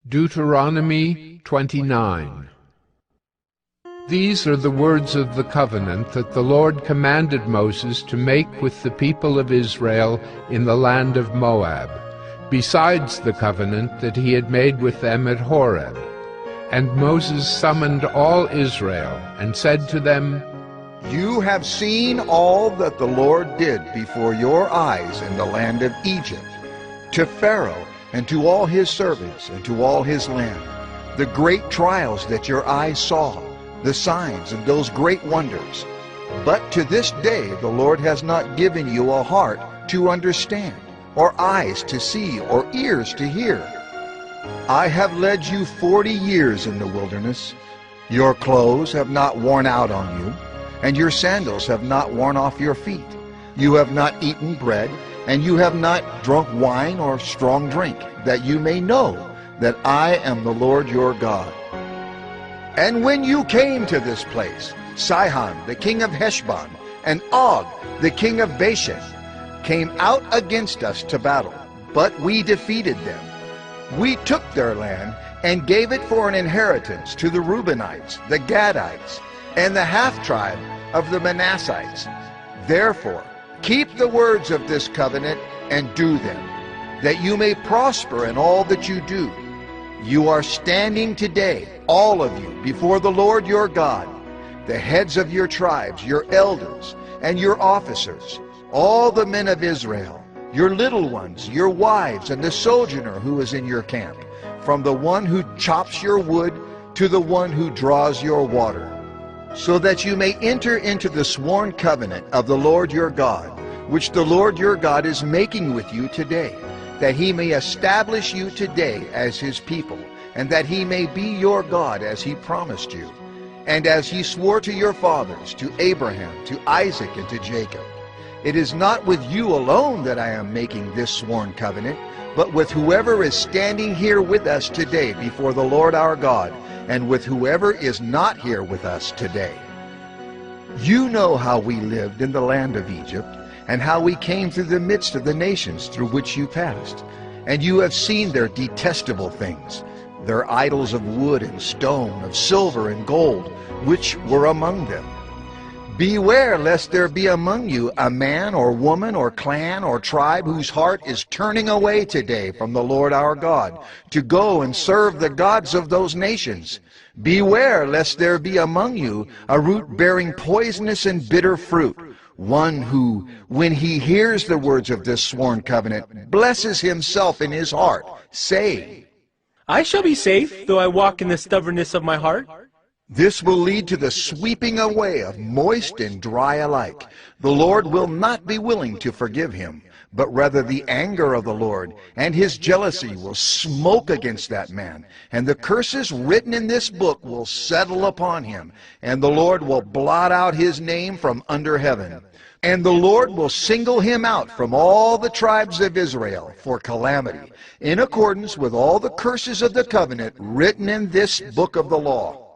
Deuteronomy 29. These are the words of the covenant that the Lord commanded Moses to make with the people of Israel in the land of Moab, besides the covenant that he had made with them at Horeb. And Moses summoned all Israel, and said to them,
You have seen all that the Lord did before your eyes in the land of Egypt, to Pharaoh, and to all his servants, and to all his land, the great trials that your eyes saw, the signs and those great wonders. But to this day the Lord has not given you a heart to understand, or eyes to see, or ears to hear. I have led you 40 years in the wilderness. Your clothes have not worn out on you, and your sandals have not worn off your feet. You have not eaten bread, and you have not drunk wine or strong drink, that you may know that I am the Lord your God. And when you came to this place, Sihon the king of Heshbon and Og the king of Bashan came out against us to battle, but we defeated them. We took their land and gave it for an inheritance to the Reubenites, the Gadites, and the half-tribe of the Manassites. Therefore, keep the words of this covenant and do them, that you may prosper in all that you do. You are standing today, all of you, before the Lord your God, the heads of your tribes, your elders, and your officers, all the men of Israel, your little ones, your wives, and the sojourner who is in your camp, from the one who chops your wood to the one who draws your water, so that you may enter into the sworn covenant of the Lord your God, which the Lord your God is making with you today, that he may establish you today as his people, and that he may be your God as he promised you, and as he swore to your fathers, to Abraham, to Isaac, and to Jacob. It is not with you alone that I am making this sworn covenant, but with whoever is standing here with us today before the Lord our God, and with whoever is not here with us today. You know how we lived in the land of Egypt, and how we came through the midst of the nations through which you passed. And you have seen their detestable things, their idols of wood and stone, of silver and gold, which were among them. Beware lest there be among you a man or woman or clan or tribe whose heart is turning away today from the Lord our God, to go and serve the gods of those nations. Beware lest there be among you a root bearing poisonous and bitter fruit, one who, when he hears the words of this sworn covenant, blesses himself in his heart, saying,
I shall be safe, though I walk in the stubbornness of my heart.
This will lead to the sweeping away of moist and dry alike. The Lord will not be willing to forgive him, but rather the anger of the Lord and his jealousy will smoke against that man, and the curses written in this book will settle upon him, and the Lord will blot out his name from under heaven. And the Lord will single him out from all the tribes of Israel for calamity, in accordance with all the curses of the covenant written in this book of the law.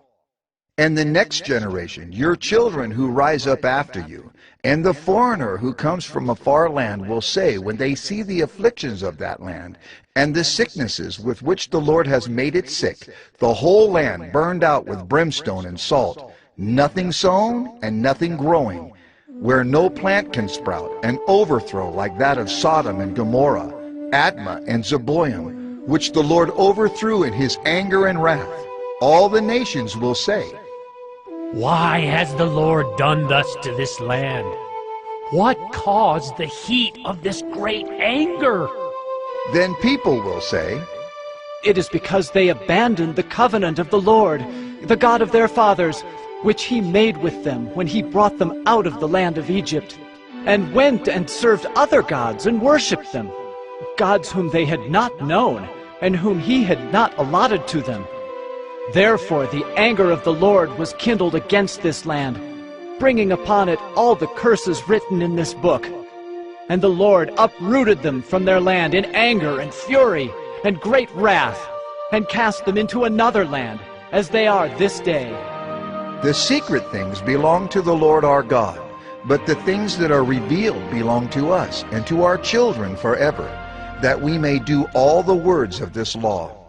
And the next generation, your children who rise up after you, and the foreigner who comes from a far land will say, when they see the afflictions of that land, and the sicknesses with which the Lord has made it sick, the whole land burned out with brimstone and salt, nothing sown and nothing growing, where no plant can sprout, an overthrow like that of Sodom and Gomorrah, Admah and Zeboim, which the Lord overthrew in his anger and wrath. All the nations will say,
Why has the Lord done thus to this land? What caused the heat of this great anger?
Then people will say,
It is because they abandoned the covenant of the Lord, the God of their fathers, which he made with them when he brought them out of the land of Egypt, and went and served other gods and worshipped them, gods whom they had not known, and whom he had not allotted to them. Therefore the anger of the Lord was kindled against this land, bringing upon it all the curses written in this book. And the Lord uprooted them from their land in anger and fury and great wrath, and cast them into another land, as they are this day.
The secret things belong to the Lord our God, but the things that are revealed belong to us and to our children forever, that we may do all the words of this law.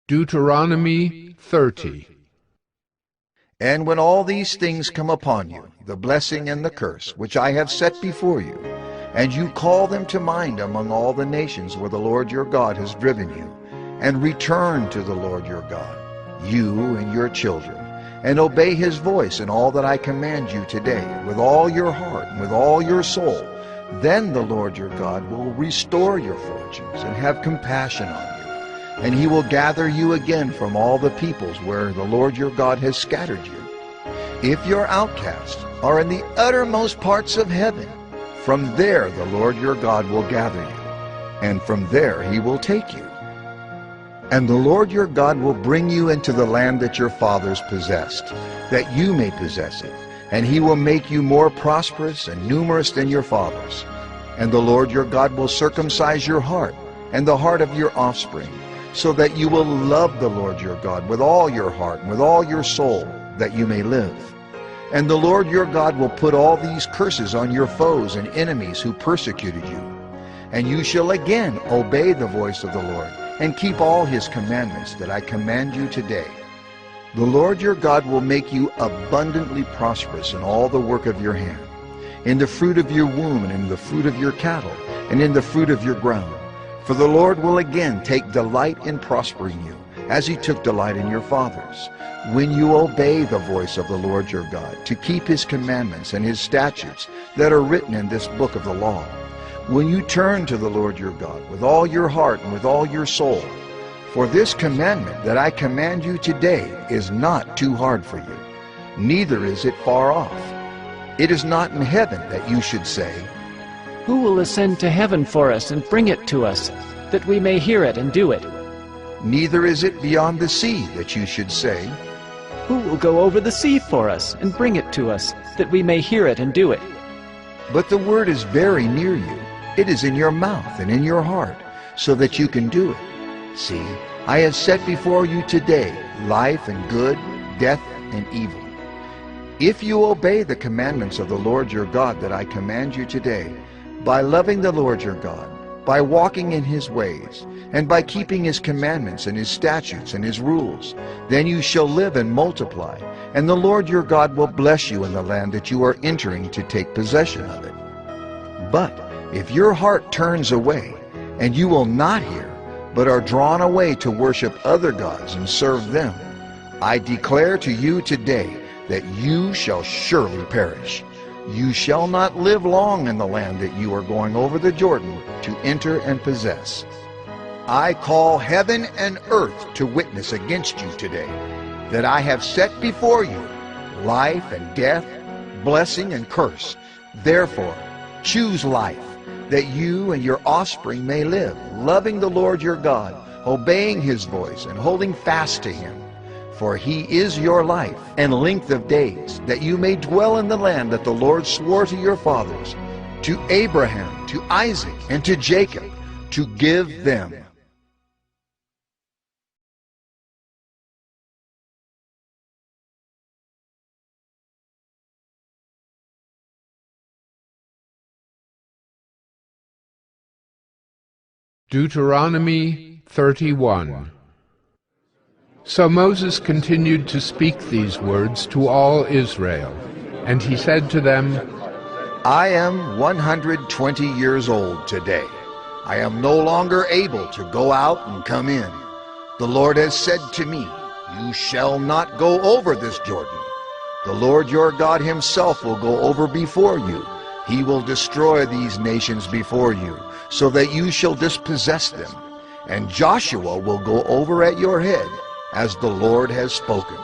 Deuteronomy 30.
And when all these things come upon you, the blessing and the curse, which I have set before you, and you call them to mind among all the nations where the Lord your God has driven you, and return to the Lord your God, you and your children, and obey his voice in all that I command you today, with all your heart and with all your soul, then the Lord your God will restore your fortunes and have compassion on you. And he will gather you again from all the peoples where the Lord your God has scattered you. If your outcasts are in the uttermost parts of heaven, from there the Lord your God will gather you, and from there he will take you. And the Lord your God will bring you into the land that your fathers possessed, that you may possess it, and he will make you more prosperous and numerous than your fathers. And the Lord your God will circumcise your heart and the heart of your offspring, so that you will love the Lord your God with all your heart and with all your soul, that you may live. And the Lord your God will put all these curses on your foes and enemies who persecuted you. And you shall again obey the voice of the Lord, and keep all his commandments that I command you today. The Lord your God will make you abundantly prosperous in all the work of your hand, in the fruit of your womb, and in the fruit of your cattle, and in the fruit of your ground. For the Lord will again take delight in prospering you, as he took delight in your fathers, when you obey the voice of the Lord your God, to keep his commandments and his statutes that are written in this book of the law. When you turn to the Lord your God with all your heart and with all your soul. For this commandment that I command you today is not too hard for you, neither is it far off. It is not in heaven that you should say,
Who will ascend to heaven for us and bring it to us, that we may hear it and do it?
Neither is it beyond the sea that you should say,
Who will go over the sea for us and bring it to us, that we may hear it and do it?
But the word is very near you. It is in your mouth and in your heart, so that you can do it. See, I have set before you today life and good, death and evil. If you obey the commandments of the Lord your God that I command you today, by loving the Lord your God, by walking in his ways, and by keeping his commandments and his statutes and his rules, then you shall live and multiply, and the Lord your God will bless you in the land that you are entering to take possession of it. But if your heart turns away, and you will not hear, but are drawn away to worship other gods and serve them, I declare to you today that you shall surely perish. You shall not live long in the land that you are going over the Jordan to enter and possess. I call heaven and earth to witness against you today, that I have set before you life and death, blessing and curse. Therefore, choose life, that you and your offspring may live, loving the Lord your God, obeying his voice, and holding fast to him. For he is your life and length of days, that you may dwell in the land that the Lord swore to your fathers, to Abraham, to Isaac, and to Jacob, to give them.
Deuteronomy 31. So Moses continued to speak these words to all Israel, and he said to them,
I am 120 years old today. I am no longer able to go out and come in. The Lord has said to me, You shall not go over this Jordan. The Lord your God himself will go over before you. He will destroy these nations before you, so that you shall dispossess them. And Joshua will go over at your head, as the Lord has spoken.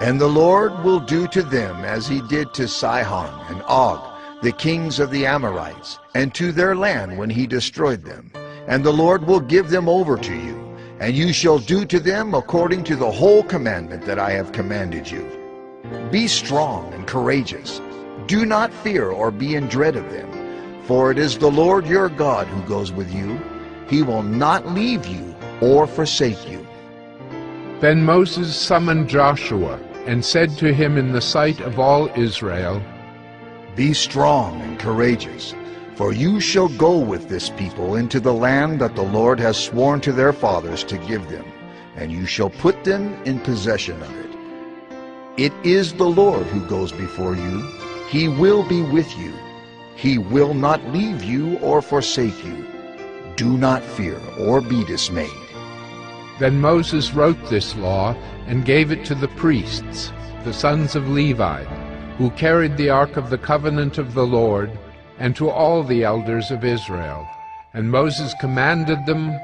And the Lord will do to them as he did to Sihon and Og, the kings of the Amorites, and to their land when he destroyed them. And the Lord will give them over to you, and you shall do to them according to the whole commandment that I have commanded you. Be strong and courageous. Do not fear or be in dread of them, for it is the Lord your God who goes with you. He will not leave you or forsake you.
Then Moses summoned Joshua, and said to him in the sight of all Israel,
Be strong and courageous, for you shall go with this people into the land that the Lord has sworn to their fathers to give them, and you shall put them in possession of it. It is the Lord who goes before you. He will be with you. He will not leave you or forsake you. Do not fear or be dismayed.
Then Moses wrote this law and gave it to the priests, the sons of Levi, who carried the ark of the covenant of the Lord, and to all the elders of Israel. And Moses commanded them,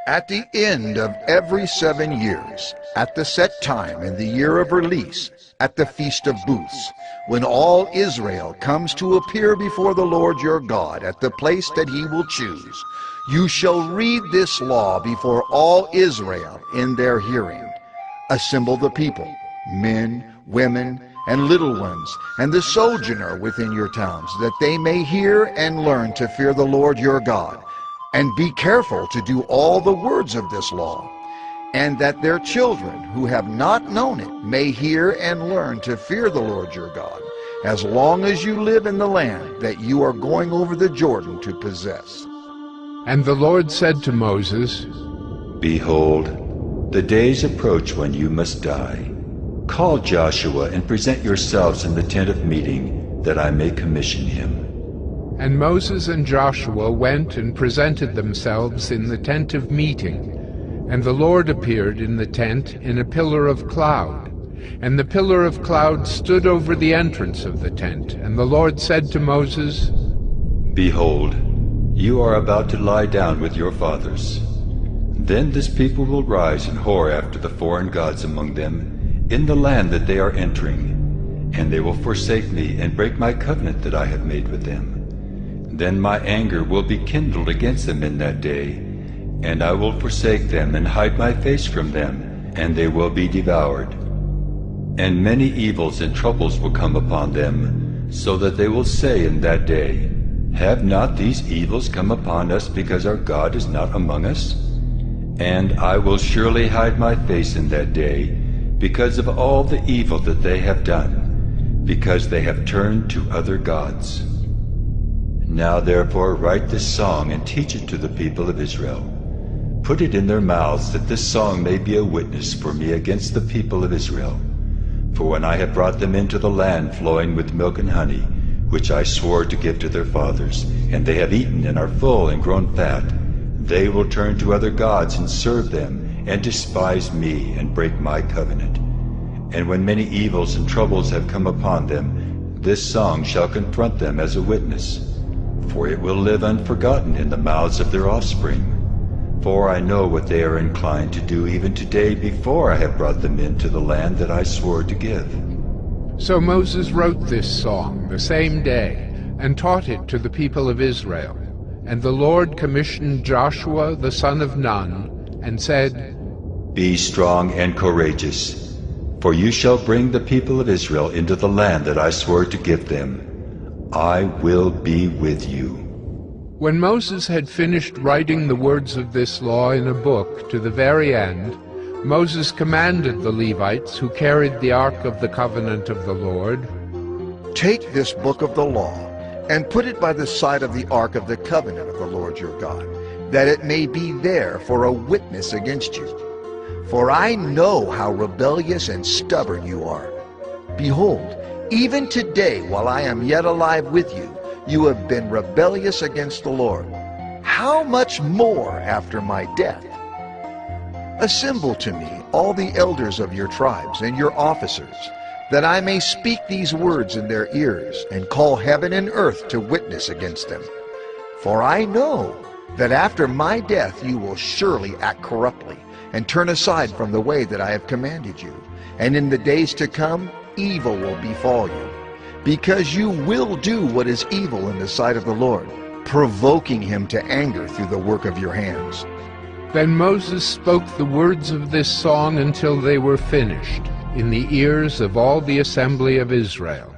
At the end of every 7 years, at the set time in the year of release, at the Feast of Booths, when all Israel comes to appear before the Lord your God at the place that he will choose, you shall read this law before all Israel in their hearing. Assemble the people, men, women, and little ones, and the sojourner within your towns, that they may hear and learn to fear the Lord your God, and be careful to do all the words of this law, and that their children who have not known it may hear and learn to fear the Lord your God, as long as you live in the land that you are going over the Jordan to possess.
And the Lord said to Moses,
Behold, The days approach when you must die. Call Joshua and present yourselves in the tent of meeting, that I may commission him.
And Moses and Joshua went and presented themselves in the tent of meeting. And the Lord appeared in the tent in a pillar of cloud. And the pillar of cloud stood over the entrance of the tent. And the Lord said to Moses,
Behold, you are about to lie down with your fathers. Then this people will rise and whore after the foreign gods among them in the land that they are entering, and they will forsake me and break my covenant that I have made with them. Then my anger will be kindled against them in that day, and I will forsake them and hide my face from them, and they will be devoured. And many evils and troubles will come upon them, so that they will say in that day, Have not these evils come upon us because our God is not among us? And I will surely hide my face in that day, because of all the evil that they have done, because they have turned to other gods. Now therefore write this song and teach it to the people of Israel. Put it in their mouths, that this song may be a witness for me against the people of Israel. For when I have brought them into the land flowing with milk and honey, which I swore to give to their fathers, and they have eaten and are full and grown fat, they will turn to other gods and serve them, and despise me and break my covenant. And when many evils and troubles have come upon them, this song shall confront them as a witness, for it will live unforgotten in the mouths of their offspring. For I know what they are inclined to do even today, before I have brought them into the land that I swore to give.
So Moses wrote this song the same day, and taught it to the people of Israel. And the Lord commissioned Joshua the son of Nun, and said,
Be strong and courageous, for you shall bring the people of Israel into the land that I swore to give them. I will be with you.
When Moses had finished writing the words of this law in a book to the very end, Moses commanded the Levites who carried the ark of the covenant of the Lord,
Take this book of the law, and put it by the side of the ark of the covenant of the Lord your God, that it may be there for a witness against you. For I know how rebellious and stubborn you are. Behold, even today, while I am yet alive with you, you have been rebellious against the Lord. How much more after my death? Assemble to me all the elders of your tribes and your officers, that I may speak these words in their ears, and call heaven and earth to witness against them. For I know that after my death you will surely act corruptly, and turn aside from the way that I have commanded you. And in the days to come, evil will befall you, because you will do what is evil in the sight of the Lord, provoking him to anger through the work of your hands.
Then Moses spoke the words of this song until they were finished, in the ears of all the assembly of Israel.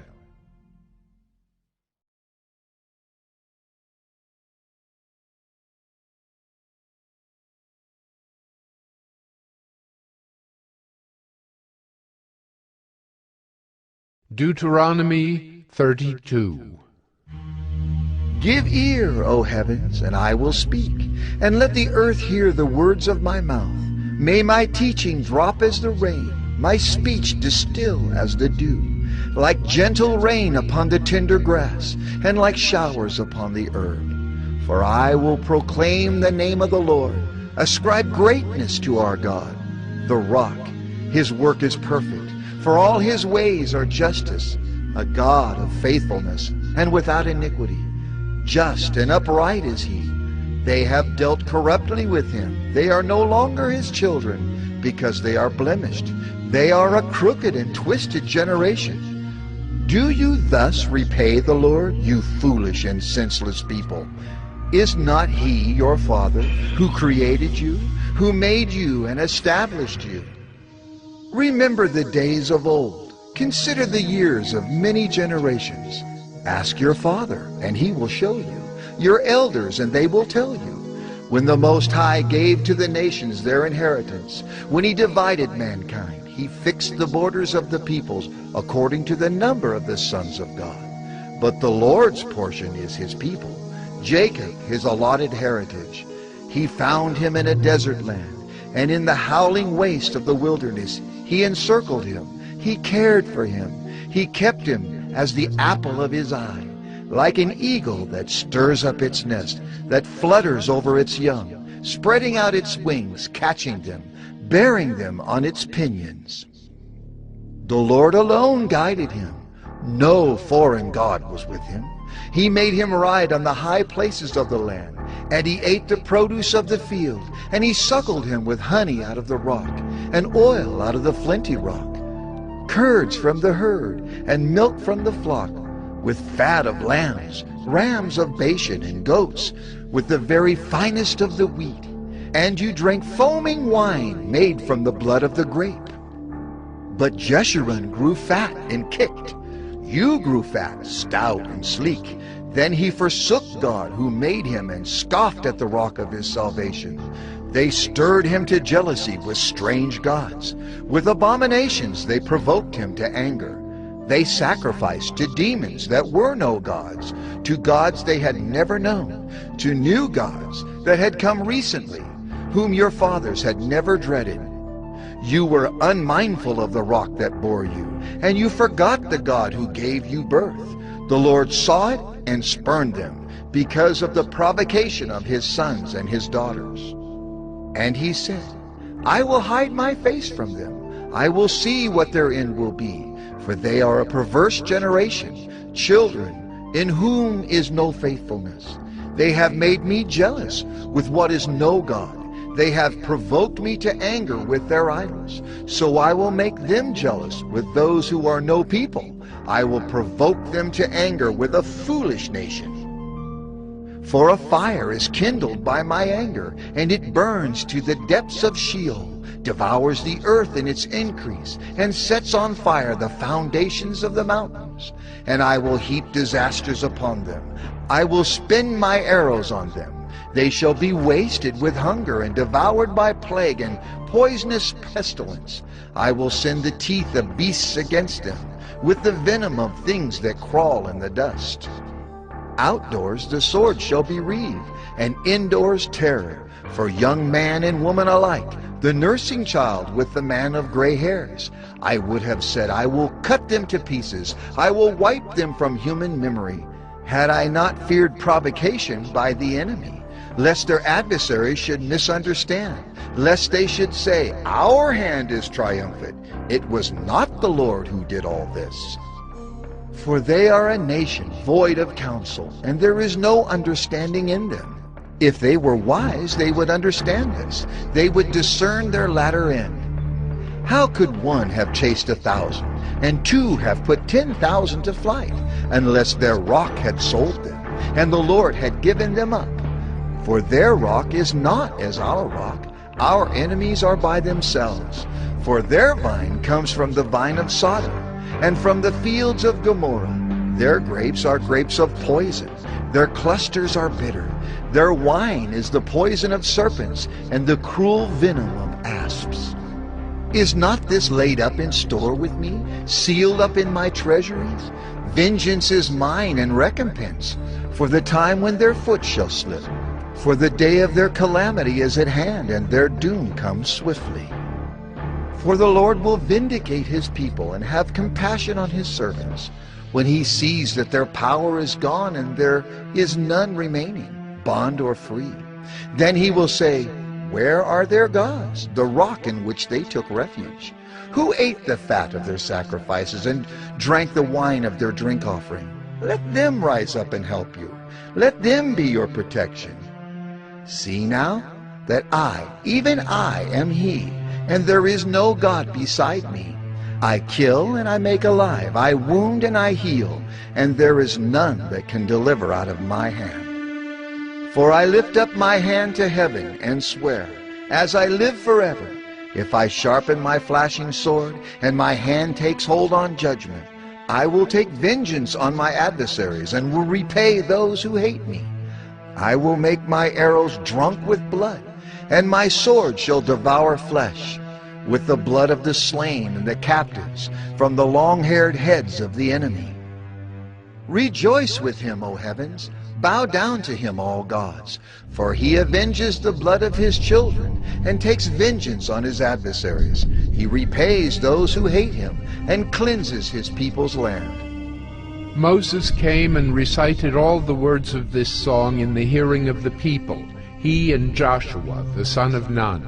Deuteronomy 32.
Give ear, O heavens, and I will speak, and let the earth hear the words of my mouth. May my teaching drop as the rain, my speech distill as the dew, like gentle rain upon the tender grass, and like showers upon the herb. For I will proclaim the name of the Lord, ascribe greatness to our God, the rock. His work is perfect, for all his ways are justice, a God of faithfulness and without iniquity. Just and upright is he. They have dealt corruptly with him. They are no longer his children, because they are blemished. They are a crooked and twisted generation. Do you thus repay the Lord, you foolish and senseless people? Is not he your Father, who created you, who made you and established you? Remember the days of old. Consider the years of many generations. Ask your father, and he will show you, your elders, and they will tell you. When the Most High gave to the nations their inheritance, when he divided mankind, he fixed the borders of the peoples according to the number of the sons of God. But the Lord's portion is his people, Jacob his allotted heritage. He found him in a desert land. and in the howling waste of the wilderness he encircled him. He cared for him. He kept him as the apple of his eye, like an eagle that stirs up its nest, that flutters over its young, spreading out its wings, catching them, bearing them on its pinions. The Lord alone guided him. No foreign god was with him. He made him ride on the high places of the land, and he ate the produce of the field, and he suckled him with honey out of the rock, and oil out of the flinty rock, curds from the herd, and milk from the flock, with fat of lambs, rams of Bashan, and goats, with the very finest of the wheat. And you drank foaming wine made from the blood of the grape. But Jeshurun grew fat and kicked. You grew fat, stout, and sleek. Then he forsook God who made him, and scoffed at the rock of his salvation. They stirred him to jealousy with strange gods. With abominations they provoked him to anger. They sacrificed to demons that were no gods, to gods they had never known, to new gods that had come recently, whom your fathers had never dreaded. You were unmindful of the rock that bore you, and you forgot the God who gave you birth. The Lord saw it and spurned them, because of the provocation of his sons and his daughters. And he said, I will hide my face from them. I will see what their end will be, for they are a perverse generation, children in whom is no faithfulness. They have made me jealous with what is no God. They have provoked me to anger with their idols. So I will make them jealous with those who are no people. I will provoke them to anger with a foolish nation. For a fire is kindled by my anger, and it burns to the depths of Sheol, devours the earth in its increase, and sets on fire the foundations of the mountains. And I will heap disasters upon them. I will spin my arrows on them. They shall be wasted with hunger and devoured by plague and poisonous pestilence. I will send the teeth of beasts against them, with the venom of things that crawl in the dust. Outdoors the sword shall be reaved, and indoors terror, for young man and woman alike, the nursing child with the man of gray hairs. I would have said, I will cut them to pieces. I will wipe them from human memory, had I not feared provocation by the enemy, lest their adversaries should misunderstand, lest they should say, our hand is triumphant. It was not the Lord who did all this. For they are a nation void of counsel, and there is no understanding in them. If they were wise, they would understand this. They would discern their latter end. How could one have chased 1,000, and two have put 10,000 to flight, unless their rock had sold them, and the Lord had given them up? For their rock is not as our rock. Our enemies are by themselves. For their vine comes from the vine of Sodom, and from the fields of Gomorrah. Their grapes are grapes of poison. Their clusters are bitter. Their wine is the poison of serpents, and the cruel venom of asps. Is not this laid up in store with me, sealed up in my treasuries? Vengeance is mine and recompense, for the time when their foot shall slip. For the day of their calamity is at hand, and their doom comes swiftly. For the Lord will vindicate his people and have compassion on his servants, when he sees that their power is gone and there is none remaining, bond or free. Then he will say, where are their gods, the rock in which they took refuge? Who ate the fat of their sacrifices and drank the wine of their drink offering? Let them rise up and help you. Let them be your protection. See now that I, even I, am he, and there is no God beside me. I kill and I make alive, I wound and I heal, and there is none that can deliver out of my hand. For I lift up my hand to heaven and swear, as I live forever, if I sharpen my flashing sword, and my hand takes hold on judgment, I will take vengeance on my adversaries, and will repay those who hate me. I will make my arrows drunk with blood, and my sword shall devour flesh, with the blood of the slain and the captives, from the long-haired heads of the enemy. Rejoice with him, O heavens. Bow down to him, all gods. For he avenges the blood of his children, and takes vengeance on his adversaries. He repays those who hate him, and cleanses his people's land.
Moses came and recited all the words of this song in the hearing of the people, he and Joshua, the son of Nun.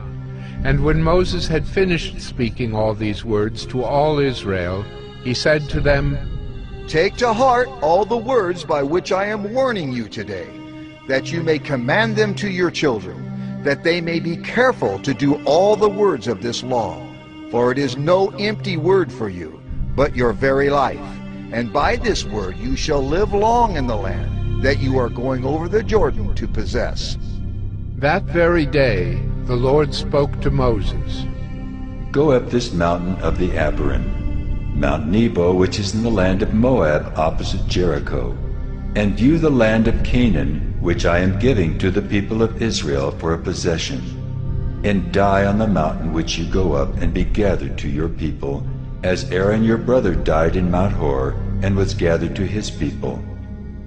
And when Moses had finished speaking all these words to all Israel, he said to them,
Take to heart all the words by which I am warning you today, that you may command them to your children, that they may be careful to do all the words of this law. For it is no empty word for you, but your very life. And by this word you shall live long in the land that you are going over the Jordan to possess.
That very day the Lord spoke to Moses.
Go up this mountain of the Abarim, Mount Nebo, which is in the land of Moab opposite Jericho, and view the land of Canaan, which I am giving to the people of Israel for a possession, and die on the mountain which you go up, and be gathered to your people, as Aaron your brother died in Mount Hor, and was gathered to his people,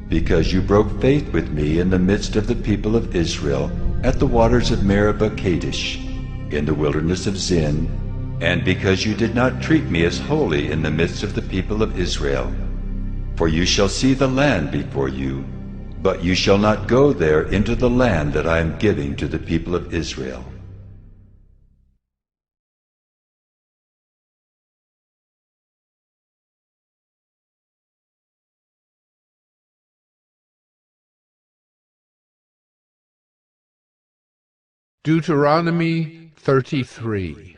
because you broke faith with me in the midst of the people of Israel, at the waters of Meribah Kadesh, in the wilderness of Zin, and because you did not treat me as holy in the midst of the people of Israel. For you shall see the land before you, but you shall not go there into the land that I am giving to the people of Israel.
Deuteronomy 33.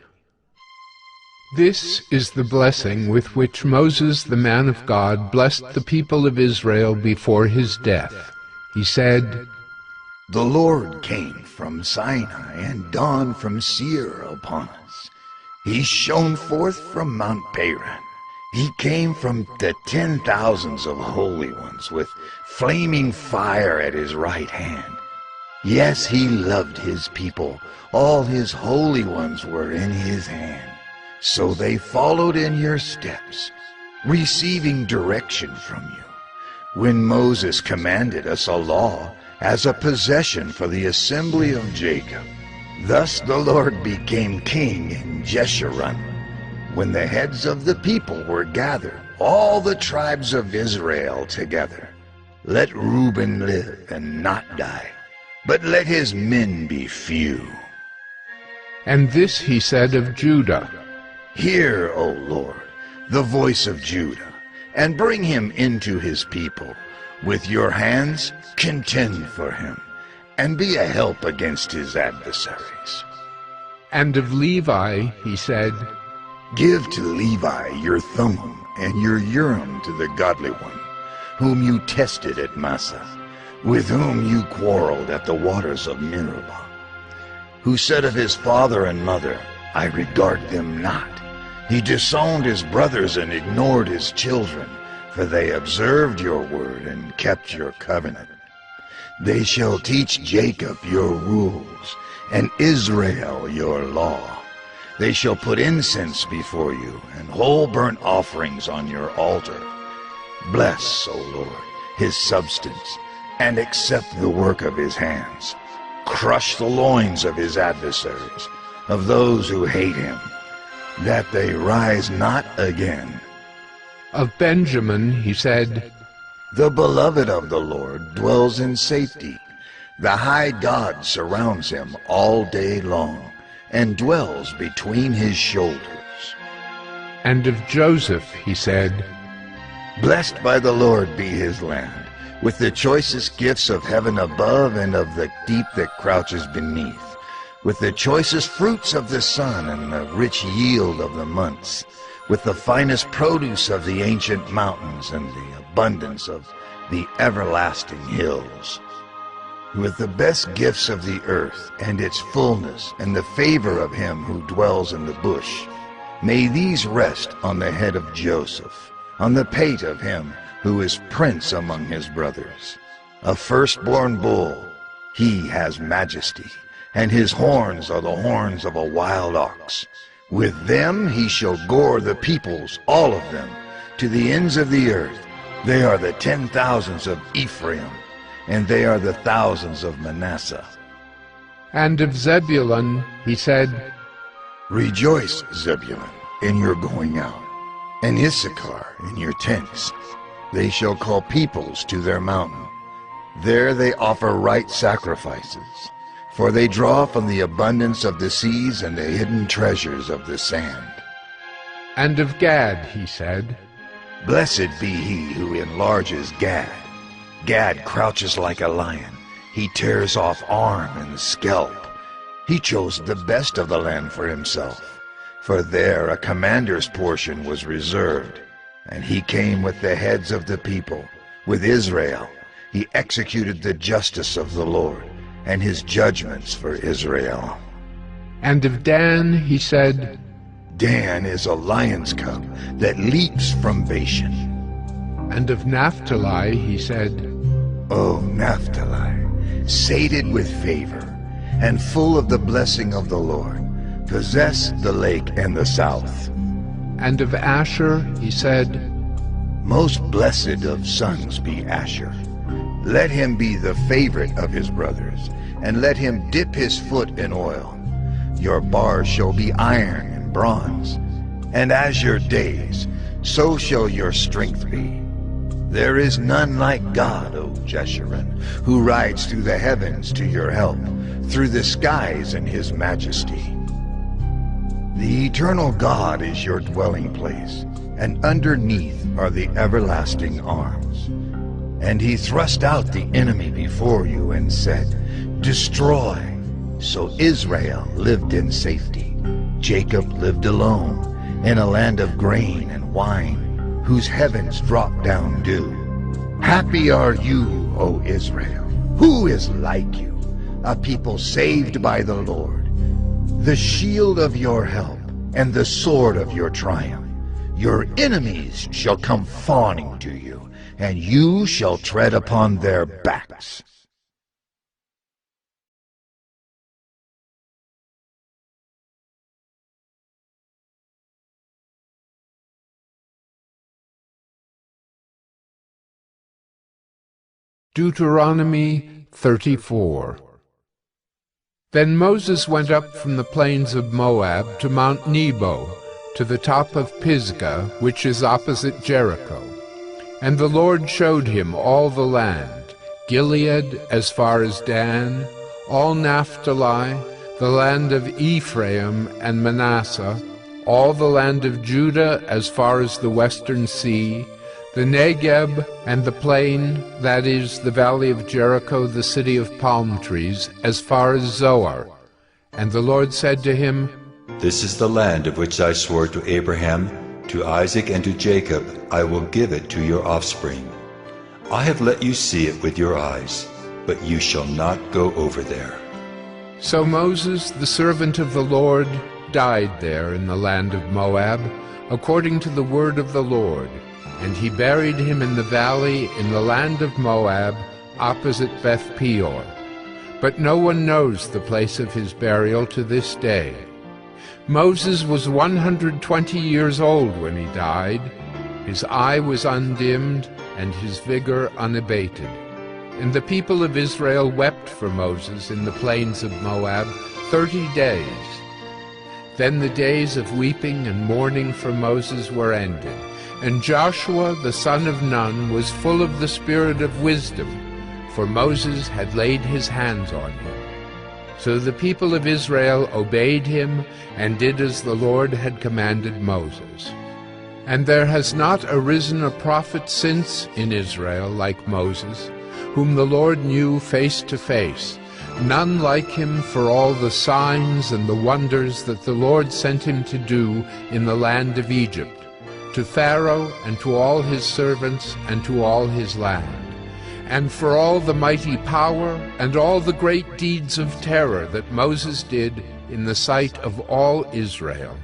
This is the blessing with which Moses the man of God blessed the people of Israel before his death. He said,
The Lord came from Sinai and dawned from Seir upon us. He shone forth from Mount Paran. He came from the 10,000s of holy ones with flaming fire at his right hand. Yes, he loved his people. All his holy ones were in his hand. So they followed in your steps, receiving direction from you. When Moses commanded us a law as a possession for the assembly of Jacob, thus the Lord became king in Jeshurun. When the heads of the people were gathered, all the tribes of Israel together, let Reuben live and not die, but let his men be few.
And this he said of Judah,
Hear, O Lord, the voice of Judah, and bring him into his people. With your hands contend for him, and be a help against his adversaries.
And of Levi he said,
Give to Levi your Thummim and your Urim to the godly one, whom you tested at Massah, with whom you quarreled at the waters of Meribah, who said of his father and mother, I regard them not. He disowned his brothers and ignored his children, for they observed your word and kept your covenant. They shall teach Jacob your rules, and Israel your law. They shall put incense before you, and whole burnt offerings on your altar. Bless, O Lord, his substance, and accept the work of his hands. Crush the loins of his adversaries, of those who hate him, that they rise not again.
Of Benjamin he said,
The beloved of the Lord dwells in safety. The high God surrounds him all day long, and dwells between his shoulders.
And of Joseph he said,
Blessed by the Lord be his land, with the choicest gifts of heaven above and of the deep that crouches beneath, with the choicest fruits of the sun and the rich yield of the months, with the finest produce of the ancient mountains and the abundance of the everlasting hills, with the best gifts of the earth and its fullness and the favor of him who dwells in the bush. May these rest on the head of Joseph, on the pate of him who is prince among his brothers. A firstborn bull, he has majesty, and his horns are the horns of a wild ox. With them he shall gore the peoples, all of them, to the ends of the earth. They are the 10,000s of Ephraim, and they are the thousands of Manasseh.
And of Zebulun he said,
Rejoice, Zebulun, in your going out, and Issachar in your tents. They shall call peoples to their mountain. There they offer right sacrifices, for they draw from the abundance of the seas and the hidden treasures of the sand.
And of Gad he said,
Blessed be he who enlarges Gad. Gad crouches like a lion. He tears off arm and scalp. He chose the best of the land for himself, for there a commander's portion was reserved. And he came with the heads of the people. With Israel he executed the justice of the Lord, and his judgments for Israel.
And of Dan he said,
Dan is a lion's cub that leaps from Bashan.
And of Naphtali he said,
O Naphtali, sated with favor, and full of the blessing of the Lord, possess the lake and the south.
And of Asher he said,
Most blessed of sons be Asher. Let him be the favorite of his brothers, and let him dip his foot in oil. Your bars shall be iron and bronze, and as your days, so shall your strength be. There is none like God, O Jeshurun, who rides through the heavens to your help, through the skies in his majesty. The eternal God is your dwelling place, and underneath are the everlasting arms. And he thrust out the enemy before you and said, Destroy. So Israel lived in safety. Jacob lived alone, in a land of grain and wine, whose heavens drop down dew. Happy are you, O Israel. Who is like you, a people saved by the Lord? The shield of your help and the sword of your triumph. Your enemies shall come fawning to you, and you shall tread upon their backs.
Deuteronomy 34. Then Moses went up from the plains of Moab to Mount Nebo, to the top of Pisgah, which is opposite Jericho. And the Lord showed him all the land, Gilead as far as Dan, all Naphtali, the land of Ephraim and Manasseh, all the land of Judah as far as the western sea, the Negeb and the plain, that is, the valley of Jericho, the city of palm trees, as far as Zoar. And the Lord said to him,
This is the land of which I swore to Abraham, to Isaac, and to Jacob. I will give it to your offspring. I have let you see it with your eyes, but you shall not go over there.
So Moses, the servant of the Lord, died there in the land of Moab, according to the word of the Lord. And he buried him in the valley in the land of Moab, opposite Beth Peor. But no one knows the place of his burial to this day. Moses was 120 years old when he died. His eye was undimmed, and his vigor unabated. And the people of Israel wept for Moses in the plains of Moab 30 days. Then the days of weeping and mourning for Moses were ended. And Joshua the son of Nun was full of the spirit of wisdom, for Moses had laid his hands on him. So the people of Israel obeyed him, and did as the Lord had commanded Moses. And there has not arisen a prophet since in Israel like Moses, whom the Lord knew face to face, none like him for all the signs and the wonders that the Lord sent him to do in the land of Egypt, to Pharaoh and to all his servants and to all his land, and for all the mighty power and all the great deeds of terror that Moses did in the sight of all Israel.